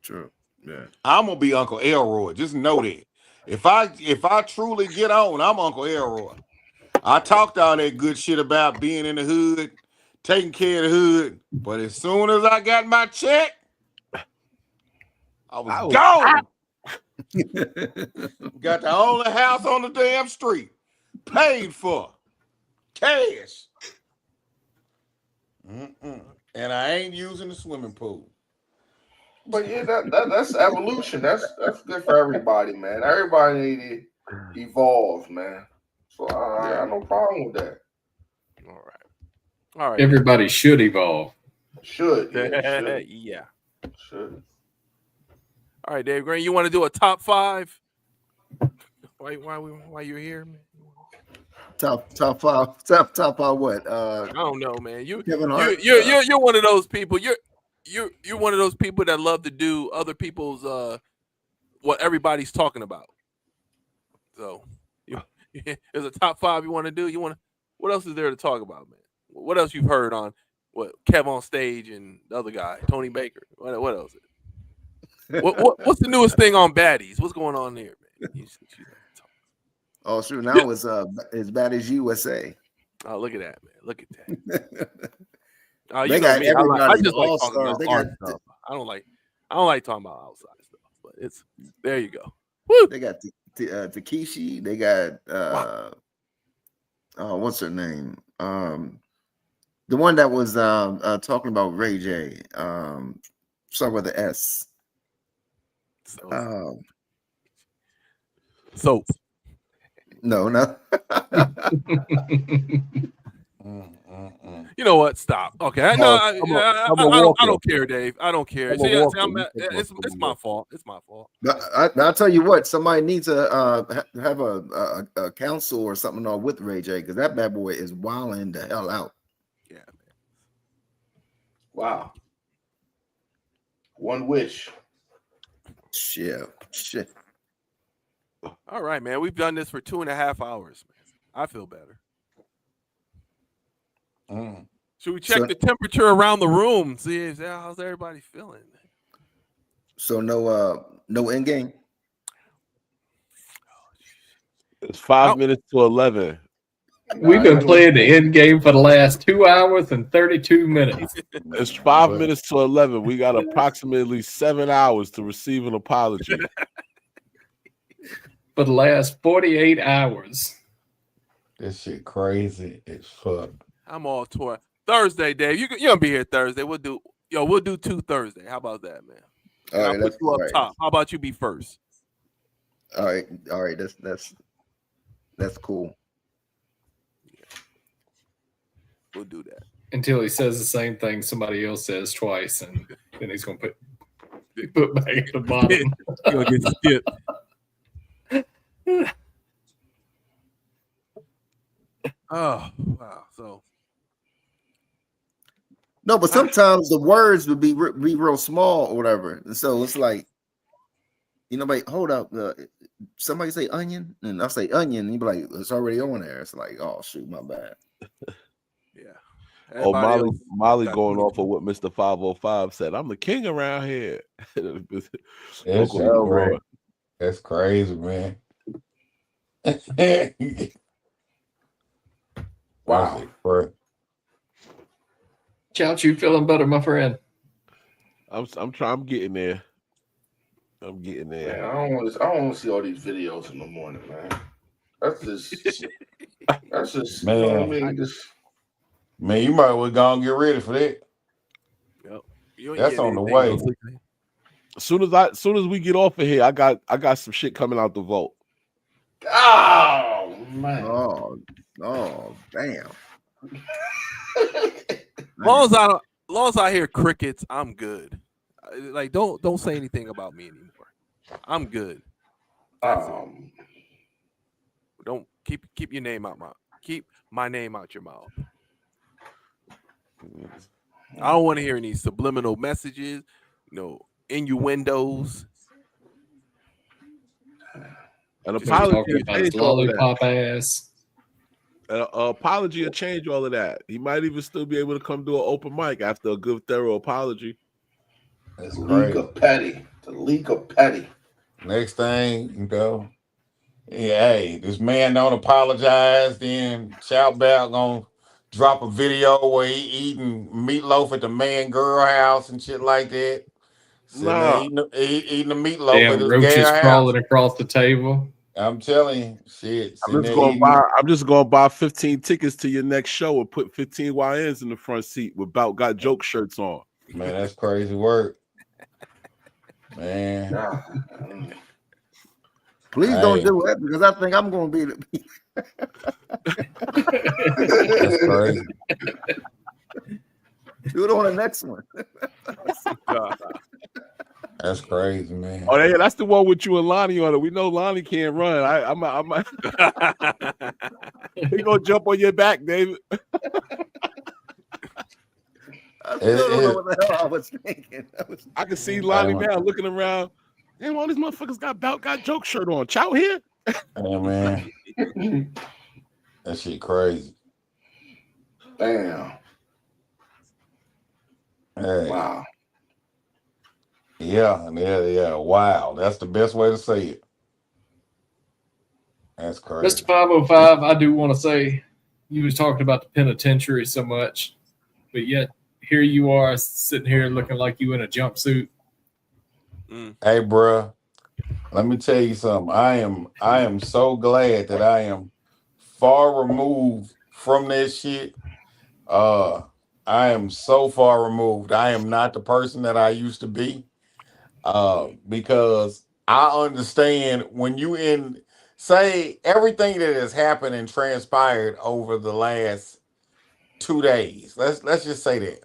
True. Yeah. I'm gonna be Uncle Elroy. Just know that. If I truly get on, I'm Uncle Elroy. I talked all that good shit about being in the hood, taking care of the hood, but as soon as I got my check, I was gone. Got the only house on the damn street, paid for, cash. And I ain't using the swimming pool. But yeah, that's evolution. That's good for everybody, man. Everybody need to evolve, man. So I have no problem with that. All right. Everybody should evolve. Should. Yeah. Should. All right, Dave Green, you want to do a top 5? Why you're here, man? top five. What? I don't know, man. You're one of those people. You're one of those people that love to do other people's what everybody's talking about. So, there's a top 5 you want to do. What else is there to talk about, man? What else you've heard on what Kev on stage and the other guy, Tony Baker? What else? What's the newest thing on Baddies? What's going on there, man? Oh, sure. Now it's as bad as USA. Oh, look at that, man! Look at that. They got everybody. I just like talking about art stuff. I don't like talking about outside stuff, but it's there. You go. Woo! They got Takeshi. They got what's her name? The one that was talking about Ray J. Start with the S. Soap. No. You know what? Stop. Okay. I don't care, Dave. I don't care. It's my fault. It's my fault. I'll tell you what. Somebody needs to have a council or something on with Ray J, because that bad boy is wilding the hell out. Yeah, man. Wow. One wish. Shit. All right, man. We've done this for 2.5 hours, man. I feel better. Should we check the temperature around the room? See how's everybody feeling? So no end game. It's 5 minutes to 11. We've been playing the end game for the last 2 hours and 32 minutes. It's 5 minutes to 11. We got approximately 7 hours to receive an apology. For the last 48 hours. This shit crazy as fuck. I'm all tore. Thursday, Dave. You're gonna be here Thursday. We'll do 2 Thursday. How about that, man? All right, I'll put you up top. How about you be first? All right. That's cool. We'll do that until he says the same thing somebody else says twice, and then he's gonna put back at the bottom. Gonna get skipped. Oh wow! So no, but sometimes the words would be real small or whatever, and so it's like, wait, hold up. Somebody say onion, and I say onion, and you be like, it's already on there. It's like, oh shoot, my bad. Yeah. Everybody Molly going off of what Mr. 505 said. I'm the king around here. That's crazy, man. Wow. Couch, you feeling better, my friend? I'm getting there. I'm getting there. Man, I don't want to see all these videos in the morning, man. That's just man. You know what I mean? Man, you might well go and get ready for that. Yep. That's on the way. As soon as we get off of here, I got some shit coming out the vault. Oh man. Oh damn. Long as I hear crickets, I'm good. Like don't say anything about me anymore. I'm good. Don't keep your name out keep my name out your mouth. I don't want to hear any subliminal messages, innuendos. An apology will change all of lollipop ass. An apology will change all of that. He might even still be able to come do an open mic after a good, thorough apology. That's the great. league of petty. Next thing, hey, this man don't apologize, then Shout Bell gonna drop a video where he eating meatloaf at the man girl house and shit like that. Eating the meatloaf. Damn, roaches crawling across the table. I'm telling you, shit. I'm just gonna buy 15 tickets to your next show and put 15 YNs in the front seat with Bout Got Joke shirts on. Man, that's crazy work. Man. Please don't do that, because I think I'm gonna be That's crazy. Do it on the next one. That's crazy, man. Oh yeah, that's the one with you and Lonnie on it. We know Lonnie can't run. I'm he gonna jump on your back, David. I still don't know what the hell I was thinking. I can see Lonnie now looking around. Damn, all these motherfuckers got joke shirt on. Chow here. Hey, man. That shit crazy. Damn. Hey. Wow. Yeah. Wow. That's the best way to say it. That's crazy. Mr. 505, I do want to say you was talking about the penitentiary so much, but yet here you are sitting here looking like you in a jumpsuit. Hey, bruh, let me tell you something. I am so glad that I am far removed from that shit. I am so far removed. I am not the person that I used to be. Because I understand when you say everything that has happened and transpired over the last 2 days. Let's just say that.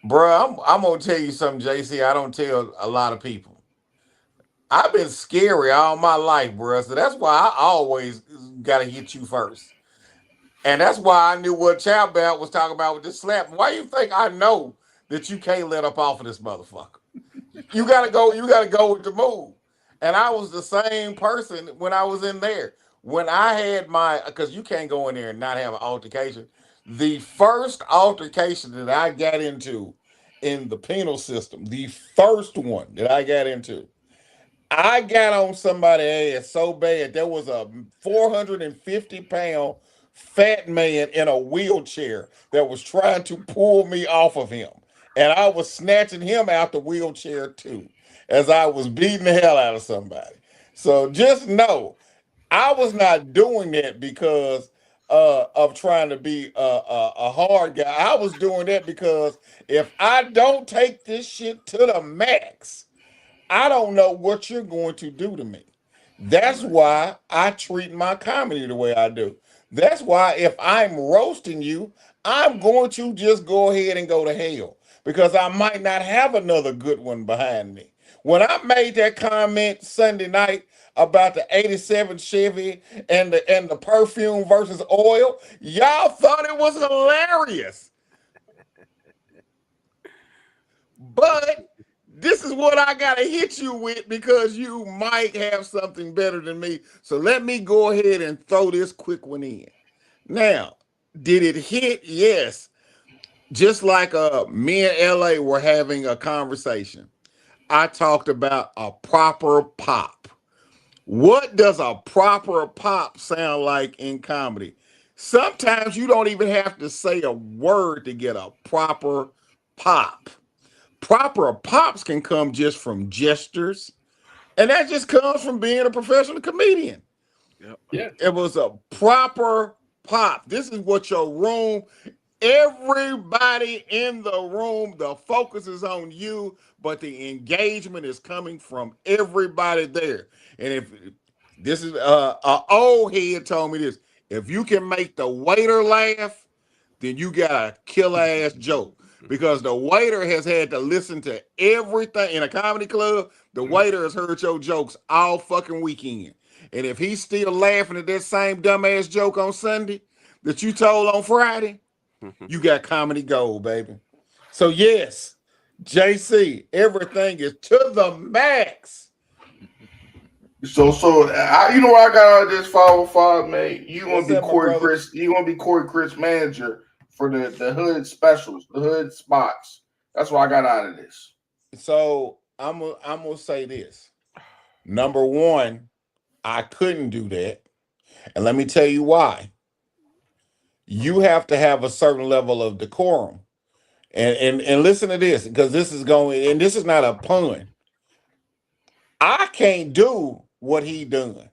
Bruh, I'm gonna tell you something, JC. I don't tell a lot of people. I've been scary all my life, bruh. So that's why I always gotta hit you first. And that's why I knew what Chow Belt was talking about with this slap. Why you think I know that you can't let up off of this motherfucker? You gotta go with the move. And I was the same person when I was in there. When I had because you can't go in there and not have an altercation. The first altercation that I got into in the penal system, the first one that I got into, I got on somebody's ass so bad. There was a 450-pound fat man in a wheelchair that was trying to pull me off of him. And I was snatching him out the wheelchair too, as I was beating the hell out of somebody. So just know, I was not doing that because of trying to be a hard guy. I was doing that because if I don't take this shit to the max, I don't know what you're going to do to me. That's why I treat my comedy the way I do. That's why if I'm roasting you, I'm going to just go ahead and go to hell because I might not have another good one behind me. When I made that comment Sunday night about the 87 Chevy and the perfume versus oil, y'all thought it was hilarious. But this is what I got to hit you with because you might have something better than me. So let me go ahead and throw this quick one in. Now, did it hit? Yes. Just like me and LA were having a conversation. I talked about a proper pop. What does a proper pop sound like in comedy? Sometimes you don't even have to say a word to get a proper pop. Proper pops can come just from gestures, and that just comes from being a professional comedian. Yeah. It was a proper pop. This is what your room, everybody in the room, the focus is on you, but the engagement is coming from everybody there. And if this is an old head told me this, if you can make the waiter laugh, then you got a killer ass joke. Because the waiter has had to listen to everything in a comedy club. The waiter has heard your jokes all fucking weekend. And if he's still laughing at that same dumbass joke on Sunday that you told on Friday, you got comedy gold, baby. So yes, JC, everything is to the max. So you know what I got out of this 505, man? You gonna be Corey Chris? You gonna be Corey Chris manager for the hood specials, the hood spots? That's what I got out of this. So I'm gonna say this. Number one, I couldn't do that, and let me tell you why. You have to have a certain level of decorum, and listen to this because this is going, and this is not a pun. I can't do what he done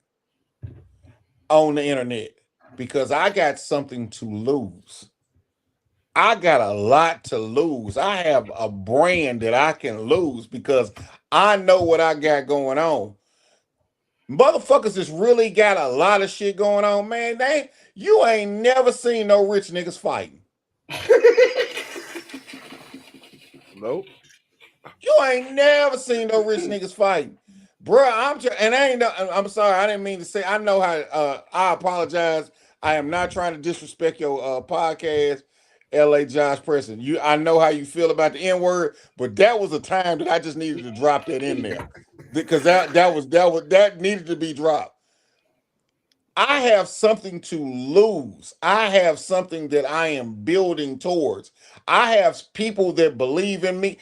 on the internet because I got something to lose. I got a lot to lose. I have a brand that I can lose because I know what I got going on. Motherfuckers just really got a lot of shit going on, man. You ain't never seen no rich niggas fighting. Nope. You ain't never seen no rich niggas fighting. Bruh, I'm sorry, I didn't mean to say. I know how. I apologize. I am not trying to disrespect your podcast, LA Josh Preston. I know how you feel about the N word, but that was a time that I just needed to drop that in there because that needed to be dropped. I have something to lose. I have something that I am building towards. I have people that believe in me,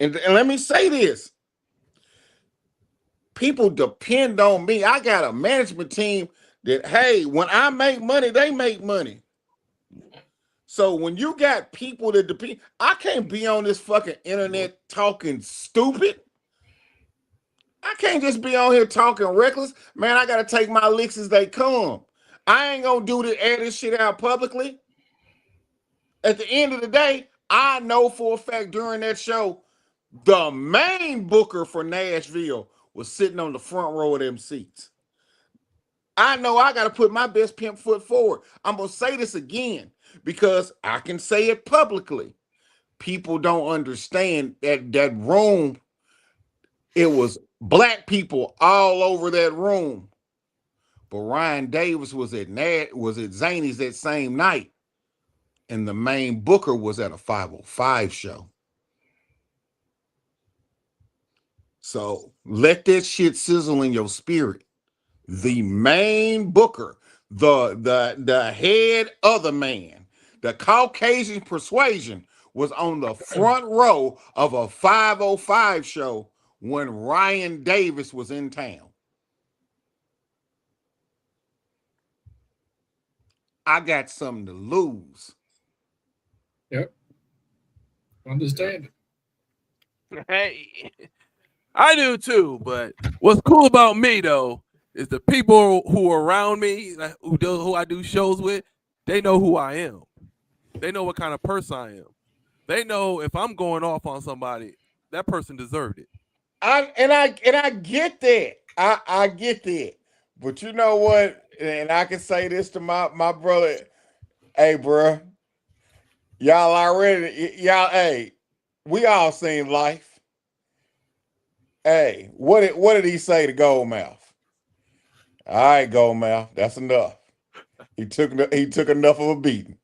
and let me say this. People depend on me. I got a management team that, hey, when I make money, they make money. So when you got people that depend, I can't be on this fucking internet talking stupid. I can't just be on here talking reckless. Man, I got to take my licks as they come. I ain't going to air this shit out publicly. At the end of the day, I know for a fact during that show, the main booker for Nashville was sitting on the front row of them seats. I know I got to put my best pimp foot forward. I'm going to say this again because I can say it publicly. People don't understand that room. It was black people all over that room. But Ryan Davis was at Zany's that same night. And the main booker was at a 505 show. So let that shit sizzle in your spirit. The main booker, the head of the man, the Caucasian persuasion was on the front row of a 505 show when Ryan Davis was in town. I got something to lose. Yep. Understand it. Hey, I do too, but what's cool about me though is the people who are around me, who I do shows with, they know who I am. They know what kind of person I am. They know if I'm going off on somebody, that person deserved it. I get that. I get that. But you know what? And I can say this to my brother. Hey, bro. Hey, we all seen Life. Hey, what did he say to Goldmouth? All right, Goldmouth, that's enough. He took enough of a beating.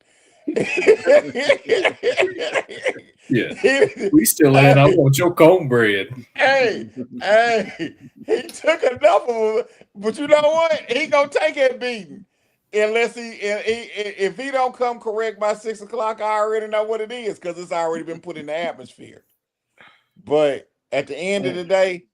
Yeah, we still in. I want your cornbread. Hey, he took enough of it, but you know what? He gonna take that beating unless if he don't come correct by 6 o'clock. I already know what it is because it's already been put in the atmosphere. But at the end of the day,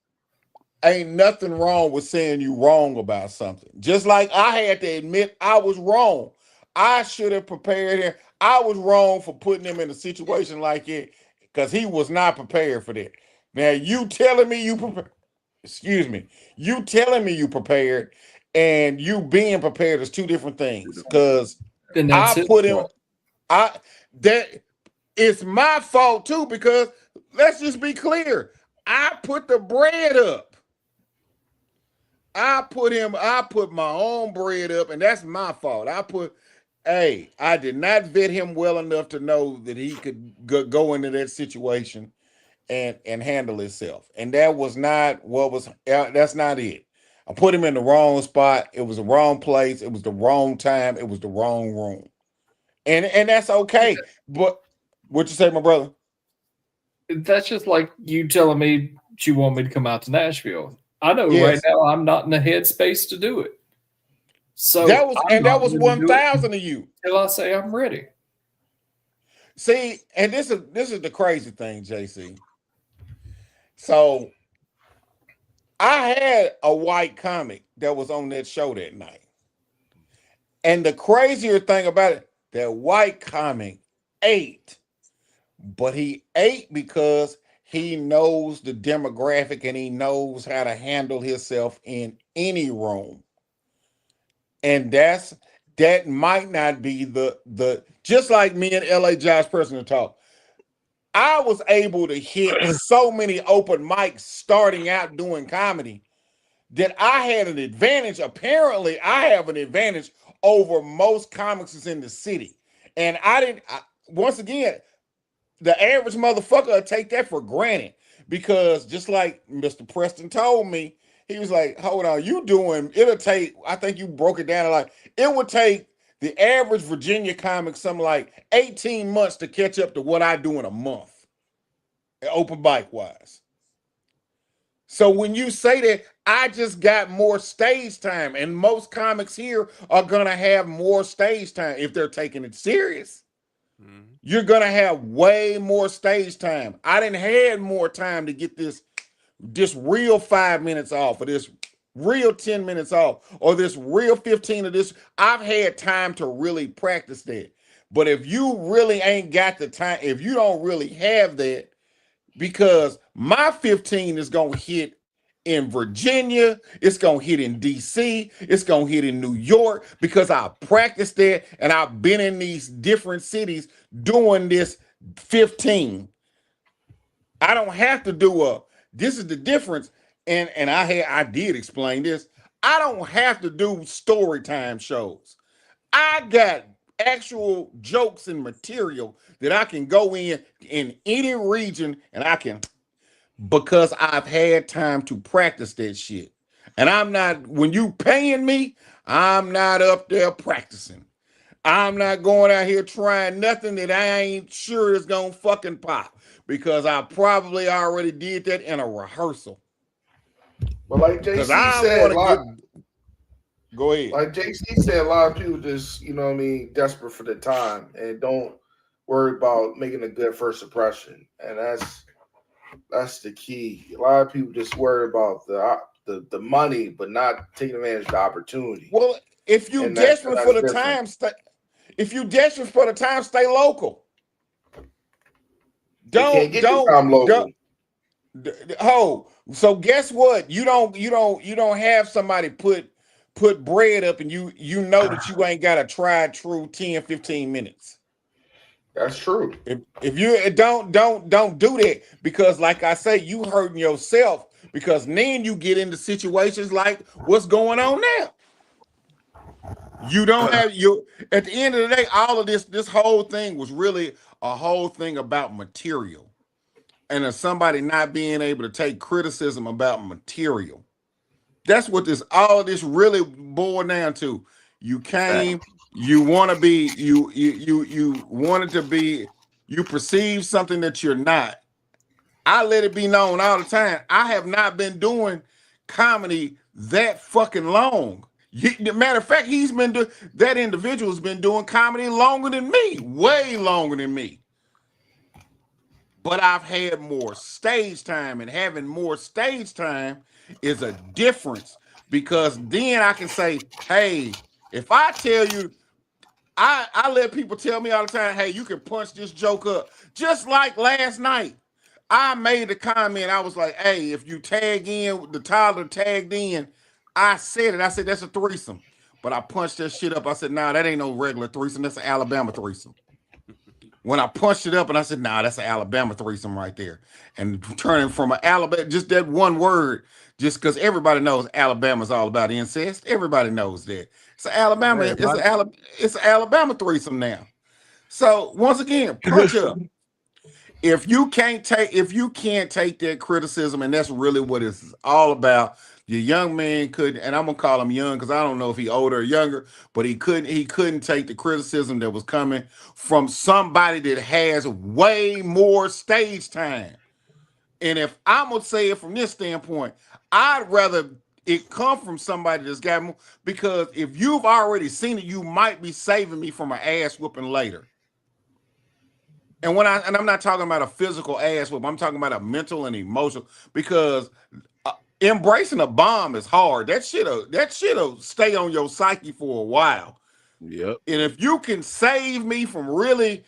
ain't nothing wrong with saying you wrong about something. Just like I had to admit I was wrong. I should have prepared him. I was wrong for putting him in a situation like it because he was not prepared for that. Now you telling me you prepared. Excuse me. You telling me you prepared and you being prepared is two different things. Because I put him. It's my fault too because let's just be clear. I put the bread up. I put my own bread up, and that's my fault. I did not vet him well enough to know that he could go into that situation and handle himself. And that was not that's not it. I put him in the wrong spot. It was the wrong place. It was the wrong time. It was the wrong room. And that's okay. But what you say, my brother? That's just like you telling me you want me to come out to Nashville. I know right now I'm not in the headspace to do it. So that was 1,000 of you. Till I say I'm ready. See, and this is the crazy thing, JC. So I had a white comic that was on that show that night. And the crazier thing about it, that white comic ate, but he ate because he knows the demographic and he knows how to handle himself in any room. And that might not be the just like me and LA Josh Person to talk. I was able to hit so many open mics starting out doing comedy that I had an advantage. Apparently, I have an advantage over most comics in the city. And once again, the average motherfucker will take that for granted because just like Mr. Preston told me, he was like, hold on, it'll take, I think you broke it down like, it would take the average Virginia comic something like 18 months to catch up to what I do in a month, open mic wise. So when you say that, I just got more stage time, and most comics here are going to have more stage time if they're taking it serious. Mm-hmm. You're going to have way more stage time. I didn't have more time to get this real 5 minutes off, or this real 10 minutes off, or this real 15 of this. I've had time to really practice that. But if you really ain't got the time, if you don't really have that, because my 15 is going to hit in Virginia, it's going to hit in DC, it's going to hit in New York, because I practiced that and I've been in these different cities doing this 15. I don't have to do this is the difference. And I did explain this. I don't have to do story time shows. I got actual jokes and material that I can go in any region, and I can, because I've had time to practice that shit. And I'm not, when you paying me, I'm not up there practicing. I'm not going out here trying nothing that I ain't sure is gonna fucking pop, because I probably already did that in a rehearsal. But like JC said, go ahead. Like JC said, a lot of people just, desperate for the time and don't worry about making a good first impression. And that's the key. A lot of people just worry about the money, but not taking advantage of the opportunity. Well, if you desperate for the time, stay local. Don't local. So guess what? You don't have somebody put bread up, and you know that you ain't got a tried true 10-15 minutes. That's true. If you don't do that, because like I say, you hurting yourself, because then you get into situations like what's going on now. You don't have at the end of the day, all of this whole thing was really a whole thing about material, and somebody not being able to take criticism about material. That's what all of this really boiled down to. You came, you want to be, you wanted to be, you perceive something that you're not. I let it be known all the time. I have not been doing comedy that fucking long. Matter of fact, that individual's been doing comedy longer than me, way longer than me. But I've had more stage time, and having more stage time is a difference, because then I can say, hey, if I tell you, I let people tell me all the time, hey, you can punch this joke up. Just like last night, I made a comment. I was like, hey, if you tag in, the Tyler tagged in, I said it. I said, that's a threesome. But I punched that shit up. I said, nah, that ain't no regular threesome. That's an Alabama threesome. When I punched it up, and I said, nah, that's an Alabama threesome right there. And turning from an Alabama, just that one word, just because everybody knows Alabama's all about incest. Everybody knows that. It's an Alabama, it's an Alabama threesome now. So once again, punch up. If you can't take that criticism, and that's really what it's all about. Your young man couldn't, and I'm gonna call him young because I don't know if he older or younger, but he couldn't take the criticism that was coming from somebody that has way more stage time. And if I'm gonna say it from this standpoint, I'd rather it come from somebody that's got more, because if you've already seen it, you might be saving me from an ass whooping later. And I'm not talking about a physical ass whoop, I'm talking about a mental and emotional, because embracing a bomb is hard. That shit'll stay on your psyche for a while. Yep. And if you can save me from really,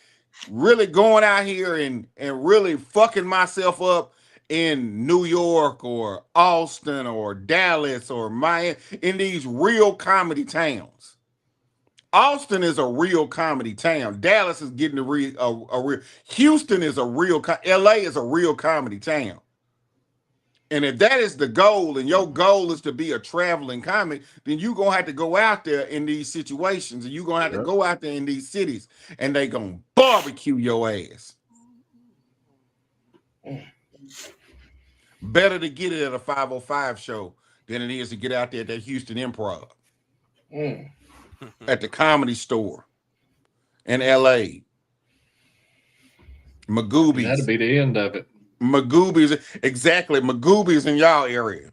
really going out here and really fucking myself up in New York or Austin or Dallas or Miami, in these real comedy towns. Austin is a real comedy town. Dallas is getting a real. Houston is a real. LA is a real comedy town. And if that is the goal, and your goal is to be a traveling comic, then you're going to have to go out there in these situations, and you're going to have to go out there in these cities, and they going to barbecue your ass. Better to get it at a 505 show than it is to get out there at that Houston Improv, at the Comedy Store in LA. Magoobies. That'd be the end of it. Magoobies, exactly. Magoobies in y'all area.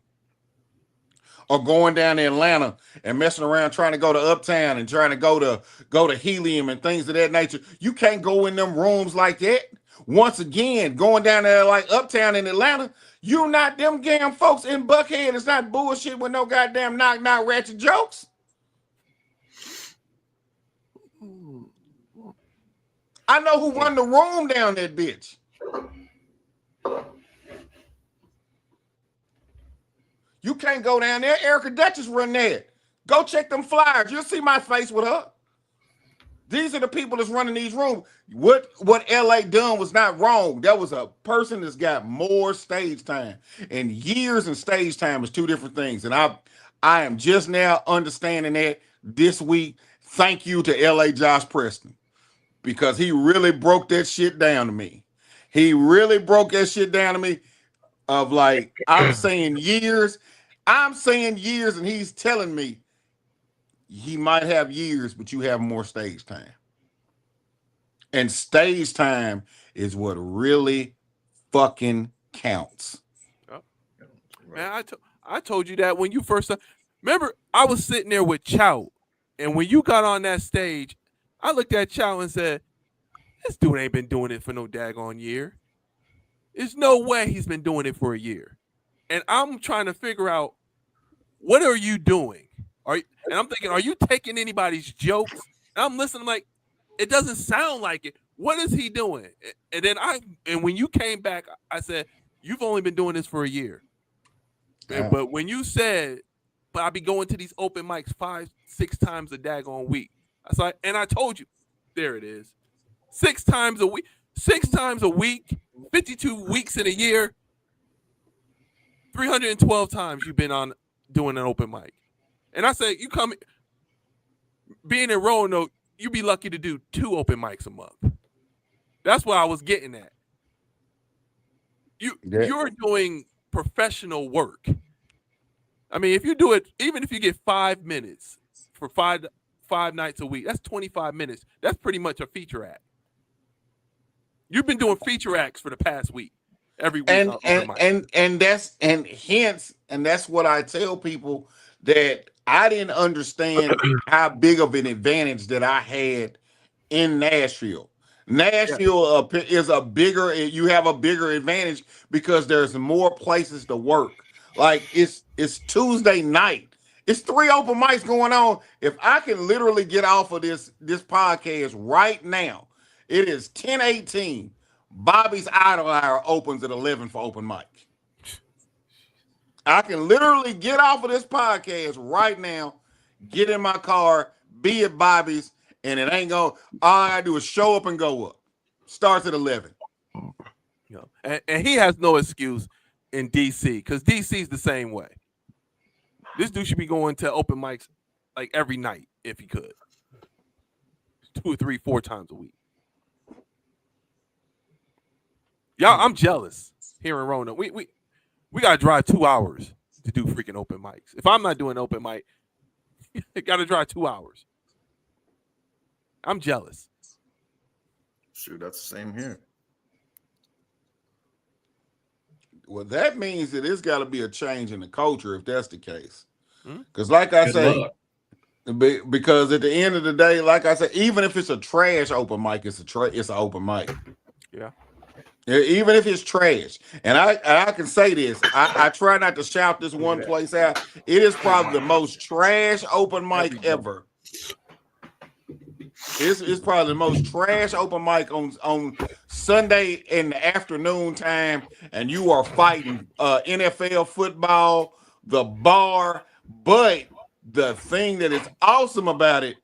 Or going down to Atlanta and messing around trying to go to Uptown and trying to go to Helium and things of that nature. You can't go in them rooms like that. Once again, going down there like Uptown in Atlanta, you not them damn folks in Buckhead. It's not bullshit with no goddamn knock ratchet jokes. I know who run the room down that bitch. You can't go down there. Erica Duchess run there. Go check them flyers. You'll see my face with her. These are the people that's running these rooms. What LA done was not wrong. That was a person that's got more stage time. And years and stage time is two different things. And I am just now understanding that this week. Thank you to LA Josh Preston. Because he really broke that shit down to me. He really broke that shit down to me of like, I'm saying years, and he's telling me he might have years, but you have more stage time. And stage time is what really fucking counts. Oh. Man, I told you that when you first remember, I was sitting there with Chow, and when you got on that stage, I looked at Chow and said, this dude ain't been doing it for no daggone year. There's no way he's been doing it for a year. And I'm trying to figure out, what are you doing? And I'm thinking, are you taking anybody's jokes? And I'm listening like, it doesn't sound like it. What is he doing? And then when you came back, I said, you've only been doing this for a year. Yeah. But when you said, but I be going to these open mics 5-6 times a daggone week. I told you, there it is. 6 times a week. 6 times a week, 52 weeks in a year, 312 times you've been on doing an open mic. And I say, you come, being in Roanoke, you'd be lucky to do 2 open mics a month. That's what I was getting at. You're doing professional work. I mean, if you do it, even if you get 5 minutes for five nights a week, that's 25 minutes. That's pretty much a feature act. You've been doing feature acts for the past week, every week. And that's what I tell people, that I didn't understand how big of an advantage that I had in Nashville. Nashville is you have a bigger advantage because there's more places to work. Like it's Tuesday night. It's 3 open mics going on. If I can literally get off of this podcast right now, it is 10:18. Bobby's Idle Hour opens at 11 for open mic. I can literally get off of this podcast right now, get in my car, be at Bobby's, and it ain't going. All I gotta do is show up and go up. Starts at 11. And he has no excuse in DC, because DC's the same way. This dude should be going to open mics like every night if he could. 2 or 3, 4 times a week. Y'all, I'm jealous here in Roanoke. We gotta drive 2 hours to do freaking open mics. If I'm not doing open mic, I gotta drive 2 hours. I'm jealous. Shoot, that's the same here. Well, that means that there's got to be a change in the culture if that's the case. Because, like I say, because at the end of the day, like I said, even if it's a trash open mic, it's an open mic. Yeah. Even if it's trash, and I can say this, I try not to shout this one place out. It is probably the most trash open mic ever. It's probably the most trash open mic on Sunday in the afternoon time, and you are fighting NFL football, the bar. But the thing that is awesome about it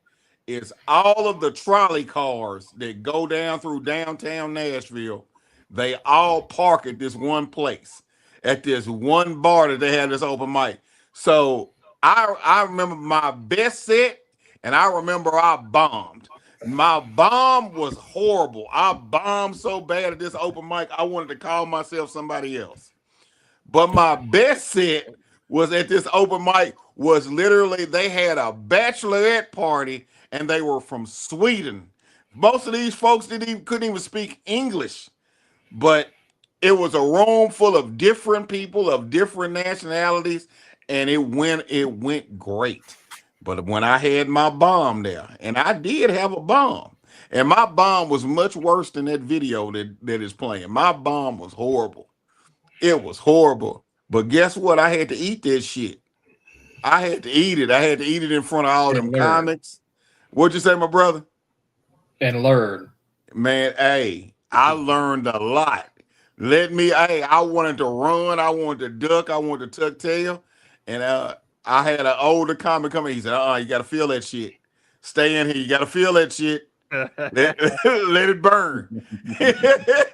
is all of the trolley cars that go down through downtown Nashville. They all park at this one place, at this one bar that they had this open mic. So I remember my best set, and I remember I bombed. My bomb was horrible. I bombed so bad at this open mic, I wanted to call myself somebody else. But my best set was at this open mic was literally they had a bachelorette party and they were from Sweden. Most of these folks couldn't even speak English, but it was a room full of different people of different nationalities, and it went great. But when I had my bomb there, and I did have a bomb, and my bomb was much worse than that video that is playing. My bomb was horrible. It was horrible. But guess what? I had to eat that shit. I had to eat it. I had to eat it in front of all them comics. What'd you say, my brother? And learn. Man, hey, I learned a lot. I wanted to run, I wanted to duck, I wanted to tuck tail. And I had an older comic come in. He said, you gotta feel that shit. Stay in here, you gotta feel that shit. Let it burn.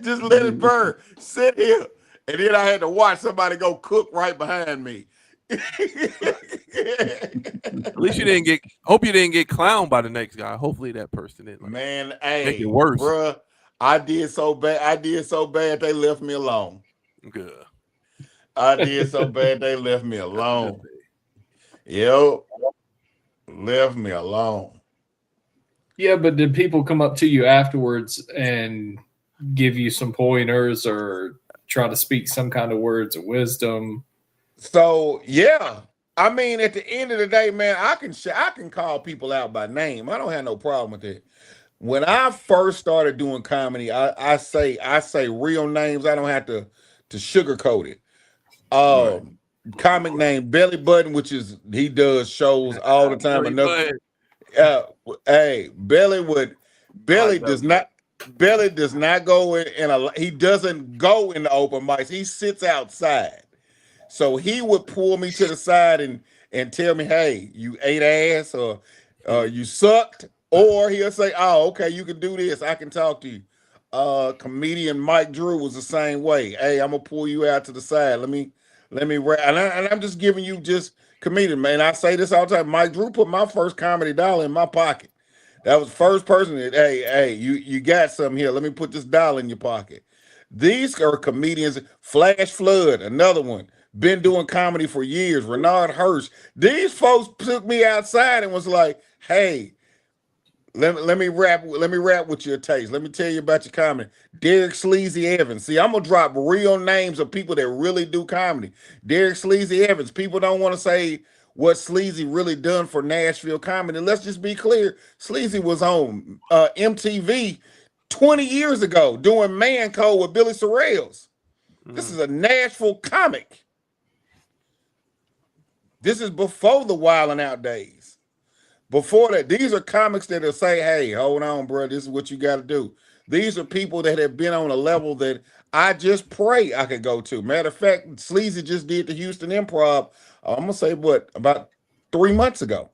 Just let it burn. Sit here. And then I had to watch somebody go cook right behind me. At least you didn't get. Hope you didn't get clowned by the next guy. Hopefully that person didn't. Man, make it worse, bruh. I did so bad. They left me alone. Good. I did so bad. They left me alone. Yep. Left me alone. Yeah, but did people come up to you afterwards and give you some pointers or try to speak some kind of words of wisdom? So yeah, I mean, at the end of the day, man, I can call people out by name. I don't have no problem with it. When I first started doing comedy, I say real names. I don't have to sugarcoat it. Comic name Belly Button, which is he does shows all the time. Belly does not go he doesn't go in the open mics. He sits outside. So he would pull me to the side and tell me, hey, you ate ass or you sucked. Or he'll say, oh, okay, you can do this. I can talk to you. Comedian Mike Drew was the same way. Hey, I'm going to pull you out to the side. Let me rap. And I'm just giving you just comedian, man. I say this all the time. Mike Drew put my first comedy dollar in my pocket. That was the first person that, hey, you got something here. Let me put this dollar in your pocket. These are comedians. Flash Flood, another one. Been doing comedy for years. Renard Hurst. These folks took me outside and was like, hey, let me rap with your taste. Let me tell you about your comedy. Derek Sleazy Evans. See, I'm gonna drop real names of people that really do comedy. Derek Sleazy Evans. People don't want to say what Sleazy really done for Nashville comedy. Let's just be clear. Sleazy was on MTV 20 years ago doing Man Code with Billy Sorrells. This is a Nashville comic. This is before the Wild 'N Out days. Before that, these are comics that will say, hey, hold on, bro, this is what you got to do. These are people that have been on a level that I just pray I could go to. Matter of fact, Sleazy just did the Houston Improv, I'm going to say, about 3 months ago.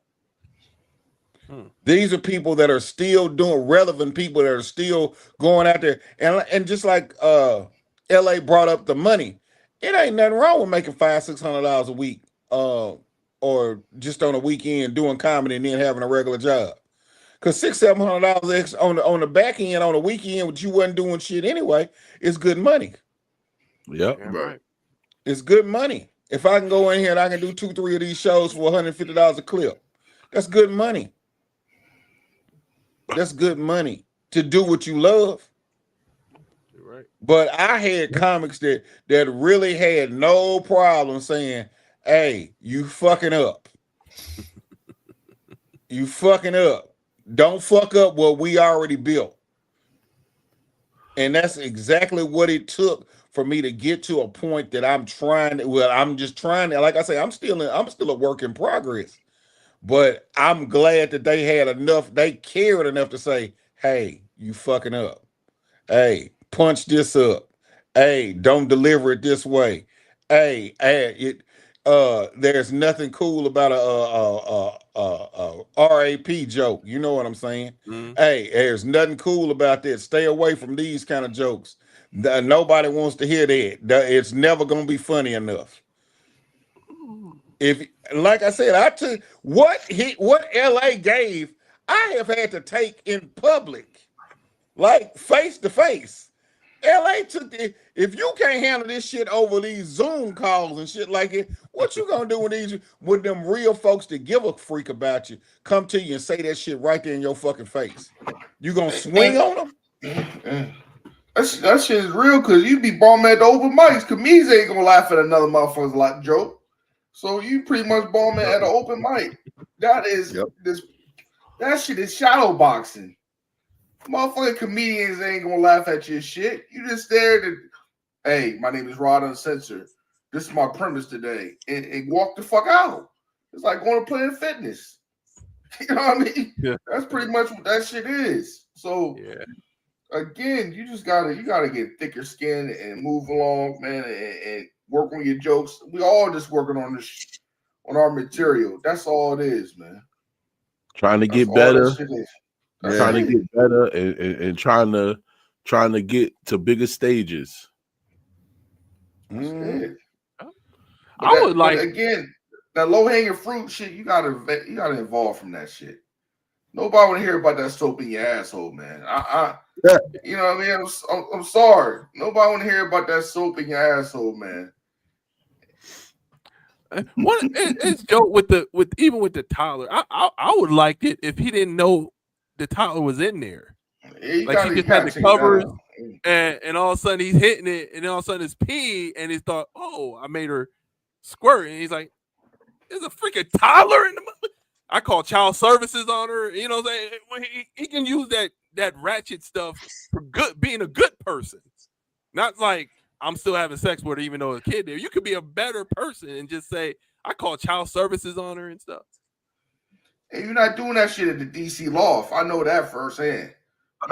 These are people that are still doing relevant people that are still going out there. And just like LA brought up the money, it ain't nothing wrong with making $500-$600 a week or just on a weekend doing comedy and then having a regular job. Because $600-$700 on the back end on a weekend, which you wasn't doing shit anyway, is good money. Yep. Right. It's good money. If I can go in here and I can do 2-3 of these shows for $150 a clip, that's good money. That's good money to do what you love. Right. But I had comics that really had no problem saying, hey, you fucking up. You fucking up. Don't fuck up what we already built. And that's exactly what it took for me to get to a point that I'm just trying to, like I say, I'm still a work in progress. But I'm glad that they had enough, they cared enough to say, hey, you fucking up. Hey, punch this up. Hey, don't deliver it this way. Hey, there's nothing cool about a RAP joke. You know what I'm saying? Hey, there's nothing cool about this. Stay away from these kind of jokes. Nobody wants to hear that. It's never going to be funny enough. If, like I said, I took what LA gave, I have had to take in public, like face to face. LA took the. If you can't handle this shit over these Zoom calls and shit like it, what you gonna do with them real folks that give a freak about you come to you and say that shit right there in your fucking face? You gonna swing on them? That shit is real because you be bombing at the open mics. Comedians ain't gonna laugh at another motherfucker's like joke. So you pretty much bombing at an open mic. That is this. That shit is shadow boxing. Motherfucking comedians ain't gonna laugh at your shit. You just there to, hey, my name is Rod Uncensored. This is my premise today, and walk the fuck out. It's like going to Planet Fitness. You know what I mean? Yeah. That's pretty much what that shit is. So again, you gotta get thicker skin and move along, man, and work on your jokes. We all just working on this, on our material. That's all it is, man. Trying to get better, trying to get better, and trying to get to bigger stages. Mm-hmm. I would like again that low hanging fruit shit. You gotta evolve from that shit. Nobody want to hear about that soap in your asshole, man. You know what I mean? I'm sorry. Nobody want to hear about that soap in your asshole, man. It's joke with the toddler. I would like it if he didn't know the toddler was in there. Yeah, like he just had the covers, and all of a sudden he's hitting it, and then all of a sudden it's pee, and he thought, "Oh, I made her squirt," and he's like, "There's a freaking toddler in the." I call child services on her. You know what I'm saying? He can use that ratchet stuff for good, being a good person, not like I'm still having sex with her even though there's a kid there. You could be a better person and just say, I call child services on her and stuff. Hey, you're not doing that shit at the DC loft. I know that firsthand.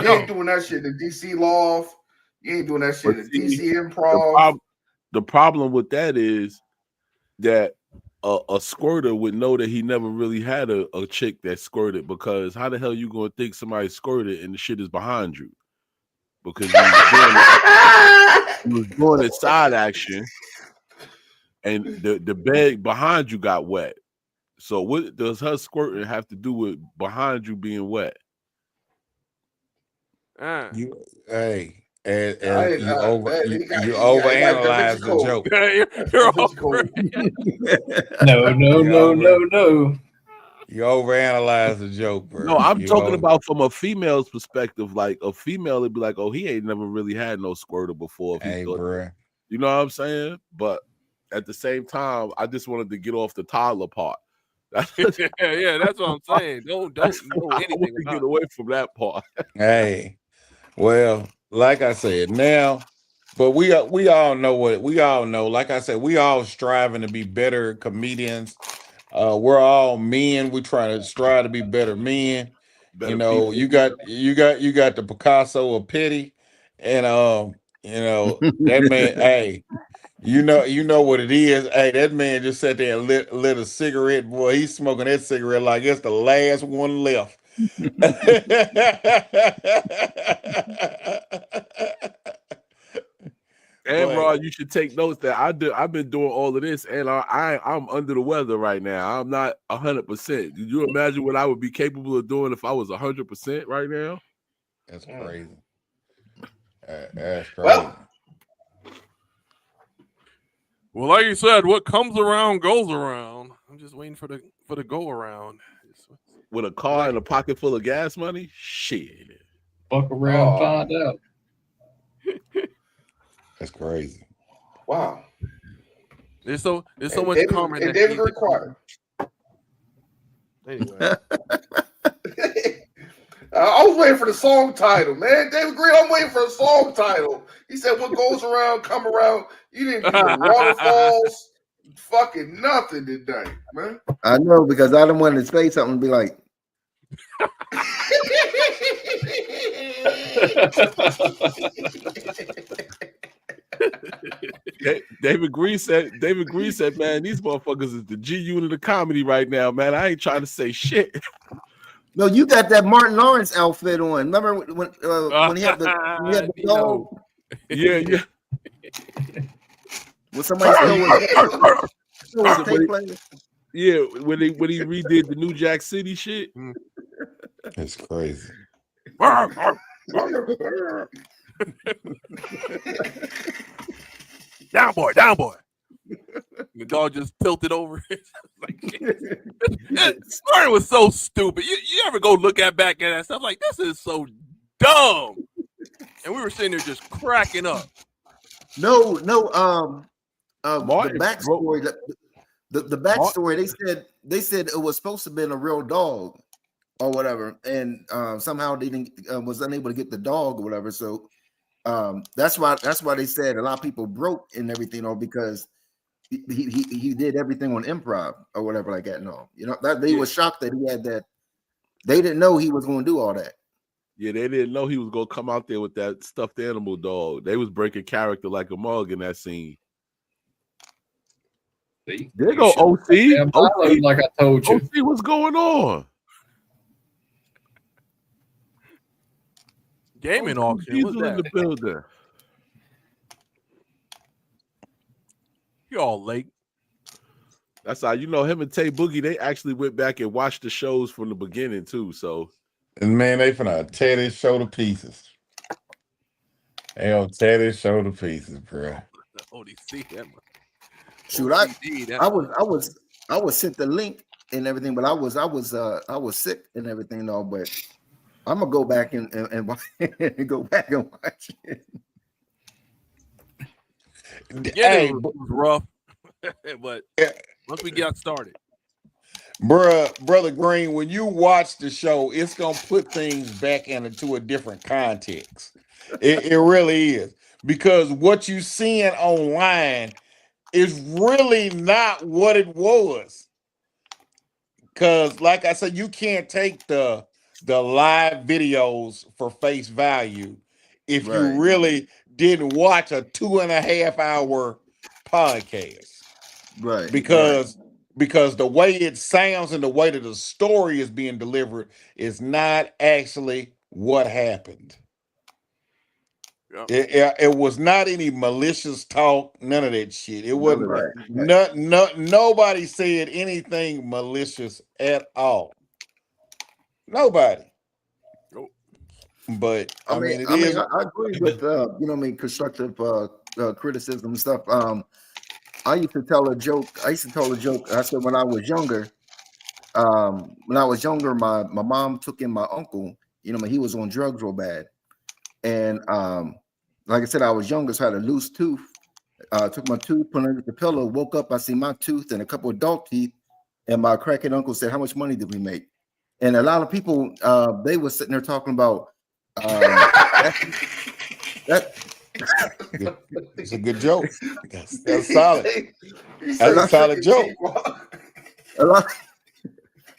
You ain't doing that shit at the DC loft. You ain't doing that shit at the DC improv. The problem with that is that a squirter would know that he never really had a chick that squirted, because how the hell you gonna think somebody squirted and the shit is behind you? Because you was doing it side action, and the bed behind you got wet. So what does her squirting have to do with behind you being wet? You overanalyze the joke. No. You overanalyze the joke, bro. No, I'm talking about from a female's perspective. Like a female would be like, "Oh, he ain't never really had no squirter before." Hey, bro. You know what I'm saying? But at the same time, I just wanted to get off the toddler part. Yeah, that's what I'm saying. Don't know anything to get away from that part. Hey, well, like I said, now, but we all know what we all know. Like I said, we all striving to be better comedians. We're all men. We trying to strive to be better men. Better people. you got the Picasso of pity, and that man. Hey, you know what it is. Hey, that man just sat there and lit a cigarette. Boy, he's smoking that cigarette like it's the last one left. And Rod, you should take notes that I've been doing all of this, and I'm under the weather right now. I'm not 100%. Did you imagine what I would be capable of doing if I was 100% right now? That's crazy. That's crazy. Well, like you said, what comes around goes around. I'm just waiting for the go around. With a car and a pocket full of gas money, shit. Fuck around, find out. That's crazy. Wow. There's so much comment. And David required. Anyway. I was waiting for the song title, man. David Green, I'm waiting for a song title. He said, "What goes around, come around." You didn't do the waterfalls, fucking nothing today, man. I know, because I don't want to say something and be like, David Green said, man, these motherfuckers is the G unit of comedy right now, man. I ain't trying to say shit. No, you got that Martin Lawrence outfit on. Remember when he had the dog? Yeah. When somebody yeah, when he redid the New Jack City shit. It's crazy. Down boy, down boy. The dog just tilted over. The story was so stupid. You ever go look back at that stuff like this is so dumb? And we were sitting there just cracking up. No. The backstory. The backstory. They said it was supposed to have been a real dog or whatever, and somehow they didn't was unable to get the dog or whatever. So that's why they said a lot of people broke and everything, or because he did everything on improv or whatever like that. No, that they were shocked that he had that. They didn't know he was going to do all that. Yeah, they didn't know he was going to come out there with that stuffed animal dog. They was breaking character like a mug in that scene. See? There go OC. OC, like I told you. OC, what's going on? Gaming auction. What's that? In the building. You're all late. That's how him and Tay Boogie, they actually went back and watched the shows from the beginning too. So, and man, they finna tear this show to pieces. They gonna tear this show to pieces, bro. ODC. Shoot, I was sent the link and everything, but I was sick and everything though. But I'm gonna go back and go back and watch it. Yeah, it was rough, but once we got started, Brother Green, when you watch the show, it's gonna put things back into a different context. It really is, because what you seeing online is really not what it was. Because, like I said, you can't take the live videos for face value if you really didn't watch a 2.5 hour podcast. Right. Because the way it sounds and the way that the story is being delivered is not actually what happened. Yep. It was not any malicious talk, none of that shit. It wasn't. Nobody said anything malicious at all. Nobody. Nope. But I mean, I agree with constructive criticism and stuff. I used to tell a joke. I said when I was younger, my mom took in my uncle. He was on drugs real bad, and like I said, I was younger, so I had a loose tooth. Took my tooth, put it under the pillow, woke up, I see my tooth and a couple of adult teeth, and my crackhead uncle said, "How much money did we make?" And a lot of people, they were sitting there talking about that. It's a good joke. That's solid. That's a solid joke. A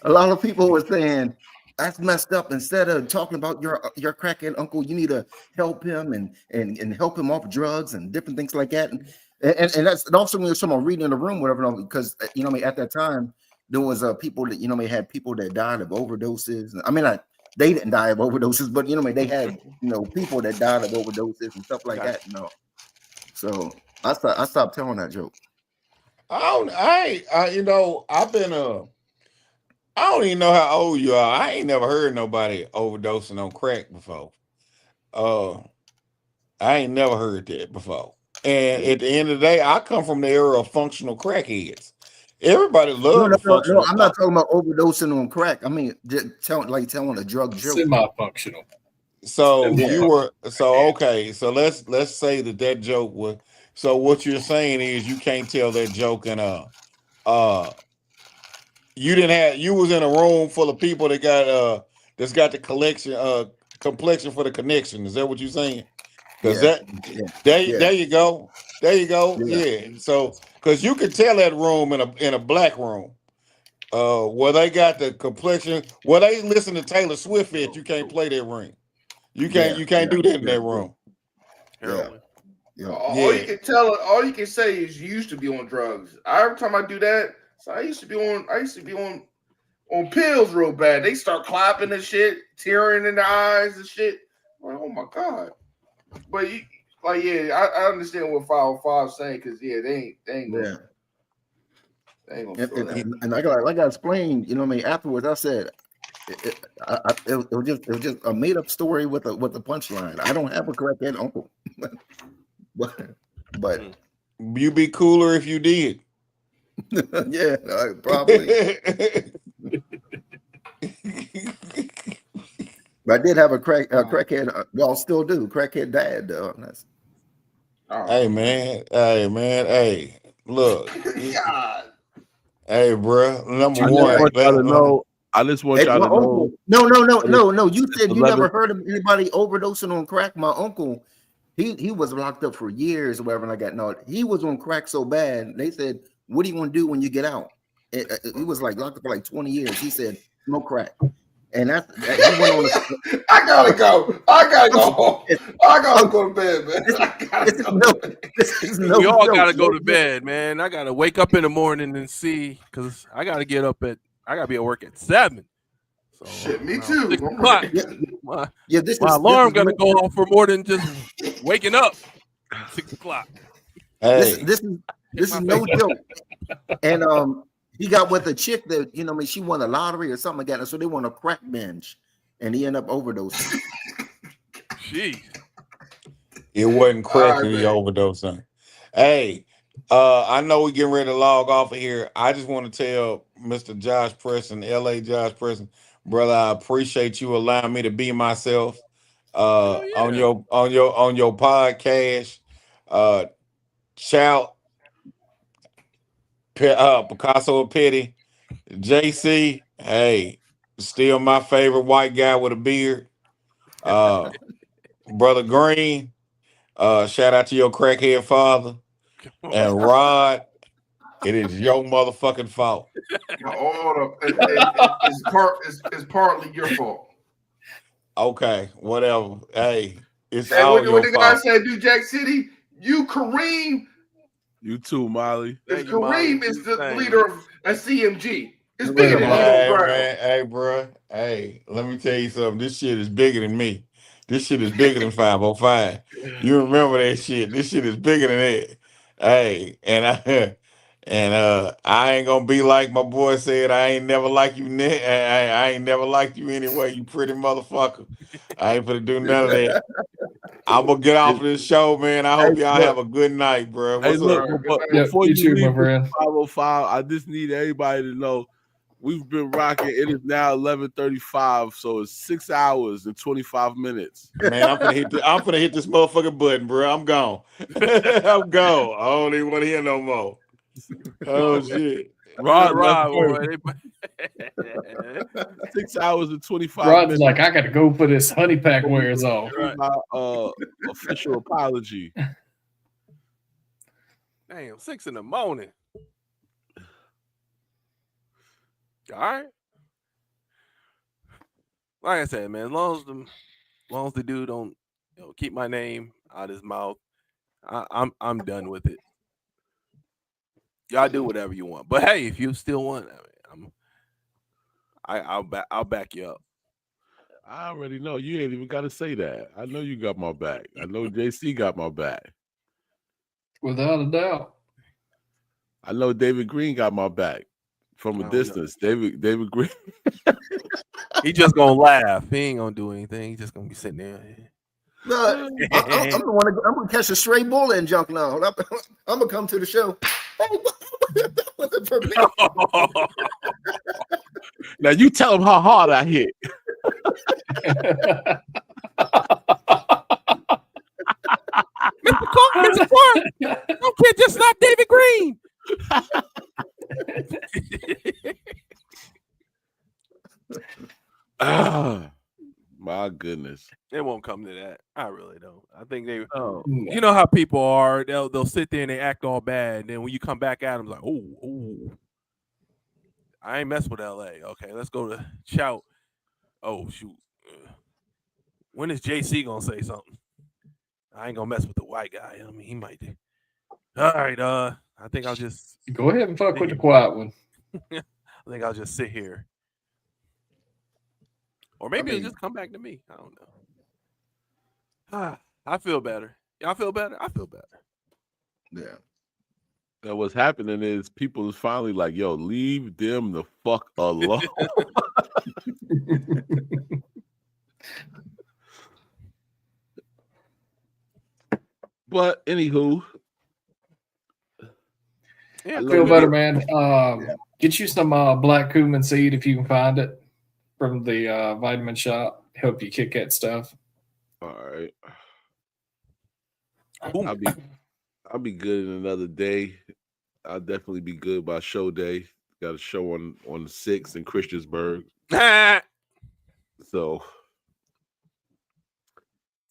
lot of people were saying that's messed up. Instead of talking about your crackhead uncle, you need to help him and help him off drugs and different things like that. And that's also when someone reading in the room, whatever, because at that time there was people that had people that died of overdoses. I mean, they didn't die of overdoses, but they had people that died of overdoses and stuff like that. So I stopped telling that joke. I don't even know how old you are. I ain't never heard nobody overdosing on crack before. I ain't never heard that before. And at the end of the day, I come from the era of functional crackheads. Everybody loves functional. No, I'm not talking about overdosing on crack. I mean, telling a drug joke. Semi-functional. So you were okay. So let's say that joke was. So what you're saying is you can't tell that joke in you was in a room full of people that got that's got the complexion for the connection. Is that what you're saying? Because there you go. Yeah. So because you can tell that room in a black room, where they got the complexion, where they listen to Taylor Swift at, you can't play that ring. You can't do that in that room. All you can tell, all you can say is you used to be on drugs. Every time I do that, so I used to be on pills real bad. They start clapping and shit, tearing in the eyes and shit. I'm like, oh my god! But I understand what 505 saying, because they ain't gonna. They ain't gonna And I got explained. Afterwards, I said, it was just a made up story with a punchline. I don't have a crackhead uncle, but you'd be cooler if you did. Yeah, probably. But I did have a crackhead. Well, still do. Crackhead dad, though. Hey man, hey, look. Hey, bro. Number one, I just want y'all to know. No. You said you never heard of anybody overdosing on crack. My uncle, he was locked up for years or whatever. And I got no. He was on crack so bad. They said, "What do you want to do when you get out?" He was like locked up for like 20 years. He said, "Smoke crack." And he went on. I gotta go. I gotta go to bed, man. We all gotta go to bed, man. I gotta wake up in the morning and see, because I gotta get up I gotta be at work at 7. So, shit, me too. 6 o'clock. My alarm gotta go off for more than just waking up. 6 o'clock. Hey. This is no joke. And he got with a chick that she won the lottery or something like that, so they won a crack binge, and he ended up overdosing. Jeez. It wasn't crack when he overdosed on. Hey, I know we're getting ready to log off of here. I just want to tell Mr. Josh Preston, LA Josh Preston, brother, I appreciate you allowing me to be myself on your podcast. Shout Picasso Petty, JC. Hey, still my favorite white guy with a beard. Brother Green. Shout out to your crackhead father. And Rod, it is your motherfucking fault. It's partly your fault. Okay, whatever. Hey, it's hey, all what your the fault. guy said, New Jack City, you Kareem. You too, Molly. Kareem is the leader of CMG. It's Hey, bigger than man. Hey, bro. Hey, let me tell you something. This shit is bigger than me. This shit is bigger than 505. You remember that shit. This shit is bigger than that. Hey, and I ain't gonna be like my boy said, I ain't never like you. I ain't never liked you anyway, you pretty motherfucker. I ain't gonna do none of that. I'm gonna get off of this show, man. I hope y'all have a good night, bro. What's up? Before you leave 505, I just need everybody to know we've been rocking. It is now 11:35, so it's 6 hours and 25 minutes. Man, I'm gonna hit this motherfucking button, bro. I'm gone. I'm gone. I don't even want to hear no more. Oh shit. Rod, boy. 6 hours and 25 Rod's minutes. like, I gotta go put his honey pack wears on. My official apology. Damn, 6 in the morning. All right. Like I said, man, as long as the dude don't keep my name out his mouth, I'm done with it. Y'all do whatever you want, but hey, if you still want, I'll back you up. I already know. You ain't even got to say that. I know you got my back. I know JC got my back. Without a doubt. I know David Green got my back from a distance. David Green. He just gonna laugh. He ain't gonna do anything. He's just gonna be sitting there. No, I'm gonna catch a stray bullet and junk now. I'm gonna come to the show. Now you tell him how hard I hit. Mr. Clark, you can't just stop David Green. My goodness. It won't come to that. I really don't. I think they. You know how people are. They'll sit there and they act all bad. And then when you come back at them, it's like, oh, I ain't mess with LA. Okay, let's go to Shout. Oh shoot. When is JC gonna say something? I ain't gonna mess with the white guy. I mean, he might do. All right. I think I'll just go ahead and fuck with the quiet one. I think I'll just sit here. Or maybe it'll just come back to me. I don't know. I feel better. Y'all feel better? I feel better. Yeah. Now what's happening is people is finally like, yo, leave them the fuck alone. But anywho, I feel better, man. Get you some black cumin seed if you can find it from the vitamin shop. Help you kick that stuff. All right. I'll be good in another day. I'll definitely be good by show day. Got a show on the 6th in Christiansburg. So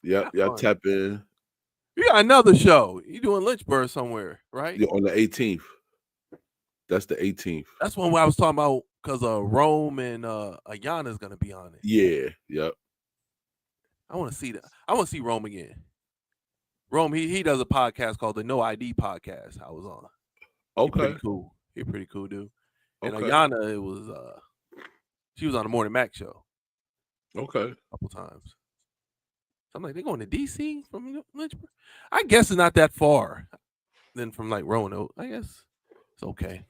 y'all tap in. You got another show. You doing Lynchburg somewhere, right? Yeah, on the 18th. That's the 18th. That's one where I was talking about because Rome and Ayana's gonna be on it. Yeah, yep. I want to see that. I want to see Rome again. Rome, he does a podcast called the No ID Podcast. I was on. Okay. He pretty cool. He pretty cool dude. And Okay. Ayana, it was she was on the Morning Mac show. Okay. A couple times. I'm like, they're going to DC from Lynchburg? I guess it's not that far than from like Roanoke. I guess it's okay.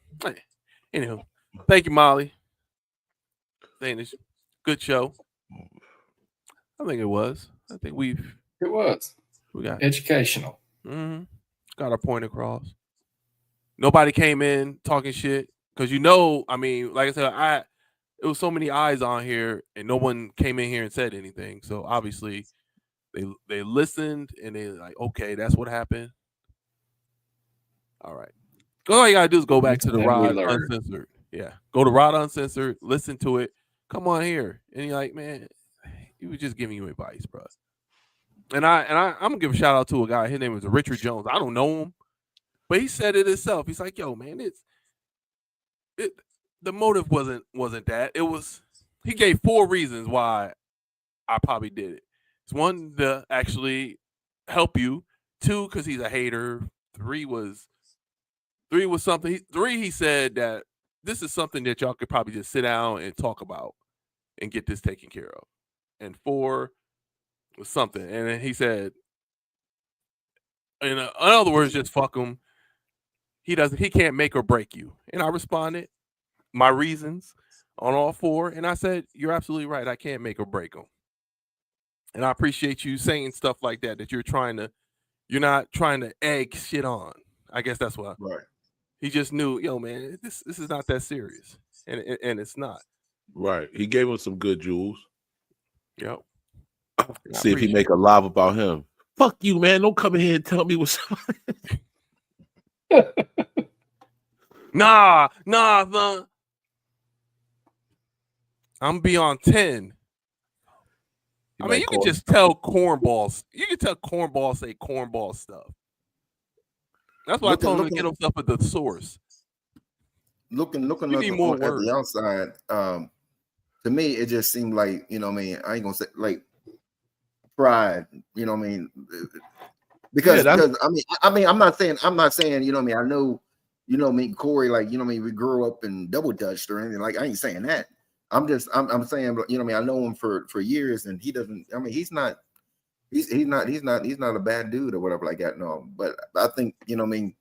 Anywho, thank you, Molly. Saying this good show. I think it was. I think we got educational. Mm-hmm. Got our point across. Nobody came in talking shit because I mean, like I said, it was so many eyes on here, and no one came in here and said anything. So obviously, they listened and they like, okay, that's what happened. All right. All you gotta do is go back to the Rod Uncensored. Yeah, go to Rod Uncensored, listen to it. Come on here, and you're like, man, he was just giving you advice, bro. And I'm gonna give a shout out to a guy. His name was Richard Jones. I don't know him, but he said it himself. He's like, yo, man, the motive wasn't that. It was he gave 4 reasons why I probably did it. It's 1 to actually help you. 2 because he's a hater. 3 was something. 3 he said that this is something that y'all could probably just sit down and talk about and get this taken care of. And 4 was something. And then he said, in other words, just fuck him. He can't make or break you. And I responded my reasons on all 4. And I said, you're absolutely right. I can't make or break him. And I appreciate you saying stuff like that you're not trying to egg shit on. I guess that's what. Right. He just knew, yo, man, this is not that serious. And it's not. Right. He gave him some good jewels. Yep. See if he make a live about him. Fuck you, man. Don't come in here and tell me what's Nah, man. I'm beyond 10. I mean, you can just tell cornballs. You can tell cornballs say cornball stuff. That's why I told him to get himself at the source. Looking at the outside, to me, it just seemed like, I mean, I ain't gonna say like pride, you know what I mean? Because I mean, I'm not saying, you know what I mean, I know, you know what I mean, Corey, like, you know what I mean, we grew up in Double Dutch or anything, like I ain't saying that. I'm saying, you know what I mean, I know him for years, and he doesn't, I mean, he's not a bad dude or whatever like that. No, but I think, you know what I mean,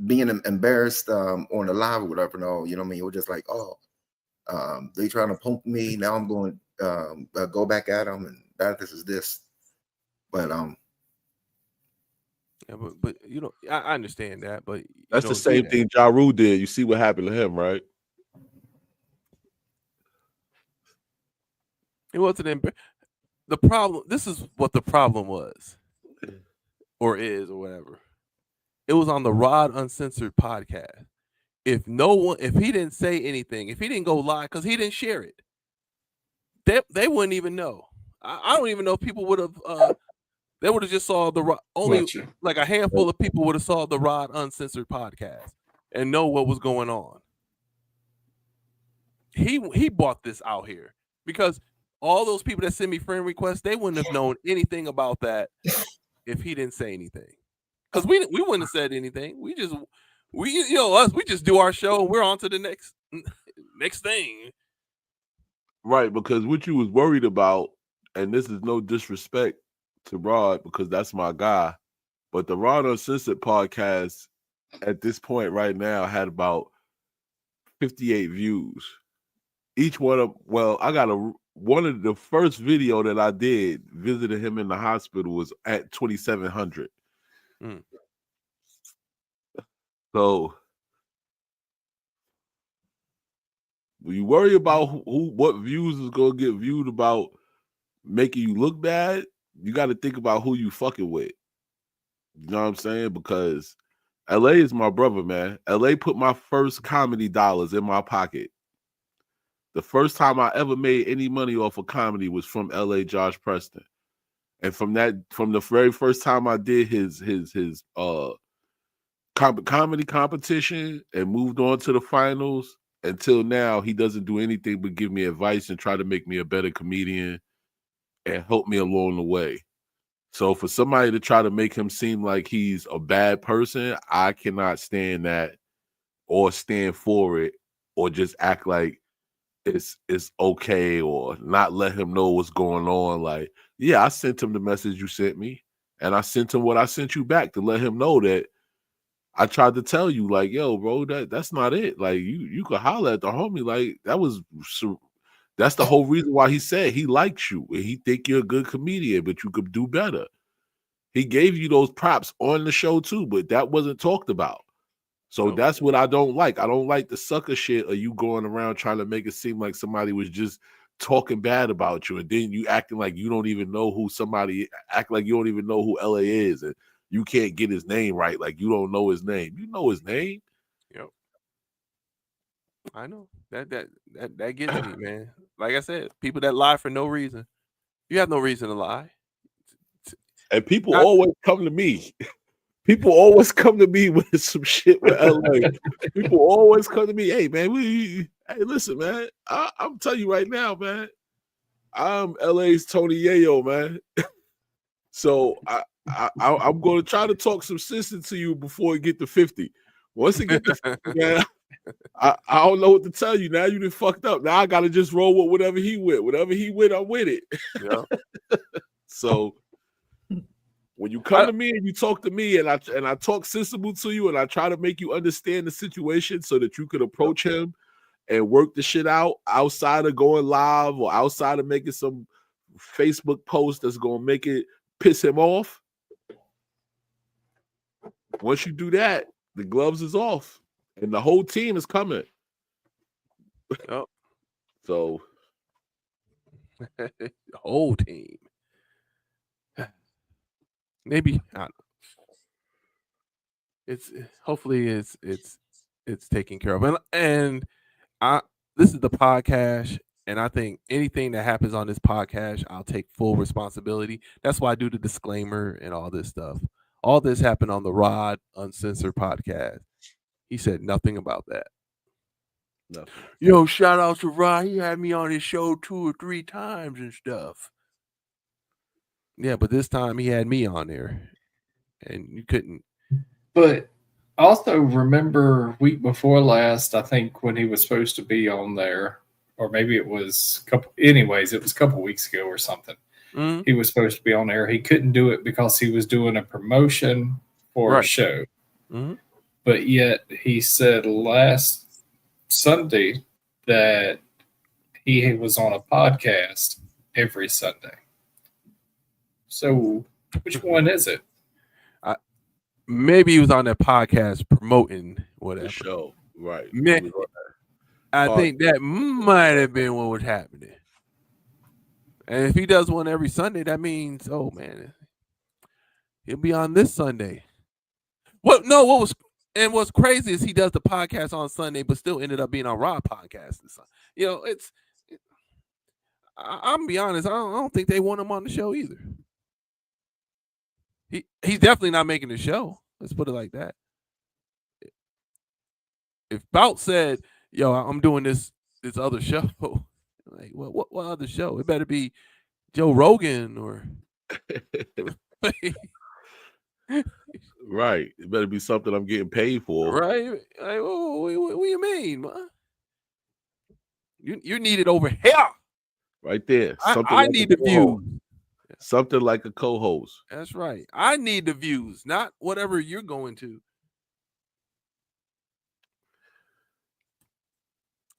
being embarrassed on the live or whatever, no, you know what I mean, it was just like, oh, they trying to pump me, now I'm going go back at them, and this is this. But yeah, but you know, I understand that, but that's the same thing Ja Rule did. You see what happened to him, right? It wasn't the problem. This is what the problem was, or is, or whatever. It was on the Rod Uncensored podcast. If he didn't say anything, if he didn't go live, because he didn't share it, they wouldn't even know. I don't even know if people would have. They would have just saw like a handful of people would have saw the Rod Uncensored podcast and know what was going on. He brought this out here because all those people that send me friend requests, they wouldn't have known anything about that if he didn't say anything. Because we wouldn't have said anything. We just do our show and we're on to the next thing. Right, because what you was worried about, and this is no disrespect to Rod, because that's my guy, but the Rod Uncensored podcast at this point right now had about 58 views. each one of I got one of the first video that I did visiting him in the hospital was at 2700. So when you worry about what views is gonna get viewed about making you look bad, you got to think about who you fucking with. You know what I'm saying? Because LA is my brother, man. LA put my first comedy dollars in my pocket. The first time I ever made any money off of comedy was from LA Josh Preston. And from the very first time I did his comedy competition and moved on to the finals until now, he doesn't do anything but give me advice and try to make me a better comedian and help me along the way. So for somebody to try to make him seem like he's a bad person, I cannot stand that or stand for it or just act like it's okay or not let him know what's going on. Like, yeah, I sent him the message you sent me and I sent him what I sent you back to let him know that I tried to tell you, like, yo, bro, that's not it. Like, you could holler at the homie. Like, that's the whole reason why he said he likes you and he think you're a good comedian, but you could do better. He gave you those props on the show too, but that wasn't talked about. So that's what I don't like. I don't like the sucker shit of you going around trying to make it seem like somebody was just talking bad about you, and then you acting like you don't even know who somebody act like you don't even know who LA is, and you can't get his name right. Like you don't know his name. You know his name. Yep. I know that gets me, man. Like I said, people that lie for no reason. You have no reason to lie. And people always come to me. People always come to me with some shit with LA. People always come to me, hey man, hey, listen, man. I'm telling you right now, man. I'm LA's Tony Yayo, man. So I'm going to try to talk some sense into you before it get to 50. Once it get to 50, man, I don't know what to tell you. Now you done fucked up. Now I got to just roll with whatever he with. Whatever he with, I'm with it. Yeah. So when you come to me and you talk to me and I talk sensible to you and I try to make you understand the situation so that you can approach him and work the shit out outside of going live or outside of making some Facebook post that's going to make it piss him off. Once you do that, the gloves is off and the whole team is coming. Yep. So the whole team. Maybe I don't know. It's hopefully it's taken care of. And this is the PoDCasH, and I think anything that happens on this PoDCasH, I'll take full responsibility. That's why I do the disclaimer and all this stuff. All this happened on the Rod Uncensored podcast. He said nothing about that. No. Yo, shout out to Rod. He had me on his show 2 or 3 times and stuff. Yeah, but this time he had me on there, and you couldn't. But also remember week before last, I think when he was supposed to be on there, or maybe it was it was a couple weeks ago or something. Mm-hmm. He was supposed to be on there. He couldn't do it because he was doing a promotion for a show. Mm-hmm. But yet he said last Sunday that he was on a podcast every Sunday. So which one is it? Maybe he was on that podcast promoting whatever the show, right? I think that might have been what was happening. And if he does one every Sunday, that means, oh man, he'll be on this Sunday. What's crazy is he does the podcast on Sunday, but still ended up being on Raw podcast this Sunday. You know, I'm gonna be honest, I don't think they want him on the show either. He's definitely not making the show. Let's put it like that. If Bout said, yo, I'm doing this other show, like, what other show? It better be Joe Rogan or right. It better be something I'm getting paid for. Right. Like, what do you mean, man? You need it over here. Right there. I need the views. Something like a co-host. That's right. I need the views, not whatever you're going to.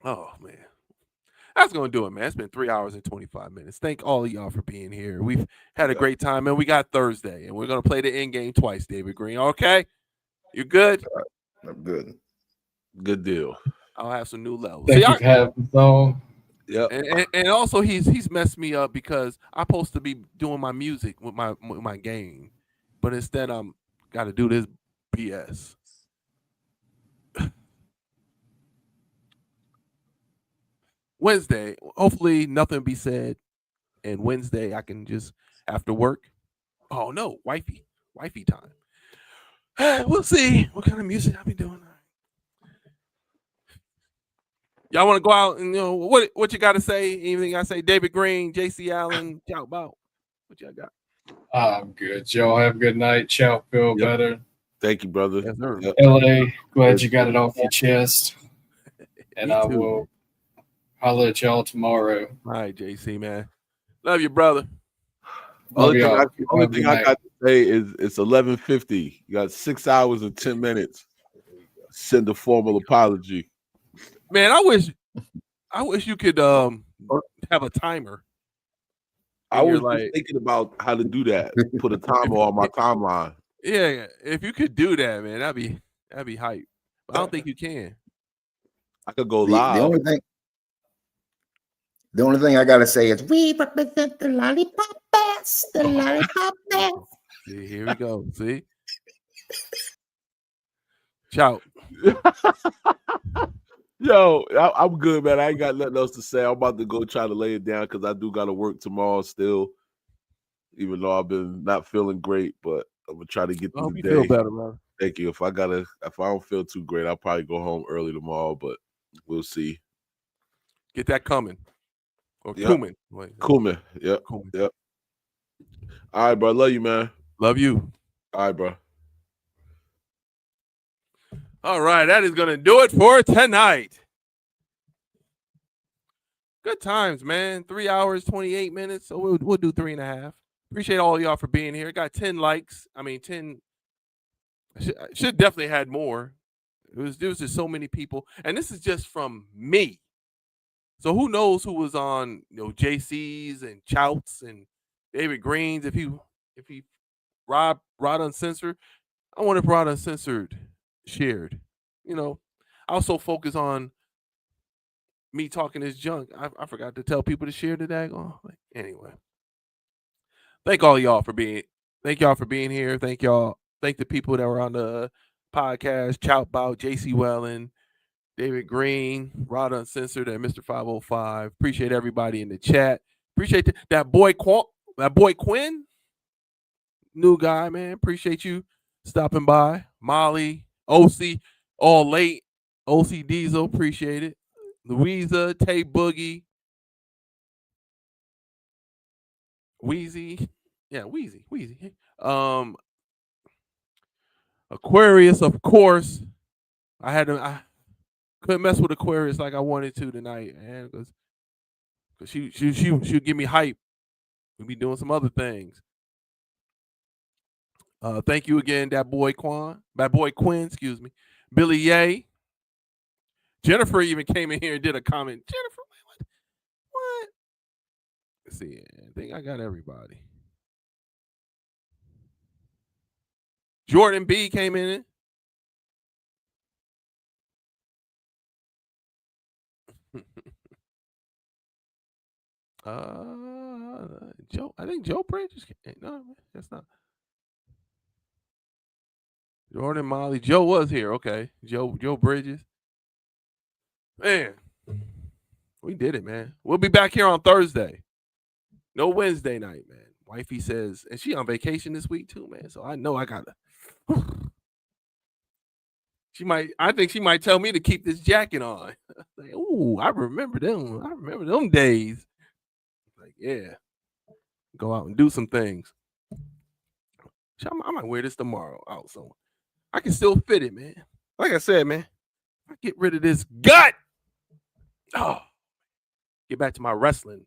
Oh man. That's going to do it, man. It's been 3 hours and 25 minutes. Thank all of y'all for being here. We've had a great time, and we got Thursday, and we're going to play the end game twice, David Green. Okay? You good? I'm good. Good deal. I'll have some new levels. Thank you for having the song. Yep. And also he's messed me up because I'm supposed to be doing my music with my game, but instead I'm got to do this BS. Wednesday, hopefully nothing will be said, and Wednesday I can just after work. Oh no, wifey time. We'll see what kind of music I'll be doing. Y'all want to go out and what you got to say? Anything I say? David Green, JC Allen, shout about. What y'all got? I'm good. Y'all have a good night. Ciao, feel better. Thank you, brother. Yes, sir. Yep. LA, glad you got it off your chest. And Me I too. will holler at y'all tomorrow. All right, JC, man. Love you, brother. Love Only y'all. thing I got to say is it's 11:50. You got 6 hours and 10 minutes. Send a formal apology. Man, I wish you could have a timer. I was like just thinking about how to do that. Put a timer on my timeline. Yeah, if you could do that, man, that'd be hype. But I don't think you can. I could go live. The only thing I gotta say is we represent the lollipop bass, the lollipop bass. See, here we go. See, ciao. Yo, I'm good, man. I ain't got nothing else to say. I'm about to go try to lay it down because I do got to work tomorrow still. Even though I've been not feeling great, but I'm gonna try to get through the day. Feel better, man. Thank you. If I don't feel too great, I'll probably go home early tomorrow, but we'll see. Get that coming. Or Yep. cumin. Cumin. Yep. Cumin. Yep. All right, bro. Love you, man. Love you. All right, bro. All right, that is gonna do it for tonight. Good times, man. 3 hours, 28 minutes. So we'll do 3.5. Appreciate all y'all for being here. Got 10 likes. I mean, 10. I should definitely had more. There was just so many people, and this is just from me. So who knows who was on JC's and Chouts and David Green's if he Rod Uncensored. I wonder if Rod Uncensored shared. I also focus on me talking this junk. I forgot to tell people to share the daggone. Anyway. Thank y'all for being here. Thank the people that were on the podcast, Chout Bout, JC Wellen, David Green, Rod Uncensored, and Mr. 505. Appreciate everybody in the chat. Appreciate that boy Quinn. New guy, man. Appreciate you stopping by. Molly, OC, all late. OC Diesel, appreciate it. Louisa, Tay Boogie, Wheezy. Yeah, Wheezy. Aquarius, of course. I couldn't mess with Aquarius like I wanted to tonight, man, because she'll give me hype. We'll be doing some other things. Thank you again, that boy Quinn, excuse me. Billy Ye. Jennifer even came in here and did a comment. Jennifer, what? Let's see. I think I got everybody. Jordan B came in. Joe, I think Joe Bridges. No, that's not. Jordan Molly. Joe was here. Okay. Joe Bridges. Man, we did it, man. We'll be back here on Thursday. No Wednesday night, man. Wifey says, and she on vacation this week too, man. So I know I gotta. I think she might tell me to keep this jacket on. Like, ooh, I remember them. I remember them days. Like, yeah. Go out and do some things. I might wear this tomorrow out, so I can still fit it, man. Like I said, man, I get rid of this gut. Oh, get back to my wrestling.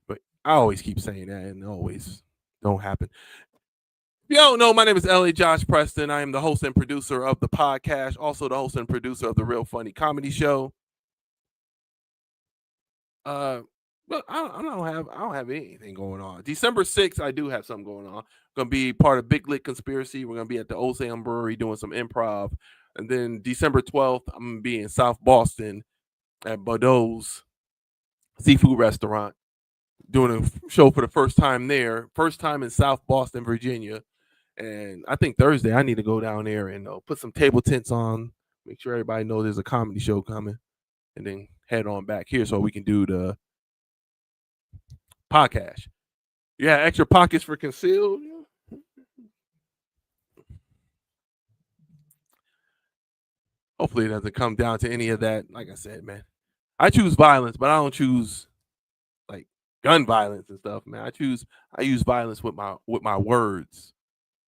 But I always keep saying that, and it always don't happen. If you don't know, my name is L.A. Josh Preston. I am the host and producer of the PoDCasH, also the host and producer of the Real Funny Comedy Show. But I don't have anything going on. December 6th, I do have something going on. Gonna be part of Big Lit Conspiracy. We're gonna be at the Old Salem Brewery doing some improv. And then December 12th, I'm gonna be in South Boston at Bordeaux's seafood restaurant, doing a show for the first time there. First time in South Boston, Virginia. And I think Thursday I need to go down there and put some table tents on, make sure everybody knows there's a comedy show coming, and then head on back here so we can do the PoDCasH. Yeah, extra pockets for concealed. Hopefully it doesn't come down to any of that. Like I said, man, I choose violence, but I don't choose like gun violence and stuff, man. I use violence with my words.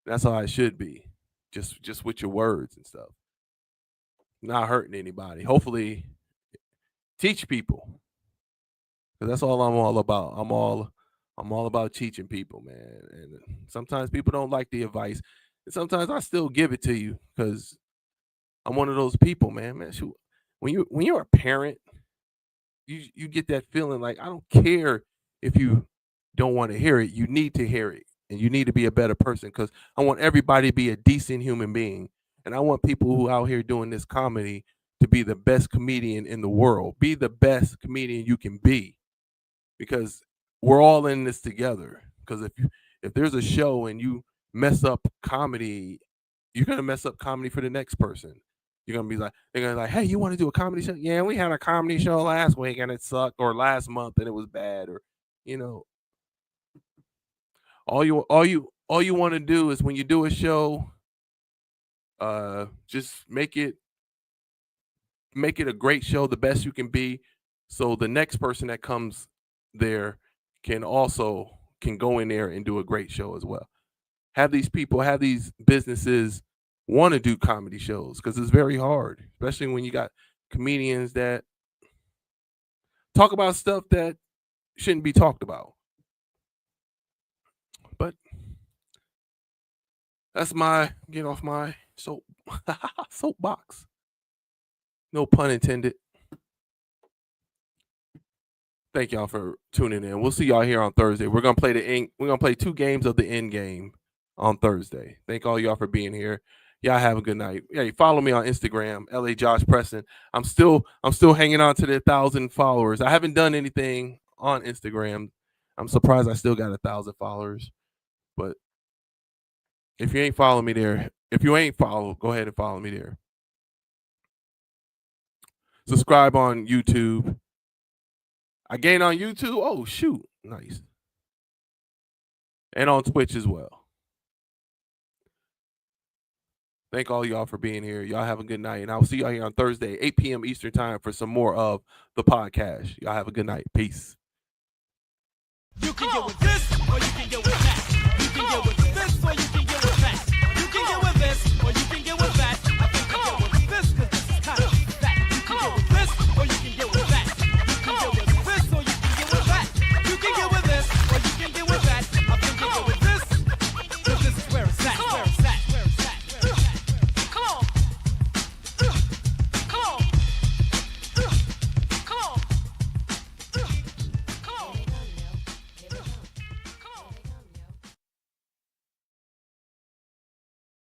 That's how I should be. Just with your words and stuff. Not hurting anybody. Hopefully teach people. Because that's all I'm all about. I'm all about teaching people, man. And sometimes people don't like the advice. And sometimes I still give it to you because I'm one of those people, man. Shoot. When you're a parent, you get that feeling like I don't care if you don't want to hear it. You need to hear it. And you need to be a better person because I want everybody to be a decent human being. And I want people who out here doing this comedy to be the best comedian in the world. Be the best comedian you can be. Because we're all in this together. Because if there's a show and you mess up comedy, you're gonna mess up comedy for the next person. You're gonna be like, they're gonna be like, hey, you want to do a comedy show? Yeah, we had a comedy show last week and it sucked, or last month and it was bad, or all you want to do is when you do a show, just make it a great show, the best you can be, so the next person that comes there can go in there and do a great show as well. Have these businesses want to do comedy shows because it's very hard, especially when you got comedians that talk about stuff that shouldn't be talked about. But that's my get off my soapbox. No pun intended. Thank y'all for tuning in. We'll see y'all here on Thursday. We're gonna play 2 games of the end game on Thursday. Thank all y'all for being here. Y'all have a good night. Hey, follow me on Instagram, LA Josh Preston. I'm still hanging on to the 1,000 followers. I haven't done anything on Instagram. I'm surprised I still got 1,000 followers. But if you ain't following me there, go ahead and follow me there. Subscribe on YouTube. I gained on YouTube. Oh, shoot. Nice. And on Twitch as well. Thank all y'all for being here. Y'all have a good night. And I'll see y'all here on Thursday, 8 p.m. Eastern time for some more of the PoDCasH. Y'all have a good night. Peace. You can get with this or you can get with that. You can get with this or you can get with that. You can get with this or you